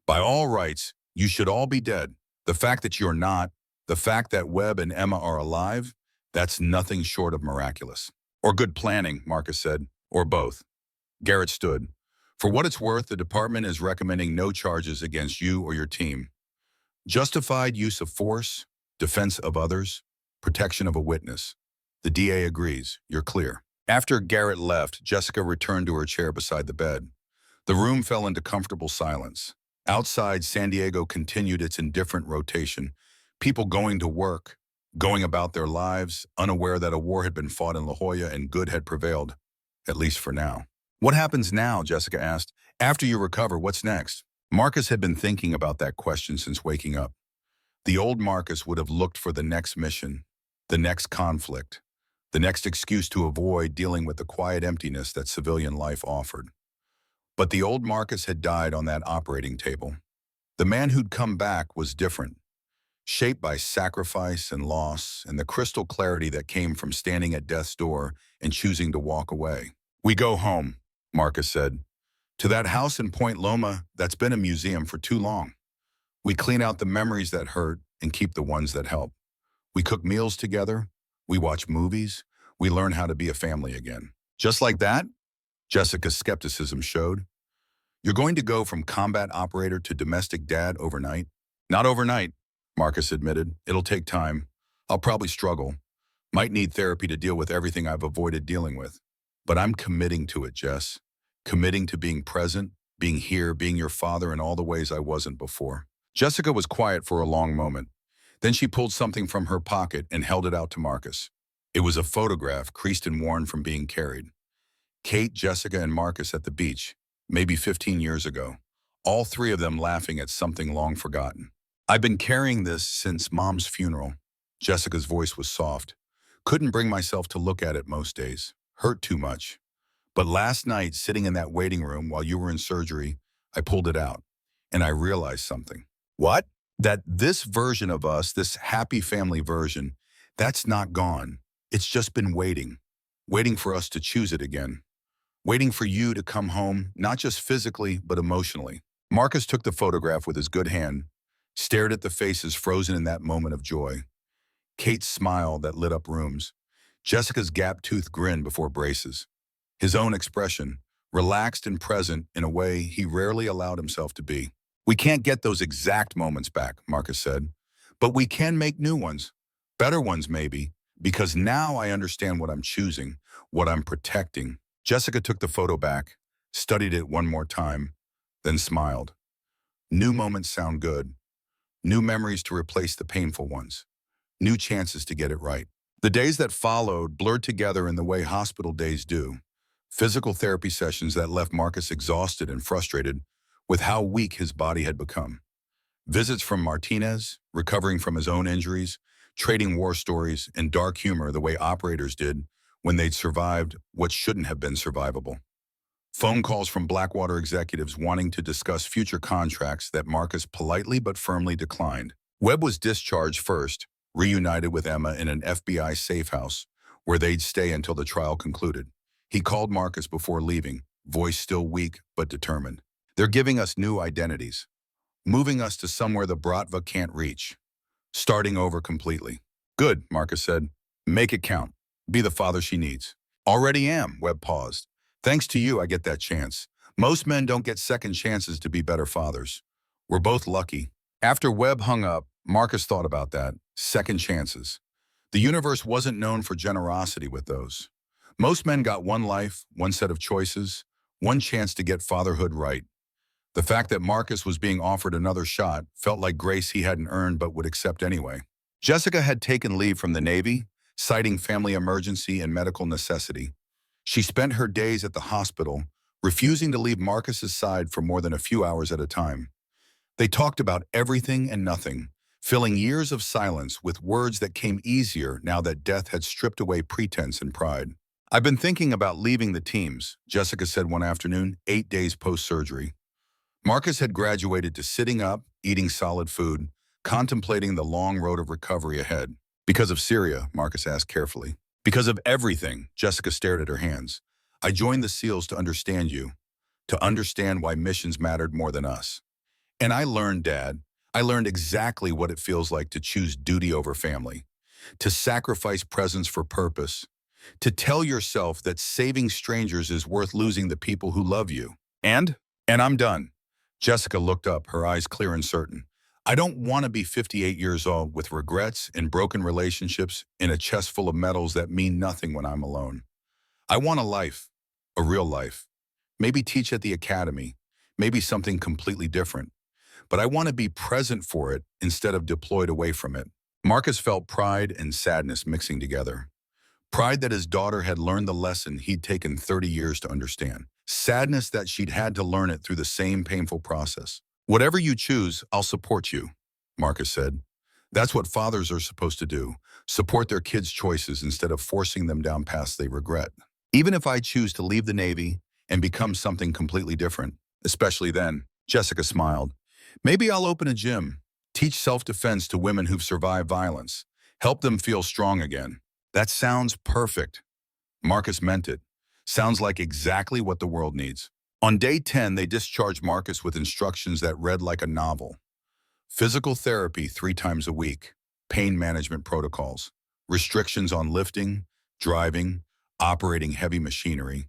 By all rights, you should all be dead. The fact that you're not, the fact that Webb and Emma are alive, that's nothing short of miraculous. Or good planning, Marcus said, or both. Garrett stood. For what it's worth, the department is recommending no charges against you or your team. Justified use of force, defense of others, protection of a witness. The DA agrees. You're clear. After Garrett left, Jessica returned to her chair beside the bed. The room fell into comfortable silence. Outside, San Diego continued its indifferent rotation. People going to work, going about their lives, unaware that a war had been fought in La Jolla and good had prevailed, at least for now. What happens now, Jessica asked. After you recover, what's next? Marcus had been thinking about that question since waking up. The old Marcus would have looked for the next mission, the next conflict, the next excuse to avoid dealing with the quiet emptiness that civilian life offered. But the old Marcus had died on that operating table. The man who'd come back was different, shaped by sacrifice and loss and the crystal clarity that came from standing at death's door and choosing to walk away. We go home, Marcus said, to that house in Point Loma that's been a museum for too long. We clean out the memories that hurt and keep the ones that help. We cook meals together. We watch movies. We learn how to be a family again. Just like that? Jessica's skepticism showed. You're going to go from combat operator to domestic dad overnight? Not overnight, Marcus admitted. It'll take time. I'll probably struggle. Might need therapy to deal with everything I've avoided dealing with. But I'm committing to it, Jess. Committing to being present, being here, being your father in all the ways I wasn't before. Jessica was quiet for a long moment. Then she pulled something from her pocket and held it out to Marcus. It was a photograph, creased and worn from being carried. Kate, Jessica, and Marcus at the beach, maybe 15 years ago. All three of them laughing at something long forgotten. I've been carrying this since Mom's funeral. Jessica's voice was soft. Couldn't bring myself to look at it most days. Hurt too much. But last night, sitting in that waiting room while you were in surgery, I pulled it out, and I realized something. What? That this version of us, this happy family version, that's not gone. It's just been waiting for us to choose it again. Waiting for you to come home, not just physically, but emotionally. Marcus took the photograph with his good hand, stared at the faces frozen in that moment of joy. Kate's smile that lit up rooms. Jessica's gap-toothed grin before braces. His own expression, relaxed and present in a way he rarely allowed himself to be. We can't get those exact moments back, Marcus said, but we can make new ones. Better ones, maybe, because now I understand what I'm choosing, what I'm protecting. Jessica took the photo back, studied it one more time, then smiled. New moments sound good. New memories to replace the painful ones. New chances to get it right. The days that followed blurred together in the way hospital days do. Physical therapy sessions that left Marcus exhausted and frustrated with how weak his body had become. Visits from Martinez, recovering from his own injuries, trading war stories and dark humor the way operators did when they'd survived what shouldn't have been survivable. Phone calls from Blackwater executives wanting to discuss future contracts that Marcus politely but firmly declined. Webb was discharged first, reunited with Emma in an FBI safe house, where they'd stay until the trial concluded. He called Marcus before leaving, voice still weak but determined. They're giving us new identities, moving us to somewhere the Bratva can't reach, starting over completely. Good, Marcus said. Make it count. Be the father she needs. Already am, Webb paused. Thanks to you, I get that chance. Most men don't get second chances to be better fathers. We're both lucky. After Webb hung up, Marcus thought about that. Second chances. The universe wasn't known for generosity with those. Most men got one life, one set of choices, one chance to get fatherhood right. The fact that Marcus was being offered another shot felt like grace he hadn't earned but would accept anyway. Jessica had taken leave from the Navy, citing family emergency and medical necessity. She spent her days at the hospital, refusing to leave Marcus's side for more than a few hours at a time. They talked about everything and nothing, filling years of silence with words that came easier now that death had stripped away pretense and pride. I've been thinking about leaving the teams, Jessica said one afternoon, 8 days post-surgery. Marcus had graduated to sitting up, eating solid food, contemplating the long road of recovery ahead. Because of Syria, Marcus asked carefully. Because of everything, Jessica stared at her hands. I joined the SEALs to understand you, to understand why missions mattered more than us. And I learned, Dad, I learned exactly what it feels like to choose duty over family, to sacrifice presence for purpose, to tell yourself that saving strangers is worth losing the people who love you. And I'm done. Jessica looked up, her eyes clear and certain. I don't want to be 58 years old with regrets and broken relationships in a chest full of medals that mean nothing when I'm alone. I want a life, a real life. Maybe teach at the academy, maybe something completely different. But I want to be present for it instead of deployed away from it. Marcus felt pride and sadness mixing together. Pride that his daughter had learned the lesson he'd taken 30 years to understand. Sadness that she'd had to learn it through the same painful process. Whatever you choose, I'll support you, Marcus said. That's what fathers are supposed to do, support their kids' choices instead of forcing them down paths they regret. Even if I choose to leave the Navy and become something completely different, especially then, Jessica smiled. Maybe I'll open a gym, teach self-defense to women who've survived violence, help them feel strong again. That sounds perfect. Marcus meant it. Sounds like exactly what the world needs. On day 10, they discharged Marcus with instructions that read like a novel. Physical therapy 3 times a week, pain management protocols, restrictions on lifting, driving, operating heavy machinery.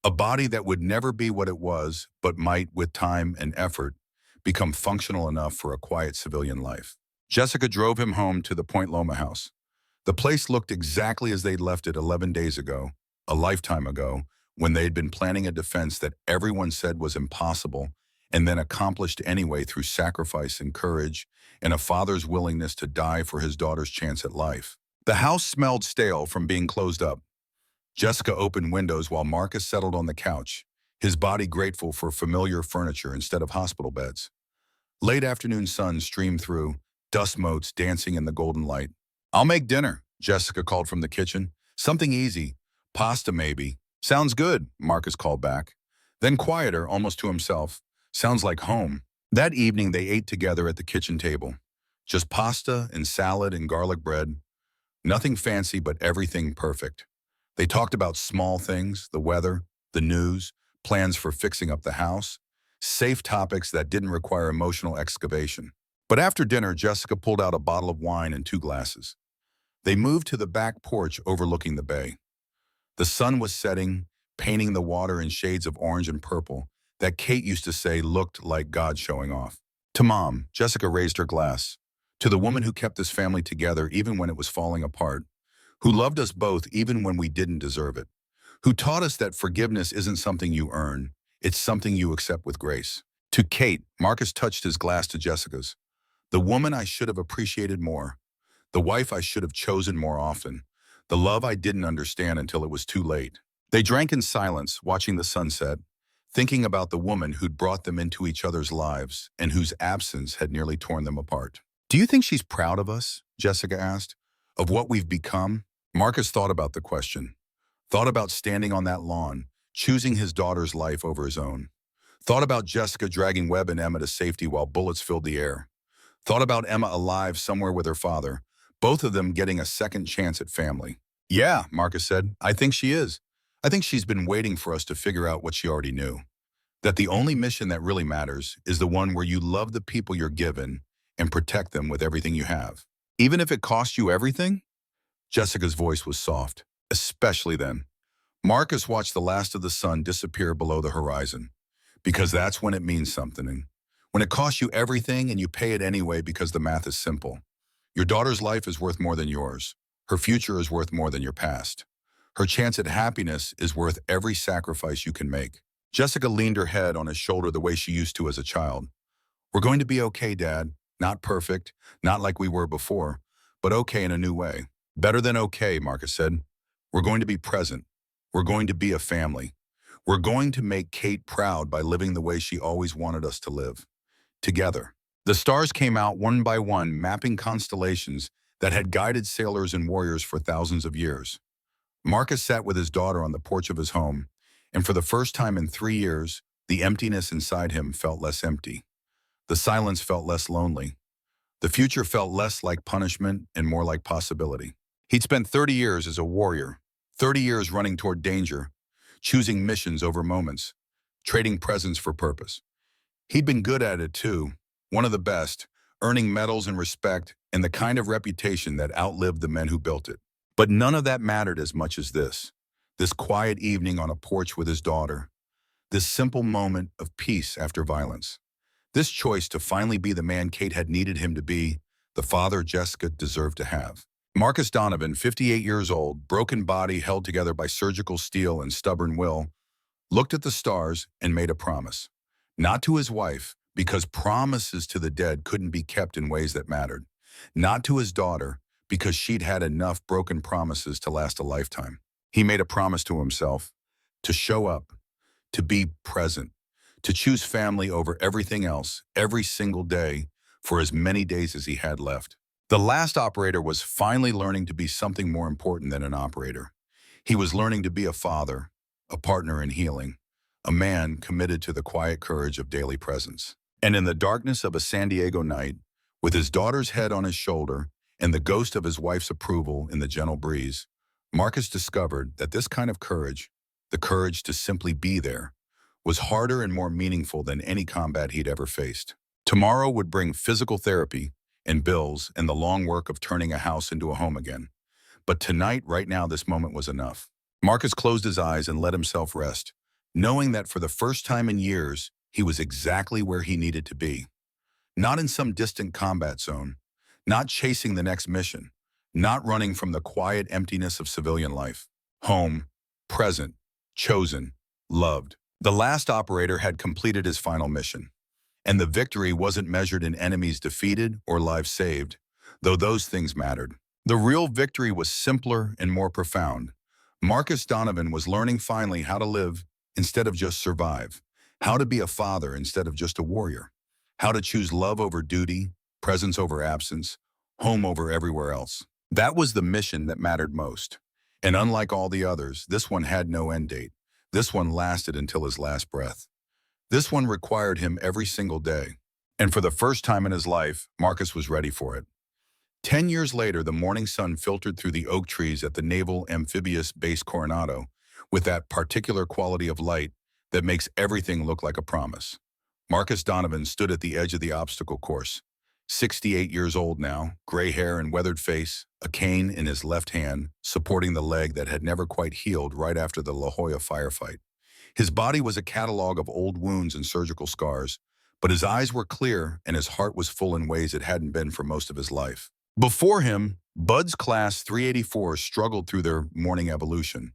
A body that would never be what it was, but might, with time and effort, become functional enough for a quiet civilian life. Jessica drove him home to the Point Loma house. The place looked exactly as they'd left it 11 days ago, a lifetime ago, when they'd been planning a defense that everyone said was impossible and then accomplished anyway through sacrifice and courage and a father's willingness to die for his daughter's chance at life. The house smelled stale from being closed up. Jessica opened windows while Marcus settled on the couch, his body grateful for familiar furniture instead of hospital beds. Late afternoon sun streamed through, dust motes dancing in the golden light. "I'll make dinner," Jessica called from the kitchen. "Something easy. Pasta, maybe." "Sounds good," Marcus called back. Then quieter, almost to himself. "Sounds like home." That evening they ate together at the kitchen table. Just pasta and salad and garlic bread. Nothing fancy, but everything perfect. They talked about small things, the weather, the news, plans for fixing up the house, safe topics that didn't require emotional excavation. But after dinner, Jessica pulled out a bottle of wine and 2 glasses. They moved to the back porch overlooking the bay. The sun was setting, painting the water in shades of orange and purple that Kate used to say looked like God showing off. "To Mom," Jessica raised her glass. "To the woman who kept this family together even when it was falling apart. Who loved us both even when we didn't deserve it. Who taught us that forgiveness isn't something you earn, it's something you accept with grace." To Kate, Marcus touched his glass to Jessica's. "The woman I should have appreciated more. The wife I should have chosen more often. The love I didn't understand until it was too late." They drank in silence, watching the sunset, thinking about the woman who'd brought them into each other's lives and whose absence had nearly torn them apart. "Do you think she's proud of us?" Jessica asked. "Of what we've become?" Marcus thought about the question. Thought about standing on that lawn, choosing his daughter's life over his own. Thought about Jessica dragging Webb and Emma to safety while bullets filled the air. Thought about Emma alive somewhere with her father, both of them getting a second chance at family. "Yeah," Marcus said, "I think she is. I think she's been waiting for us to figure out what she already knew. That the only mission that really matters is the one where you love the people you're given and protect them with everything you have. Even if it costs you everything?" Jessica's voice was soft, especially then. Marcus watched the last of the sun disappear below the horizon, because that's when it means something. When it costs you everything and you pay it anyway because the math is simple. Your daughter's life is worth more than yours. Her future is worth more than your past. Her chance at happiness is worth every sacrifice you can make. Jessica leaned her head on his shoulder the way she used to as a child. "We're going to be okay, Dad. Not perfect, not like we were before, but okay in a new way." "Better than okay," Marcus said. "We're going to be present. We're going to be a family. We're going to make Kate proud by living the way she always wanted us to live. Together." The stars came out one by one, mapping constellations that had guided sailors and warriors for thousands of years. Marcus sat with his daughter on the porch of his home, and for the first time in 3 years, the emptiness inside him felt less empty. The silence felt less lonely. The future felt less like punishment and more like possibility. He'd spent 30 years as a warrior, 30 years running toward danger, choosing missions over moments, trading presence for purpose. He'd been good at it too, one of the best, earning medals and respect and the kind of reputation that outlived the men who built it. But none of that mattered as much as this quiet evening on a porch with his daughter, this simple moment of peace after violence. This choice to finally be the man Kate had needed him to be, the father Jessica deserved to have. Marcus Donovan, 58 years old, broken body held together by surgical steel and stubborn will, looked at the stars and made a promise. Not to his wife, because promises to the dead couldn't be kept in ways that mattered. Not to his daughter, because she'd had enough broken promises to last a lifetime. He made a promise to himself to show up, to be present, to choose family over everything else every single day for as many days as he had left. The last operator was finally learning to be something more important than an operator. He was learning to be a father, a partner in healing, a man committed to the quiet courage of daily presence. And in the darkness of a San Diego night, with his daughter's head on his shoulder and the ghost of his wife's approval in the gentle breeze, Marcus discovered that this kind of courage, the courage to simply be there, was harder and more meaningful than any combat he'd ever faced. Tomorrow would bring physical therapy and bills and the long work of turning a house into a home again. But tonight, right now, this moment was enough. Marcus closed his eyes and let himself rest, knowing that for the first time in years, he was exactly where he needed to be. Not in some distant combat zone, not chasing the next mission, not running from the quiet emptiness of civilian life. Home, present, chosen, loved. The last operator had completed his final mission, and the victory wasn't measured in enemies defeated or lives saved, though those things mattered. The real victory was simpler and more profound. Marcus Donovan was learning finally how to live instead of just survive, how to be a father instead of just a warrior, how to choose love over duty, presence over absence, home over everywhere else. That was the mission that mattered most. And unlike all the others, this one had no end date. This one lasted until his last breath. This one required him every single day. And for the first time in his life, Marcus was ready for it. 10 years later, the morning sun filtered through the oak trees at the Naval Amphibious Base Coronado with that particular quality of light that makes everything look like a promise. Marcus Donovan stood at the edge of the obstacle course. 68 years old now, gray hair and weathered face, a cane in his left hand, supporting the leg that had never quite healed right after the La Jolla firefight. His body was a catalog of old wounds and surgical scars, but his eyes were clear and his heart was full in ways it hadn't been for most of his life. Before him, Bud's Class 384 struggled through their morning evolution.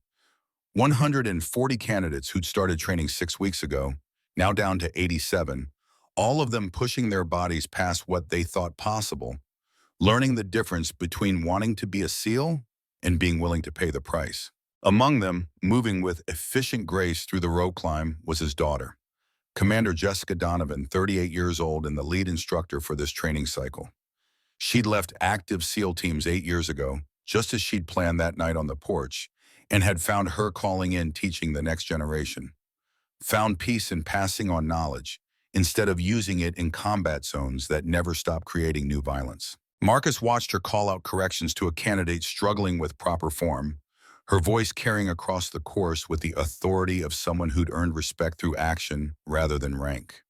140 candidates who'd started training 6 weeks ago, now down to 87, all of them pushing their bodies past what they thought possible, learning the difference between wanting to be a SEAL and being willing to pay the price. Among them, moving with efficient grace through the rope climb, was his daughter, Commander Jessica Donovan, 38 years old and the lead instructor for this training cycle. She'd left active SEAL teams 8 years ago, just as she'd planned that night on the porch, and had found her calling in teaching the next generation. Found peace in passing on knowledge, instead of using it in combat zones that never stop creating new violence. Marcus watched her call out corrections to a candidate struggling with proper form, her voice carrying across the course with the authority of someone who'd earned respect through action rather than rank.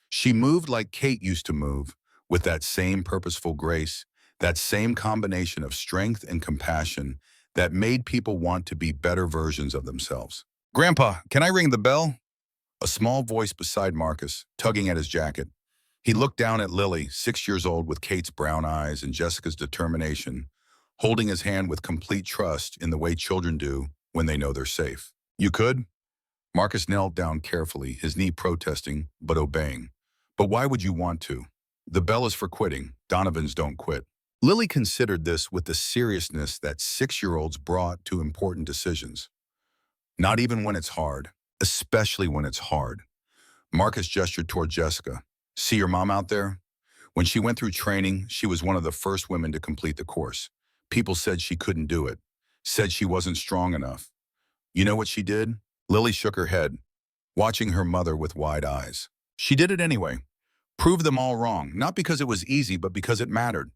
She moved like Kate used to move, with that same purposeful grace, that same combination of strength and compassion that made people want to be better versions of themselves. "Grandpa, can I ring the bell?" A small voice beside Marcus, tugging at his jacket. He looked down at Lily, 6 years old, with Kate's brown eyes and Jessica's determination, holding his hand with complete trust in the way children do when they know they're safe. "You could?" Marcus knelt down carefully, his knee protesting, but obeying. "But why would you want to? The bell is for quitting. Donovans don't quit." Lily considered this with the seriousness that 6-year-olds brought to important decisions. "Not even when it's hard, especially when it's hard." Marcus gestured toward Jessica. "See your mom out there? When she went through training, she was one of the first women to complete the course. People said she couldn't do it, said she wasn't strong enough. You know what she did?" Lily shook her head, watching her mother with wide eyes. "She did it anyway. Proved them all wrong, not because it was easy, but because it mattered.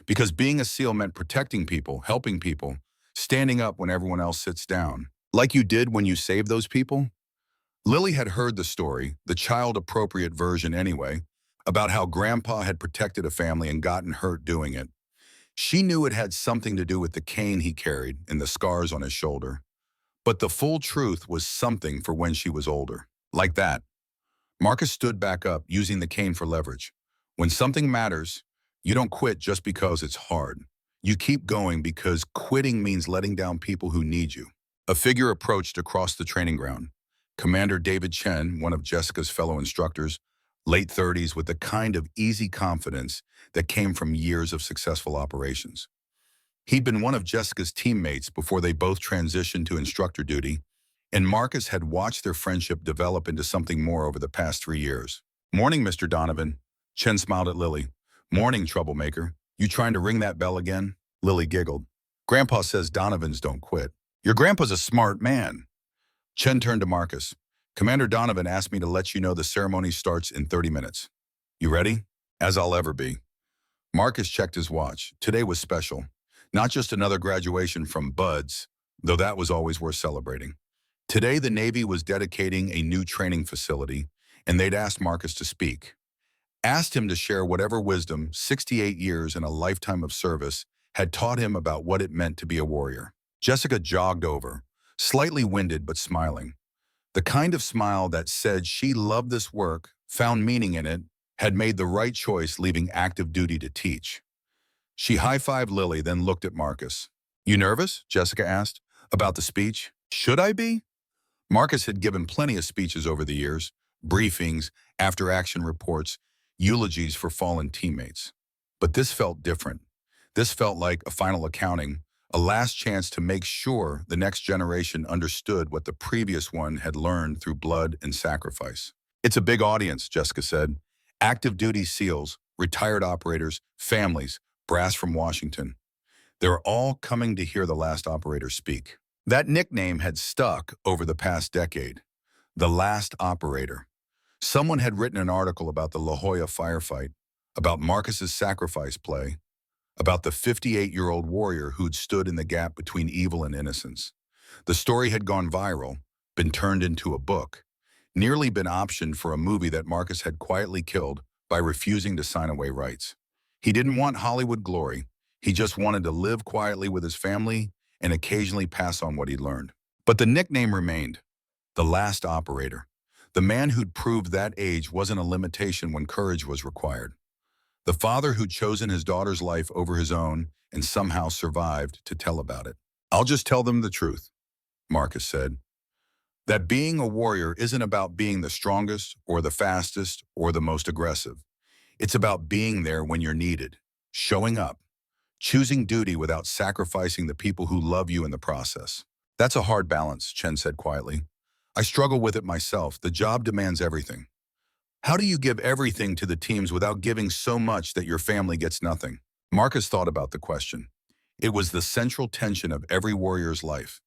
Because being a SEAL meant protecting people, helping people, standing up when everyone else sits down. Like you did when you saved those people." Lily had heard the story, the child-appropriate version anyway, about how Grandpa had protected a family and gotten hurt doing it. She knew it had something to do with the cane he carried and the scars on his shoulder. But the full truth was something for when she was older. Like that. Marcus stood back up, using the cane for leverage. When something matters, you don't quit just because it's hard. You keep going because quitting means letting down people who need you. A figure approached across the training ground. Commander David Chen, one of Jessica's fellow instructors, late 30s, with the kind of easy confidence that came from years of successful operations. He'd been one of Jessica's teammates before they both transitioned to instructor duty, and Marcus had watched their friendship develop into something more over the past 3 years. "Morning, Mr. Donovan." Chen smiled at Lily. "Morning, troublemaker. You trying to ring that bell again?" Lily giggled. "Grandpa says Donovans don't quit." "Your grandpa's a smart man." Chen turned to Marcus. "Commander Donovan asked me to let you know the ceremony starts in 30 minutes. You ready?" "As I'll ever be." Marcus checked his watch. Today was special. Not just another graduation from Buds, though that was always worth celebrating. Today, the Navy was dedicating a new training facility, and they'd asked Marcus to speak. Asked him to share whatever wisdom 68 years and a lifetime of service had taught him about what it meant to be a warrior. Jessica jogged over, slightly winded but smiling. The kind of smile that said she loved this work, found meaning in it, had made the right choice leaving active duty to teach. She high-fived Lily, then looked at Marcus. "You nervous?" Jessica asked. "About the speech?" "Should I be?" Marcus had given plenty of speeches over the years, briefings, after-action reports, eulogies for fallen teammates. But this felt different. This felt like a final accounting, a last chance to make sure the next generation understood what the previous one had learned through blood and sacrifice. It's a big audience, Jessica said. Active duty SEALs, retired operators, families, brass from Washington. They're all coming to hear the last operator speak. That nickname had stuck over the past decade. The last operator. Someone had written an article about the La Jolla firefight, about Marcus's sacrifice play, about the 58-year-old warrior who'd stood in the gap between evil and innocence. The story had gone viral, been turned into a book, nearly been optioned for a movie that Marcus had quietly killed by refusing to sign away rights. He didn't want Hollywood glory. He just wanted to live quietly with his family and occasionally pass on what he'd learned. But the nickname remained, the last operator, the man who'd proved that age wasn't a limitation when courage was required. The father who'd chosen his daughter's life over his own and somehow survived to tell about it. I'll just tell them the truth, Marcus said. That being a warrior isn't about being the strongest or the fastest or the most aggressive. It's about being there when you're needed, showing up, choosing duty without sacrificing the people who love you in the process. That's a hard balance, Chen said quietly. I struggle with it myself. The job demands everything. How do you give everything to the teams without giving so much that your family gets nothing? Marcus thought about the question. It was the central tension of every warrior's life.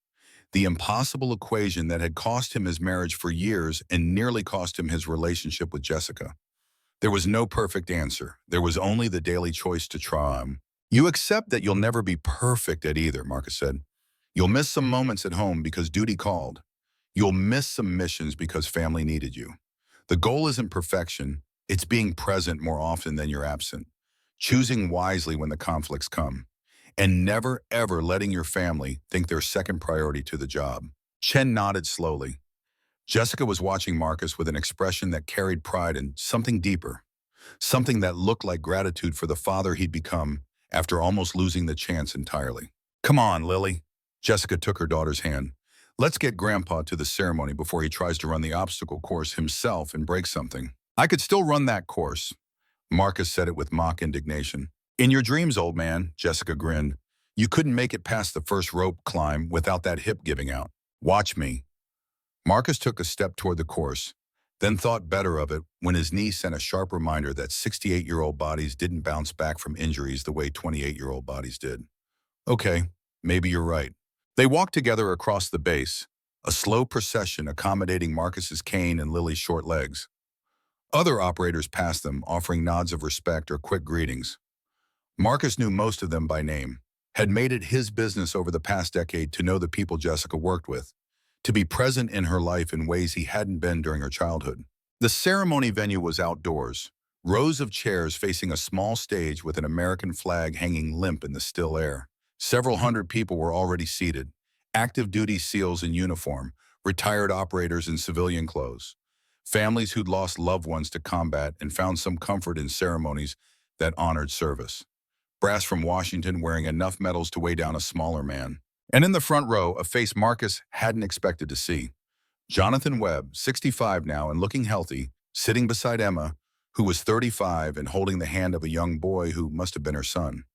The impossible equation that had cost him his marriage for years and nearly cost him his relationship with Jessica. There was no perfect answer. There was only the daily choice to try. You accept that you'll never be perfect at either, Marcus said. You'll miss some moments at home because duty called. You'll miss some missions because family needed you. The goal isn't perfection, it's being present more often than you're absent, choosing wisely when the conflicts come, and never ever letting your family think they're second priority to the job. Chen nodded slowly. Jessica was watching Marcus with an expression that carried pride and something deeper, something that looked like gratitude for the father he'd become after almost losing the chance entirely. Come on, Lily. Jessica took her daughter's hand. Let's get Grandpa to the ceremony before he tries to run the obstacle course himself and break something. I could still run that course. Marcus said it with mock indignation. In your dreams, old man, Jessica grinned. You couldn't make it past the first rope climb without that hip giving out. Watch me. Marcus took a step toward the course, then thought better of it when his knee sent a sharp reminder that 68-year-old bodies didn't bounce back from injuries the way 28-year-old bodies did. Okay, maybe you're right. They walked together across the base, a slow procession accommodating Marcus's cane and Lily's short legs. Other operators passed them, offering nods of respect or quick greetings. Marcus knew most of them by name, had made it his business over the past decade to know the people Jessica worked with, to be present in her life in ways he hadn't been during her childhood. The ceremony venue was outdoors, rows of chairs facing a small stage with an American flag hanging limp in the still air. Several hundred people were already seated, active duty SEALs in uniform, retired operators in civilian clothes, families who'd lost loved ones to combat and found some comfort in ceremonies that honored service. Brass from Washington wearing enough medals to weigh down a smaller man. And in the front row, a face Marcus hadn't expected to see. Jonathan Webb, 65 now and looking healthy, sitting beside Emma, who was 35 and holding the hand of a young boy who must have been her son.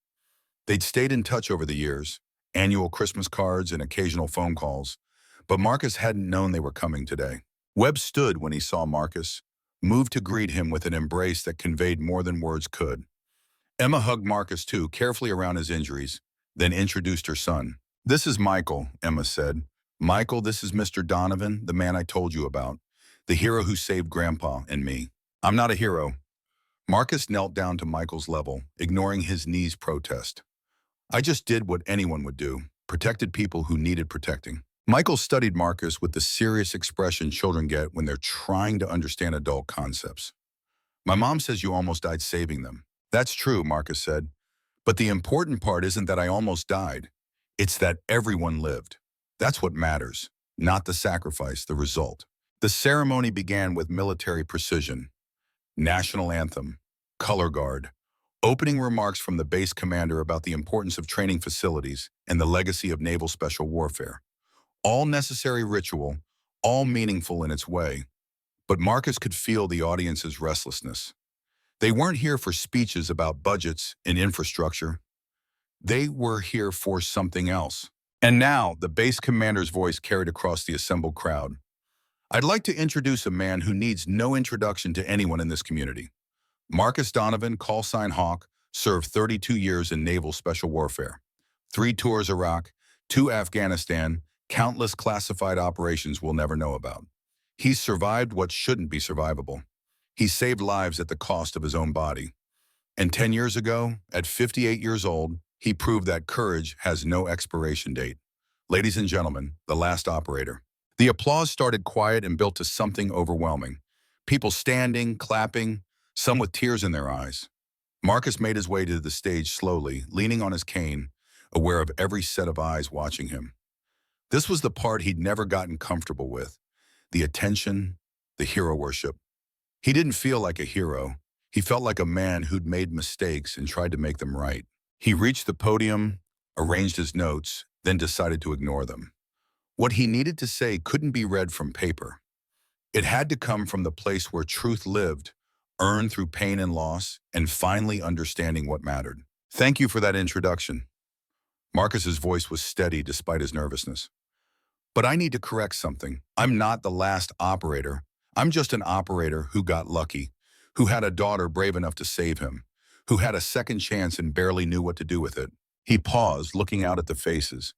They'd stayed in touch over the years, annual Christmas cards and occasional phone calls, but Marcus hadn't known they were coming today. Webb stood when he saw Marcus, moved to greet him with an embrace that conveyed more than words could. Emma hugged Marcus too, carefully around his injuries, then introduced her son. This is Michael, Emma said. Michael, this is Mr. Donovan, the man I told you about, the hero who saved Grandpa and me. I'm not a hero. Marcus knelt down to Michael's level, ignoring his knee's protest. I just did what anyone would do, protected people who needed protecting. Michael studied Marcus with the serious expression children get when they're trying to understand adult concepts. My mom says you almost died saving them. That's true, Marcus said. But the important part isn't that I almost died. It's that everyone lived. That's what matters, not the sacrifice, the result. The ceremony began with military precision. National anthem, color guard, opening remarks from the base commander about the importance of training facilities and the legacy of naval special warfare. All necessary ritual, all meaningful in its way. But Marcus could feel the audience's restlessness. They weren't here for speeches about budgets and infrastructure. They were here for something else. And now, the base commander's voice carried across the assembled crowd. I'd like to introduce a man who needs no introduction to anyone in this community. Marcus Donovan, call sign Hawk, served 32 years in naval special warfare. 3 tours Iraq, 2 Afghanistan, countless classified operations we'll never know about. He's survived what shouldn't be survivable. He saved lives at the cost of his own body. And 10 years ago, at 58 years old, he proved that courage has no expiration date. Ladies and gentlemen, the last operator. The applause started quiet and built to something overwhelming. People standing, clapping, some with tears in their eyes. Marcus made his way to the stage slowly, leaning on his cane, aware of every set of eyes watching him. This was the part he'd never gotten comfortable with. The attention, the hero worship. He didn't feel like a hero. He felt like a man who'd made mistakes and tried to make them right. He reached the podium, arranged his notes, then decided to ignore them. What he needed to say couldn't be read from paper. It had to come from the place where truth lived, earned through pain and loss, and finally understanding what mattered. Thank you for that introduction. Marcus's voice was steady despite his nervousness. But I need to correct something. I'm not the last operator. I'm just an operator who got lucky, who had a daughter brave enough to save him, who had a second chance and barely knew what to do with it. He paused, looking out at the faces.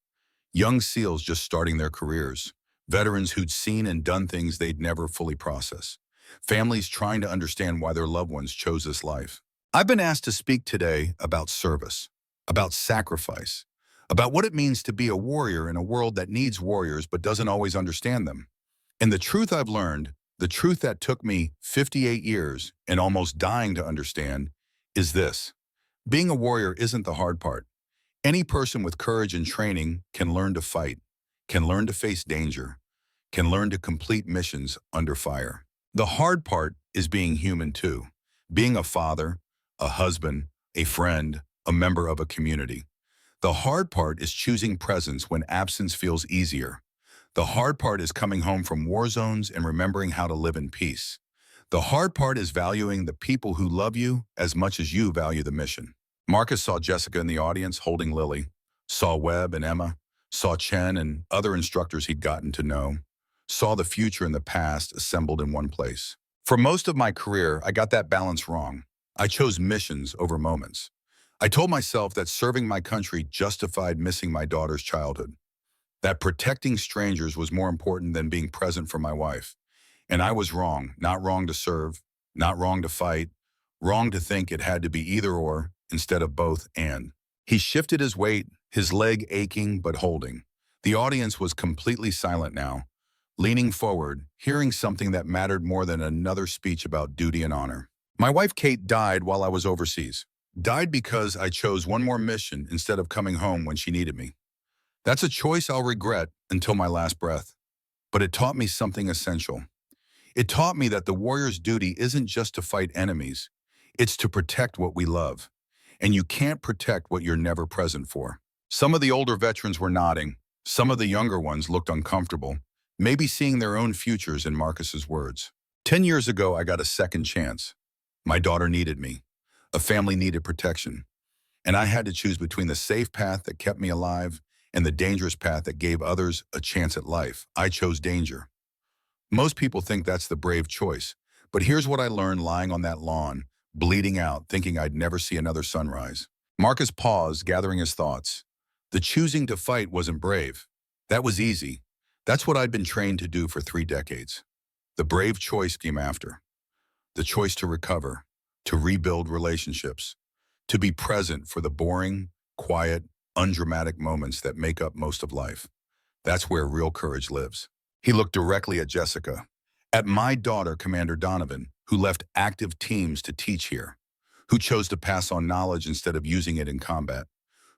Young SEALs just starting their careers, veterans who'd seen and done things they'd never fully process, families trying to understand why their loved ones chose this life. I've been asked to speak today about service, about sacrifice, about what it means to be a warrior in a world that needs warriors but doesn't always understand them. And the truth I've learned, the truth that took me 58 years and almost dying to understand, is this. Being a warrior isn't the hard part. Any person with courage and training can learn to fight, can learn to face danger, can learn to complete missions under fire. The hard part is being human too. Being a father, a husband, a friend, a member of a community. The hard part is choosing presence when absence feels easier. The hard part is coming home from war zones and remembering how to live in peace. The hard part is valuing the people who love you as much as you value the mission. Marcus saw Jessica in the audience holding Lily, saw Webb and Emma, saw Chen and other instructors he'd gotten to know, saw the future and the past assembled in one place. For most of my career, I got that balance wrong. I chose missions over moments. I told myself that serving my country justified missing my daughter's childhood, that protecting strangers was more important than being present for my wife. And I was wrong, not wrong to serve, not wrong to fight, wrong to think it had to be either or instead of both and. He shifted his weight, his leg aching but holding. The audience was completely silent now, leaning forward, hearing something that mattered more than another speech about duty and honor. My wife Kate died while I was overseas. Died because I chose one more mission instead of coming home when she needed me. That's a choice I'll regret until my last breath. But it taught me something essential. It taught me that the warrior's duty isn't just to fight enemies. It's to protect what we love. And you can't protect what you're never present for. Some of the older veterans were nodding. Some of the younger ones looked uncomfortable, maybe seeing their own futures in Marcus's words. 10 years ago, I got a second chance. My daughter needed me. A family needed protection. And I had to choose between the safe path that kept me alive and the dangerous path that gave others a chance at life. I chose danger. Most people think that's the brave choice. But here's what I learned lying on that lawn, bleeding out, thinking I'd never see another sunrise. Marcus paused, gathering his thoughts. The choosing to fight wasn't brave. That was easy. That's what I'd been trained to do for 3 decades. The brave choice came after. The choice to recover, to rebuild relationships, to be present for the boring, quiet, undramatic moments that make up most of life. That's where real courage lives. He looked directly at Jessica, at my daughter, Commander Donovan, who left active teams to teach here, who chose to pass on knowledge instead of using it in combat,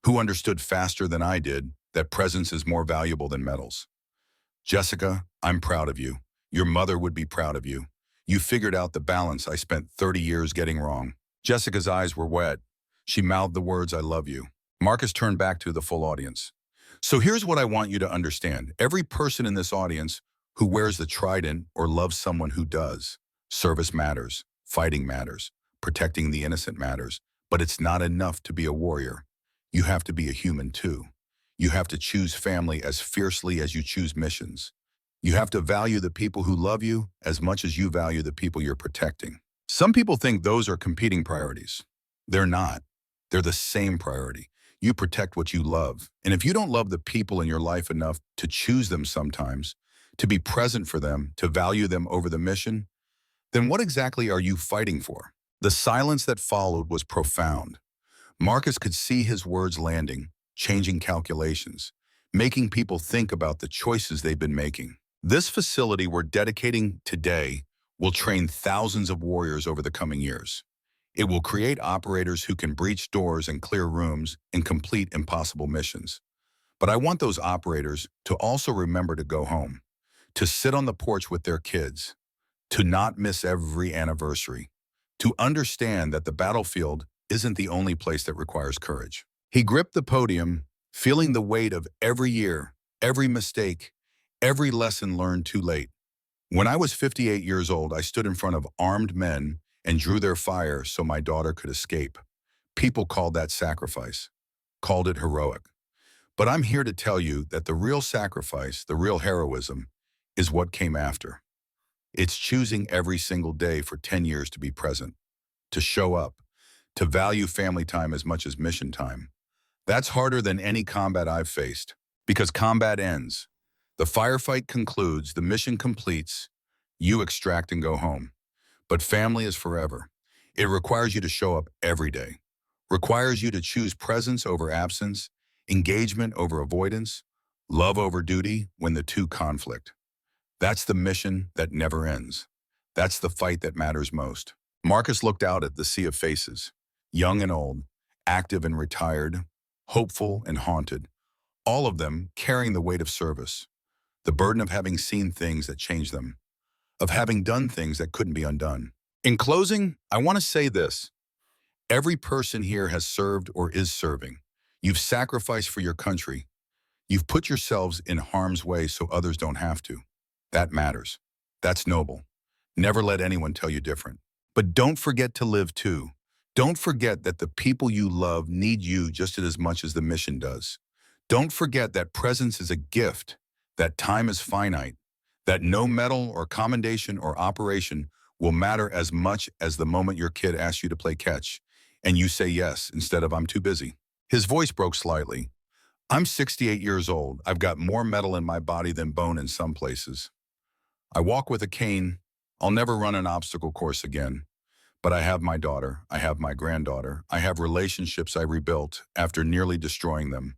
who understood faster than I did that presence is more valuable than medals. Jessica, I'm proud of you. Your mother would be proud of you. You figured out the balance I spent 30 years getting wrong. Jessica's eyes were wet. She mouthed the words, I love you. Marcus turned back to the full audience. So here's what I want you to understand. Every person in this audience who wears the trident or loves someone who does. Service matters. Fighting matters. Protecting the innocent matters. But it's not enough to be a warrior. you have to be a human too. You have to choose family as fiercely as you choose missions. You have to value the people who love you as much as you value the people you're protecting. Some people think those are competing priorities. They're not. They're the same priority. You protect what you love. And if you don't love the people in your life enough to choose them sometimes, to be present for them, to value them over the mission, then what exactly are you fighting for? The silence that followed was profound. Marcus could see his words landing, changing calculations, making people think about the choices they've been making. This facility we're dedicating today will train thousands of warriors over the coming years. It will create operators who can breach doors and clear rooms and complete impossible missions. But I want those operators to also remember to go home, to sit on the porch with their kids, to not miss every anniversary, to understand that the battlefield isn't the only place that requires courage. He gripped the podium, feeling the weight of every year, every mistake, every lesson learned too late. When I was 58 years old, I stood in front of armed men and drew their fire so my daughter could escape. People called that sacrifice, called it heroic. But I'm here to tell you that the real sacrifice, the real heroism, is what came after. It's choosing every single day for 10 years to be present, to show up, to value family time as much as mission time. That's harder than any combat I've faced, because combat ends. The firefight concludes, the mission completes, you extract and go home. But family is forever. It requires you to show up every day, requires you to choose presence over absence, engagement over avoidance, love over duty when the two conflict. That's the mission that never ends. That's the fight that matters most. Marcus looked out at the sea of faces, young and old, active and retired, hopeful and haunted, all of them carrying the weight of service, the burden of having seen things that changed them, of having done things that couldn't be undone. In closing, I want to say this. Every person here has served or is serving. You've sacrificed for your country. You've put yourselves in harm's way so others don't have to. That matters. That's noble. Never let anyone tell you different. But don't forget to live too. Don't forget that the people you love need you just as much as the mission does. Don't forget that presence is a gift, that time is finite, that no medal or commendation or operation will matter as much as the moment your kid asks you to play catch, and you say yes instead of I'm too busy. His voice broke slightly. I'm 68 years old. I've got more metal in my body than bone in some places. I walk with a cane. I'll never run an obstacle course again. But I have my daughter. I have my granddaughter. I have relationships I rebuilt after nearly destroying them.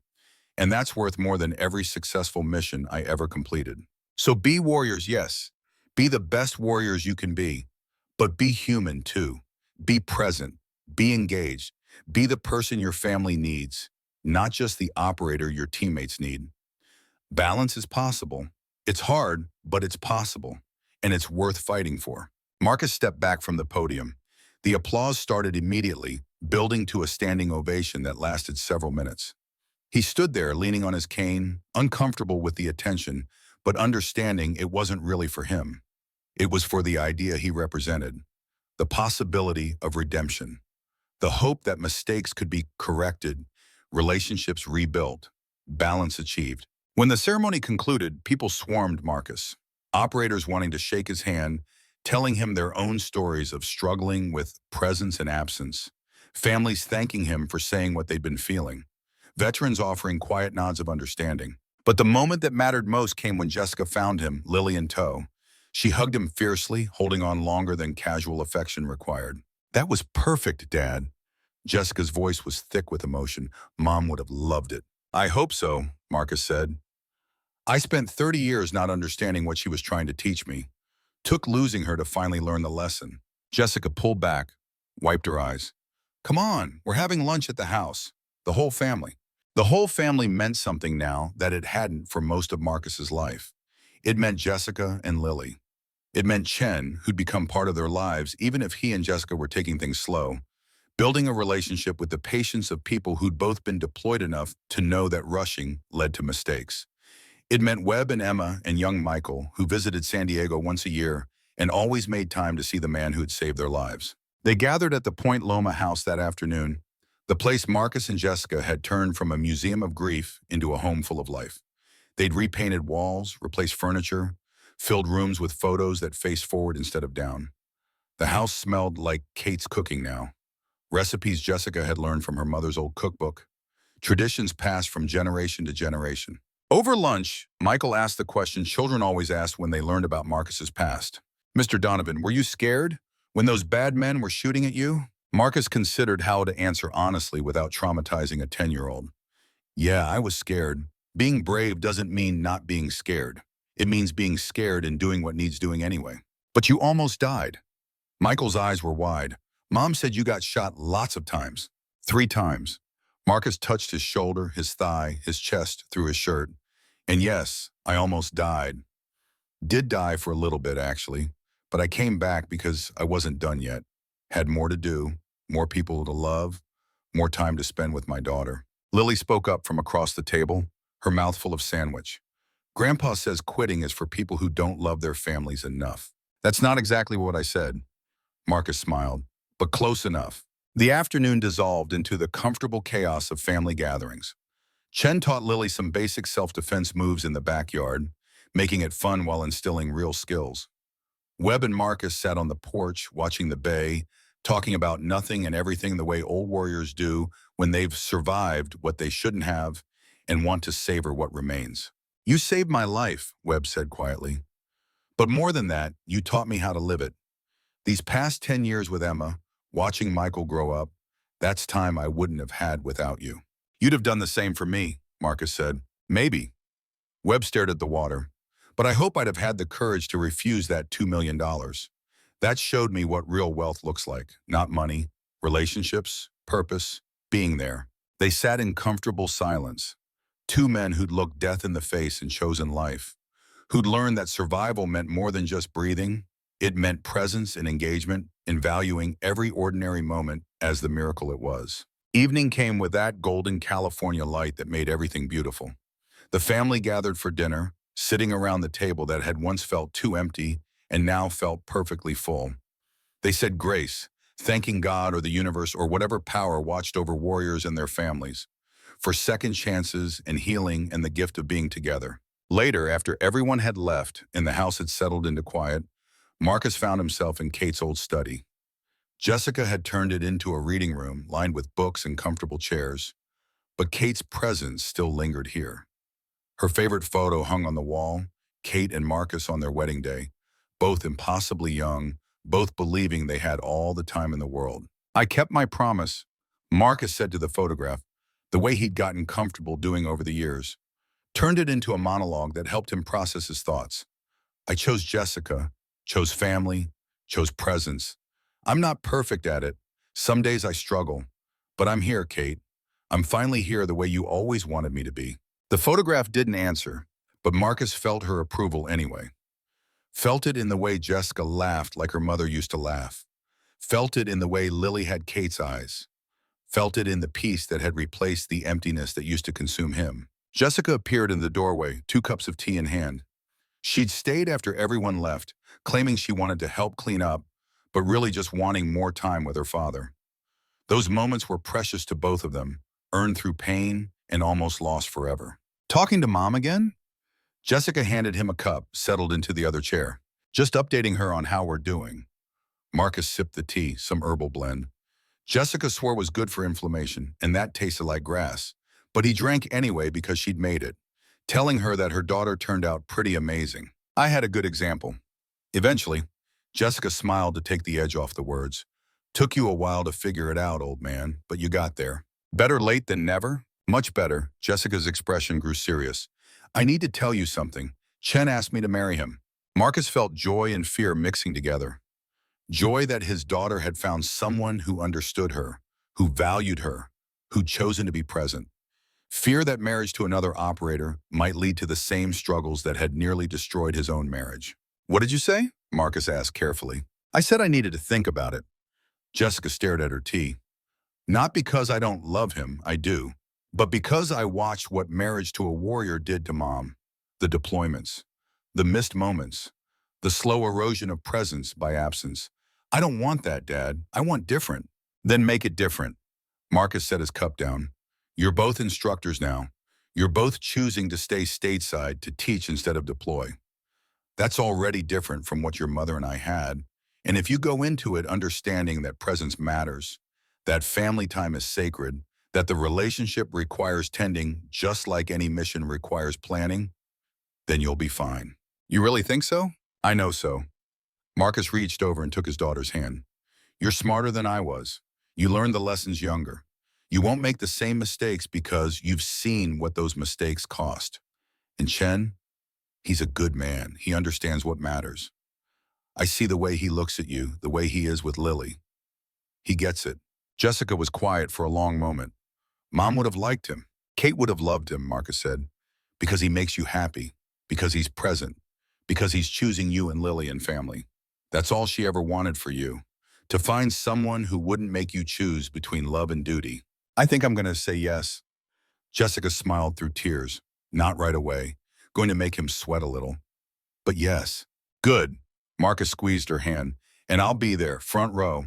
And that's worth more than every successful mission I ever completed. So be warriors, yes. Be the best warriors you can be. But be human too. Be present. Be engaged. Be the person your family needs, not just the operator your teammates need. Balance is possible. It's hard, but it's possible. And it's worth fighting for. Marcus stepped back from the podium. The applause started immediately, building to a standing ovation that lasted several minutes. He stood there leaning on his cane, uncomfortable with the attention, but understanding it wasn't really for him. It was for the idea he represented, the possibility of redemption, the hope that mistakes could be corrected, relationships rebuilt, balance achieved. When the ceremony concluded, people swarmed Marcus, operators wanting to shake his hand, telling him their own stories of struggling with presence and absence, families thanking him for saying what they'd been feeling, veterans offering quiet nods of understanding. But the moment that mattered most came when Jessica found him, Lily in tow. She hugged him fiercely, holding on longer than casual affection required. That was perfect, Dad. Jessica's voice was thick with emotion. Mom would have loved it. I hope so, Marcus said. I spent 30 years not understanding what she was trying to teach me. Took losing her to finally learn the lesson. Jessica pulled back, wiped her eyes. Come on, we're having lunch at the house. The whole family. The whole family meant something now that it hadn't for most of Marcus's life. It meant Jessica and Lily. It meant Chen, who'd become part of their lives even if he and Jessica were taking things slow, building a relationship with the patience of people who'd both been deployed enough to know that rushing led to mistakes. It meant Webb and Emma and young Michael, who visited San Diego once a year and always made time to see the man who'd saved their lives. They gathered at the Point Loma house that afternoon. The place Marcus and Jessica had turned from a museum of grief into a home full of life. They'd repainted walls, replaced furniture, filled rooms with photos that faced forward instead of down. The house smelled like Kate's cooking now. Recipes Jessica had learned from her mother's old cookbook. Traditions passed from generation to generation. Over lunch, Michael asked the question children always asked when they learned about Marcus's past. Mr. Donovan, were you scared when those bad men were shooting at you? Marcus considered how to answer honestly without traumatizing a 10-year-old. Yeah, I was scared. Being brave doesn't mean not being scared. It means being scared and doing what needs doing anyway. But you almost died. Michael's eyes were wide. Mom said you got shot lots of times. 3 times. Marcus touched his shoulder, his thigh, his chest, through his shirt. And yes, I almost died. Did die for a little bit, actually. But I came back because I wasn't done yet. Had more to do, more people to love, more time to spend with my daughter. Lily spoke up from across the table, her mouth full of sandwich. Grandpa says quitting is for people who don't love their families enough. That's not exactly what I said. Marcus smiled, but close enough. The afternoon dissolved into the comfortable chaos of family gatherings. Chen taught Lily some basic self-defense moves in the backyard, making it fun while instilling real skills. Webb and Marcus sat on the porch, watching the bay, talking about nothing and everything the way old warriors do when they've survived what they shouldn't have and want to savor what remains. You saved my life, Webb said quietly. But more than that, you taught me how to live it. These past 10 years with Emma, watching Michael grow up, that's time I wouldn't have had without you. You'd have done the same for me, Marcus said. Maybe. Webb stared at the water. But I hope I'd have had the courage to refuse that $2 million. That showed me what real wealth looks like. Not money, relationships, purpose, being there. They sat in comfortable silence. 2 men who'd looked death in the face and chosen life. Who'd learned that survival meant more than just breathing. It meant presence and engagement in valuing every ordinary moment as the miracle it was. Evening came with that golden California light that made everything beautiful. The family gathered for dinner, sitting around the table that had once felt too empty and now felt perfectly full. They said grace, thanking God or the universe or whatever power watched over warriors and their families, for second chances and healing and the gift of being together. Later, after everyone had left and the house had settled into quiet, Marcus found himself in Kate's old study. Jessica had turned it into a reading room lined with books and comfortable chairs, but Kate's presence still lingered here. Her favorite photo hung on the wall, Kate and Marcus on their wedding day, both impossibly young, both believing they had all the time in the world. I kept my promise, Marcus said to the photograph, the way he'd gotten comfortable doing over the years, turned it into a monologue that helped him process his thoughts. I chose Jessica, chose family, chose presence. I'm not perfect at it. Some days I struggle. But I'm here, Kate. I'm finally here the way you always wanted me to be. The photograph didn't answer, but Marcus felt her approval anyway. Felt it in the way Jessica laughed like her mother used to laugh. Felt it in the way Lily had Kate's eyes. Felt it in the peace that had replaced the emptiness that used to consume him. Jessica appeared in the doorway, 2 cups of tea in hand. She'd stayed after everyone left, claiming she wanted to help clean up, but really just wanting more time with her father. Those moments were precious to both of them, earned through pain and almost lost forever. Talking to Mom again? Jessica handed him a cup, settled into the other chair. Just updating her on how we're doing. Marcus sipped the tea, some herbal blend. Jessica swore was good for inflammation, and that tasted like grass. But he drank anyway because she'd made it, telling her that her daughter turned out pretty amazing. I had a good example. Eventually, Jessica smiled to take the edge off the words. Took you a while to figure it out, old man, but you got there. Better late than never? Much better. Jessica's expression grew serious. I need to tell you something. Chen asked me to marry him. Marcus felt joy and fear mixing together. Joy that his daughter had found someone who understood her, who valued her, who'd chosen to be present. Fear that marriage to another operator might lead to the same struggles that had nearly destroyed his own marriage. What did you say? Marcus asked carefully. I said I needed to think about it. Jessica stared at her tea. Not because I don't love him, I do, but because I watched what marriage to a warrior did to Mom. The deployments, the missed moments, the slow erosion of presence by absence. I don't want that, Dad. I want different. Then make it different. Marcus set his cup down. You're both instructors now. You're both choosing to stay stateside to teach instead of deploy. That's already different from what your mother and I had. And if you go into it understanding that presence matters, that family time is sacred, that the relationship requires tending just like any mission requires planning, then you'll be fine. You really think so? I know so. Marcus reached over and took his daughter's hand. You're smarter than I was. You learned the lessons younger. You won't make the same mistakes because you've seen what those mistakes cost. And Chen, he's a good man. He understands what matters. I see the way he looks at you, the way he is with Lily. He gets it. Jessica was quiet for a long moment. Mom would have liked him. Kate would have loved him, Marcus said, because he makes you happy, because he's present, because he's choosing you and Lily and family. That's all she ever wanted for you, to find someone who wouldn't make you choose between love and duty. I think I'm going to say yes. Jessica smiled through tears. Not right away, going to make him sweat a little. But yes. Good. Marcus squeezed her hand. And I'll be there, front row,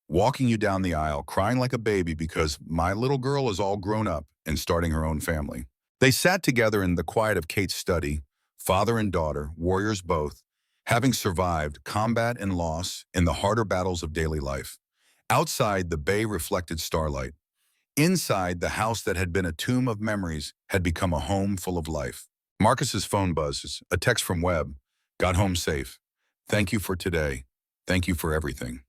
walking you down the aisle, crying like a baby because my little girl is all grown up and starting her own family. They sat together in the quiet of Kate's study, father and daughter, warriors both, having survived combat and loss in the harder battles of daily life. Outside, the bay reflected starlight. Inside, the house that had been a tomb of memories had become a home full of life. Marcus's phone buzzes, a text from Webb. Got home safe. Thank you for today. Thank you for everything.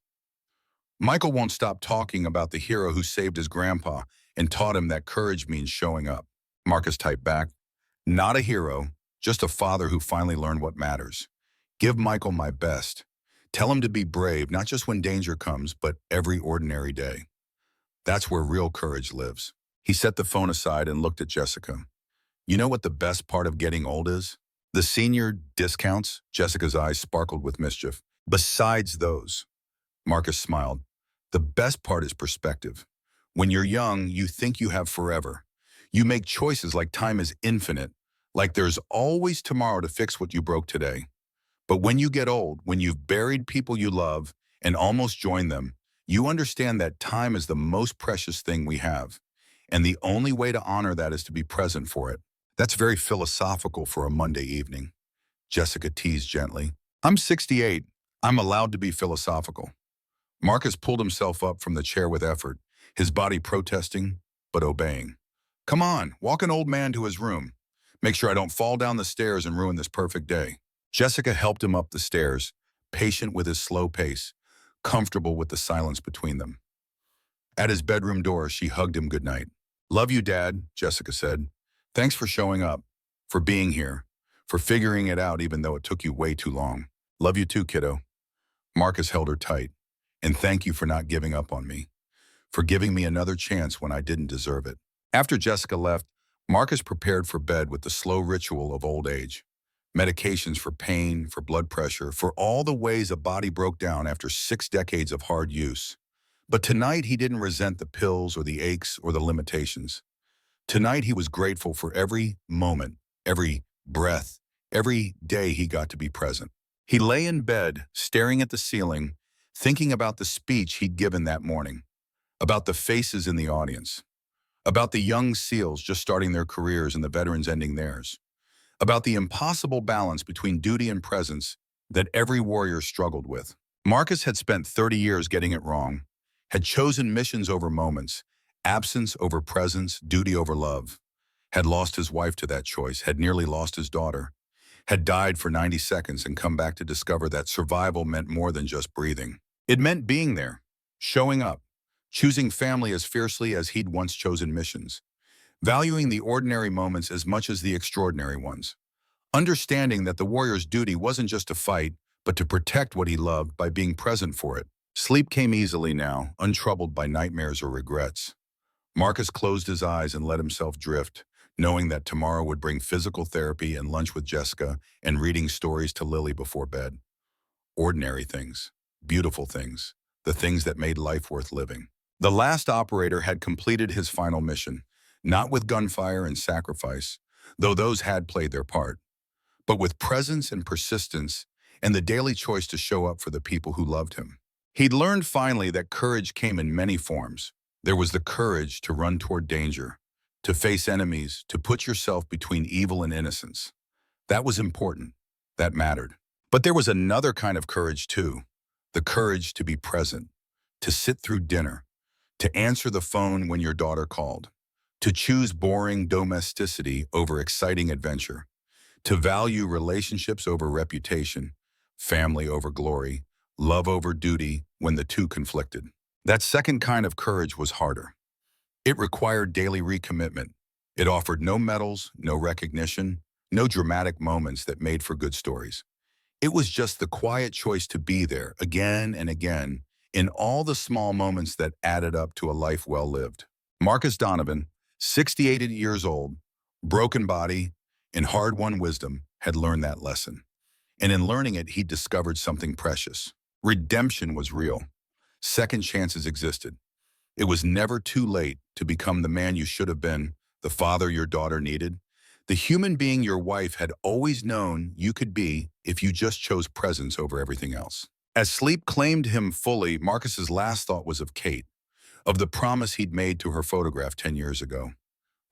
Michael won't stop talking about the hero who saved his grandpa and taught him that courage means showing up. Marcus typed back, not a hero, just a father who finally learned what matters. Give Michael my best. Tell him to be brave, not just when danger comes, but every ordinary day. That's where real courage lives. He set the phone aside and looked at Jessica. You know what the best part of getting old is? The senior discounts. Jessica's eyes sparkled with mischief. Besides those, Marcus smiled. The best part is perspective. When you're young, you think you have forever. You make choices like time is infinite, like there's always tomorrow to fix what you broke today. But when you get old, when you've buried people you love and almost joined them, you understand that time is the most precious thing we have. And the only way to honor that is to be present for it. That's very philosophical for a Monday evening. Jessica teased gently. I'm 68. I'm allowed to be philosophical. Marcus pulled himself up from the chair with effort, his body protesting, but obeying. Come on, walk an old man to his room. Make sure I don't fall down the stairs and ruin this perfect day. Jessica helped him up the stairs, patient with his slow pace, comfortable with the silence between them. At his bedroom door, she hugged him goodnight. Love you, Dad, Jessica said. Thanks for showing up, for being here, for figuring it out even though it took you way too long. Love you too, kiddo. Marcus held her tight. And thank you for not giving up on me, for giving me another chance when I didn't deserve it. After Jessica left, Marcus prepared for bed with the slow ritual of old age. Medications for pain, for blood pressure, for all the ways a body broke down after 6 decades of hard use. But tonight he didn't resent the pills or the aches or the limitations. Tonight he was grateful for every moment, every breath, every day he got to be present. He lay in bed, staring at the ceiling, thinking about the speech he'd given that morning, about the faces in the audience, about the young SEALs just starting their careers and the veterans ending theirs, about the impossible balance between duty and presence that every warrior struggled with. Marcus had spent 30 years getting it wrong, had chosen missions over moments, absence over presence, duty over love, had lost his wife to that choice, had nearly lost his daughter, had died for 90 seconds and come back to discover that survival meant more than just breathing. It meant being there, showing up, choosing family as fiercely as he'd once chosen missions, valuing the ordinary moments as much as the extraordinary ones, understanding that the warrior's duty wasn't just to fight, but to protect what he loved by being present for it. Sleep came easily now, untroubled by nightmares or regrets. Marcus closed his eyes and let himself drift, knowing that tomorrow would bring physical therapy and lunch with Jessica and reading stories to Lily before bed. Ordinary things, beautiful things, the things that made life worth living. The last operator had completed his final mission, not with gunfire and sacrifice, though those had played their part, but with presence and persistence and the daily choice to show up for the people who loved him. He'd learned finally that courage came in many forms, There was the courage to run toward danger, to face enemies, to put yourself between evil and innocence. That was important. That mattered. But there was another kind of courage too. The courage to be present, to sit through dinner, to answer the phone when your daughter called, to choose boring domesticity over exciting adventure, to value relationships over reputation, family over glory, love over duty when the two conflicted. That second kind of courage was harder. It required daily recommitment. It offered no medals, no recognition, no dramatic moments that made for good stories. It was just the quiet choice to be there again and again in all the small moments that added up to a life well lived. Marcus Donovan, 68 years old, broken body, and hard-won wisdom, had learned that lesson. And in learning it, he discovered something precious. Redemption was real. Second chances existed. It was never too late to become the man you should have been, the father your daughter needed, the human being your wife had always known you could be if you just chose presence over everything else. As sleep claimed him fully, Marcus's last thought was of Kate, of the promise he'd made to her photograph 10 years ago.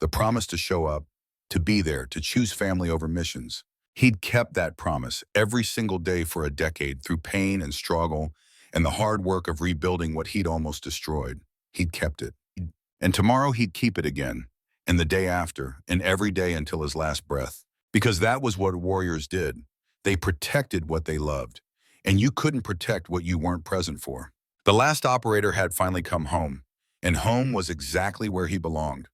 The promise to show up, to be there, to choose family over missions. He'd kept that promise every single day for a decade through pain and struggle and the hard work of rebuilding what he'd almost destroyed. He'd kept it. And tomorrow he'd keep it again, and the day after, and every day until his last breath. Because that was what warriors did. They protected what they loved, and you couldn't protect what you weren't present for. The last operator had finally come home, and home was exactly where he belonged.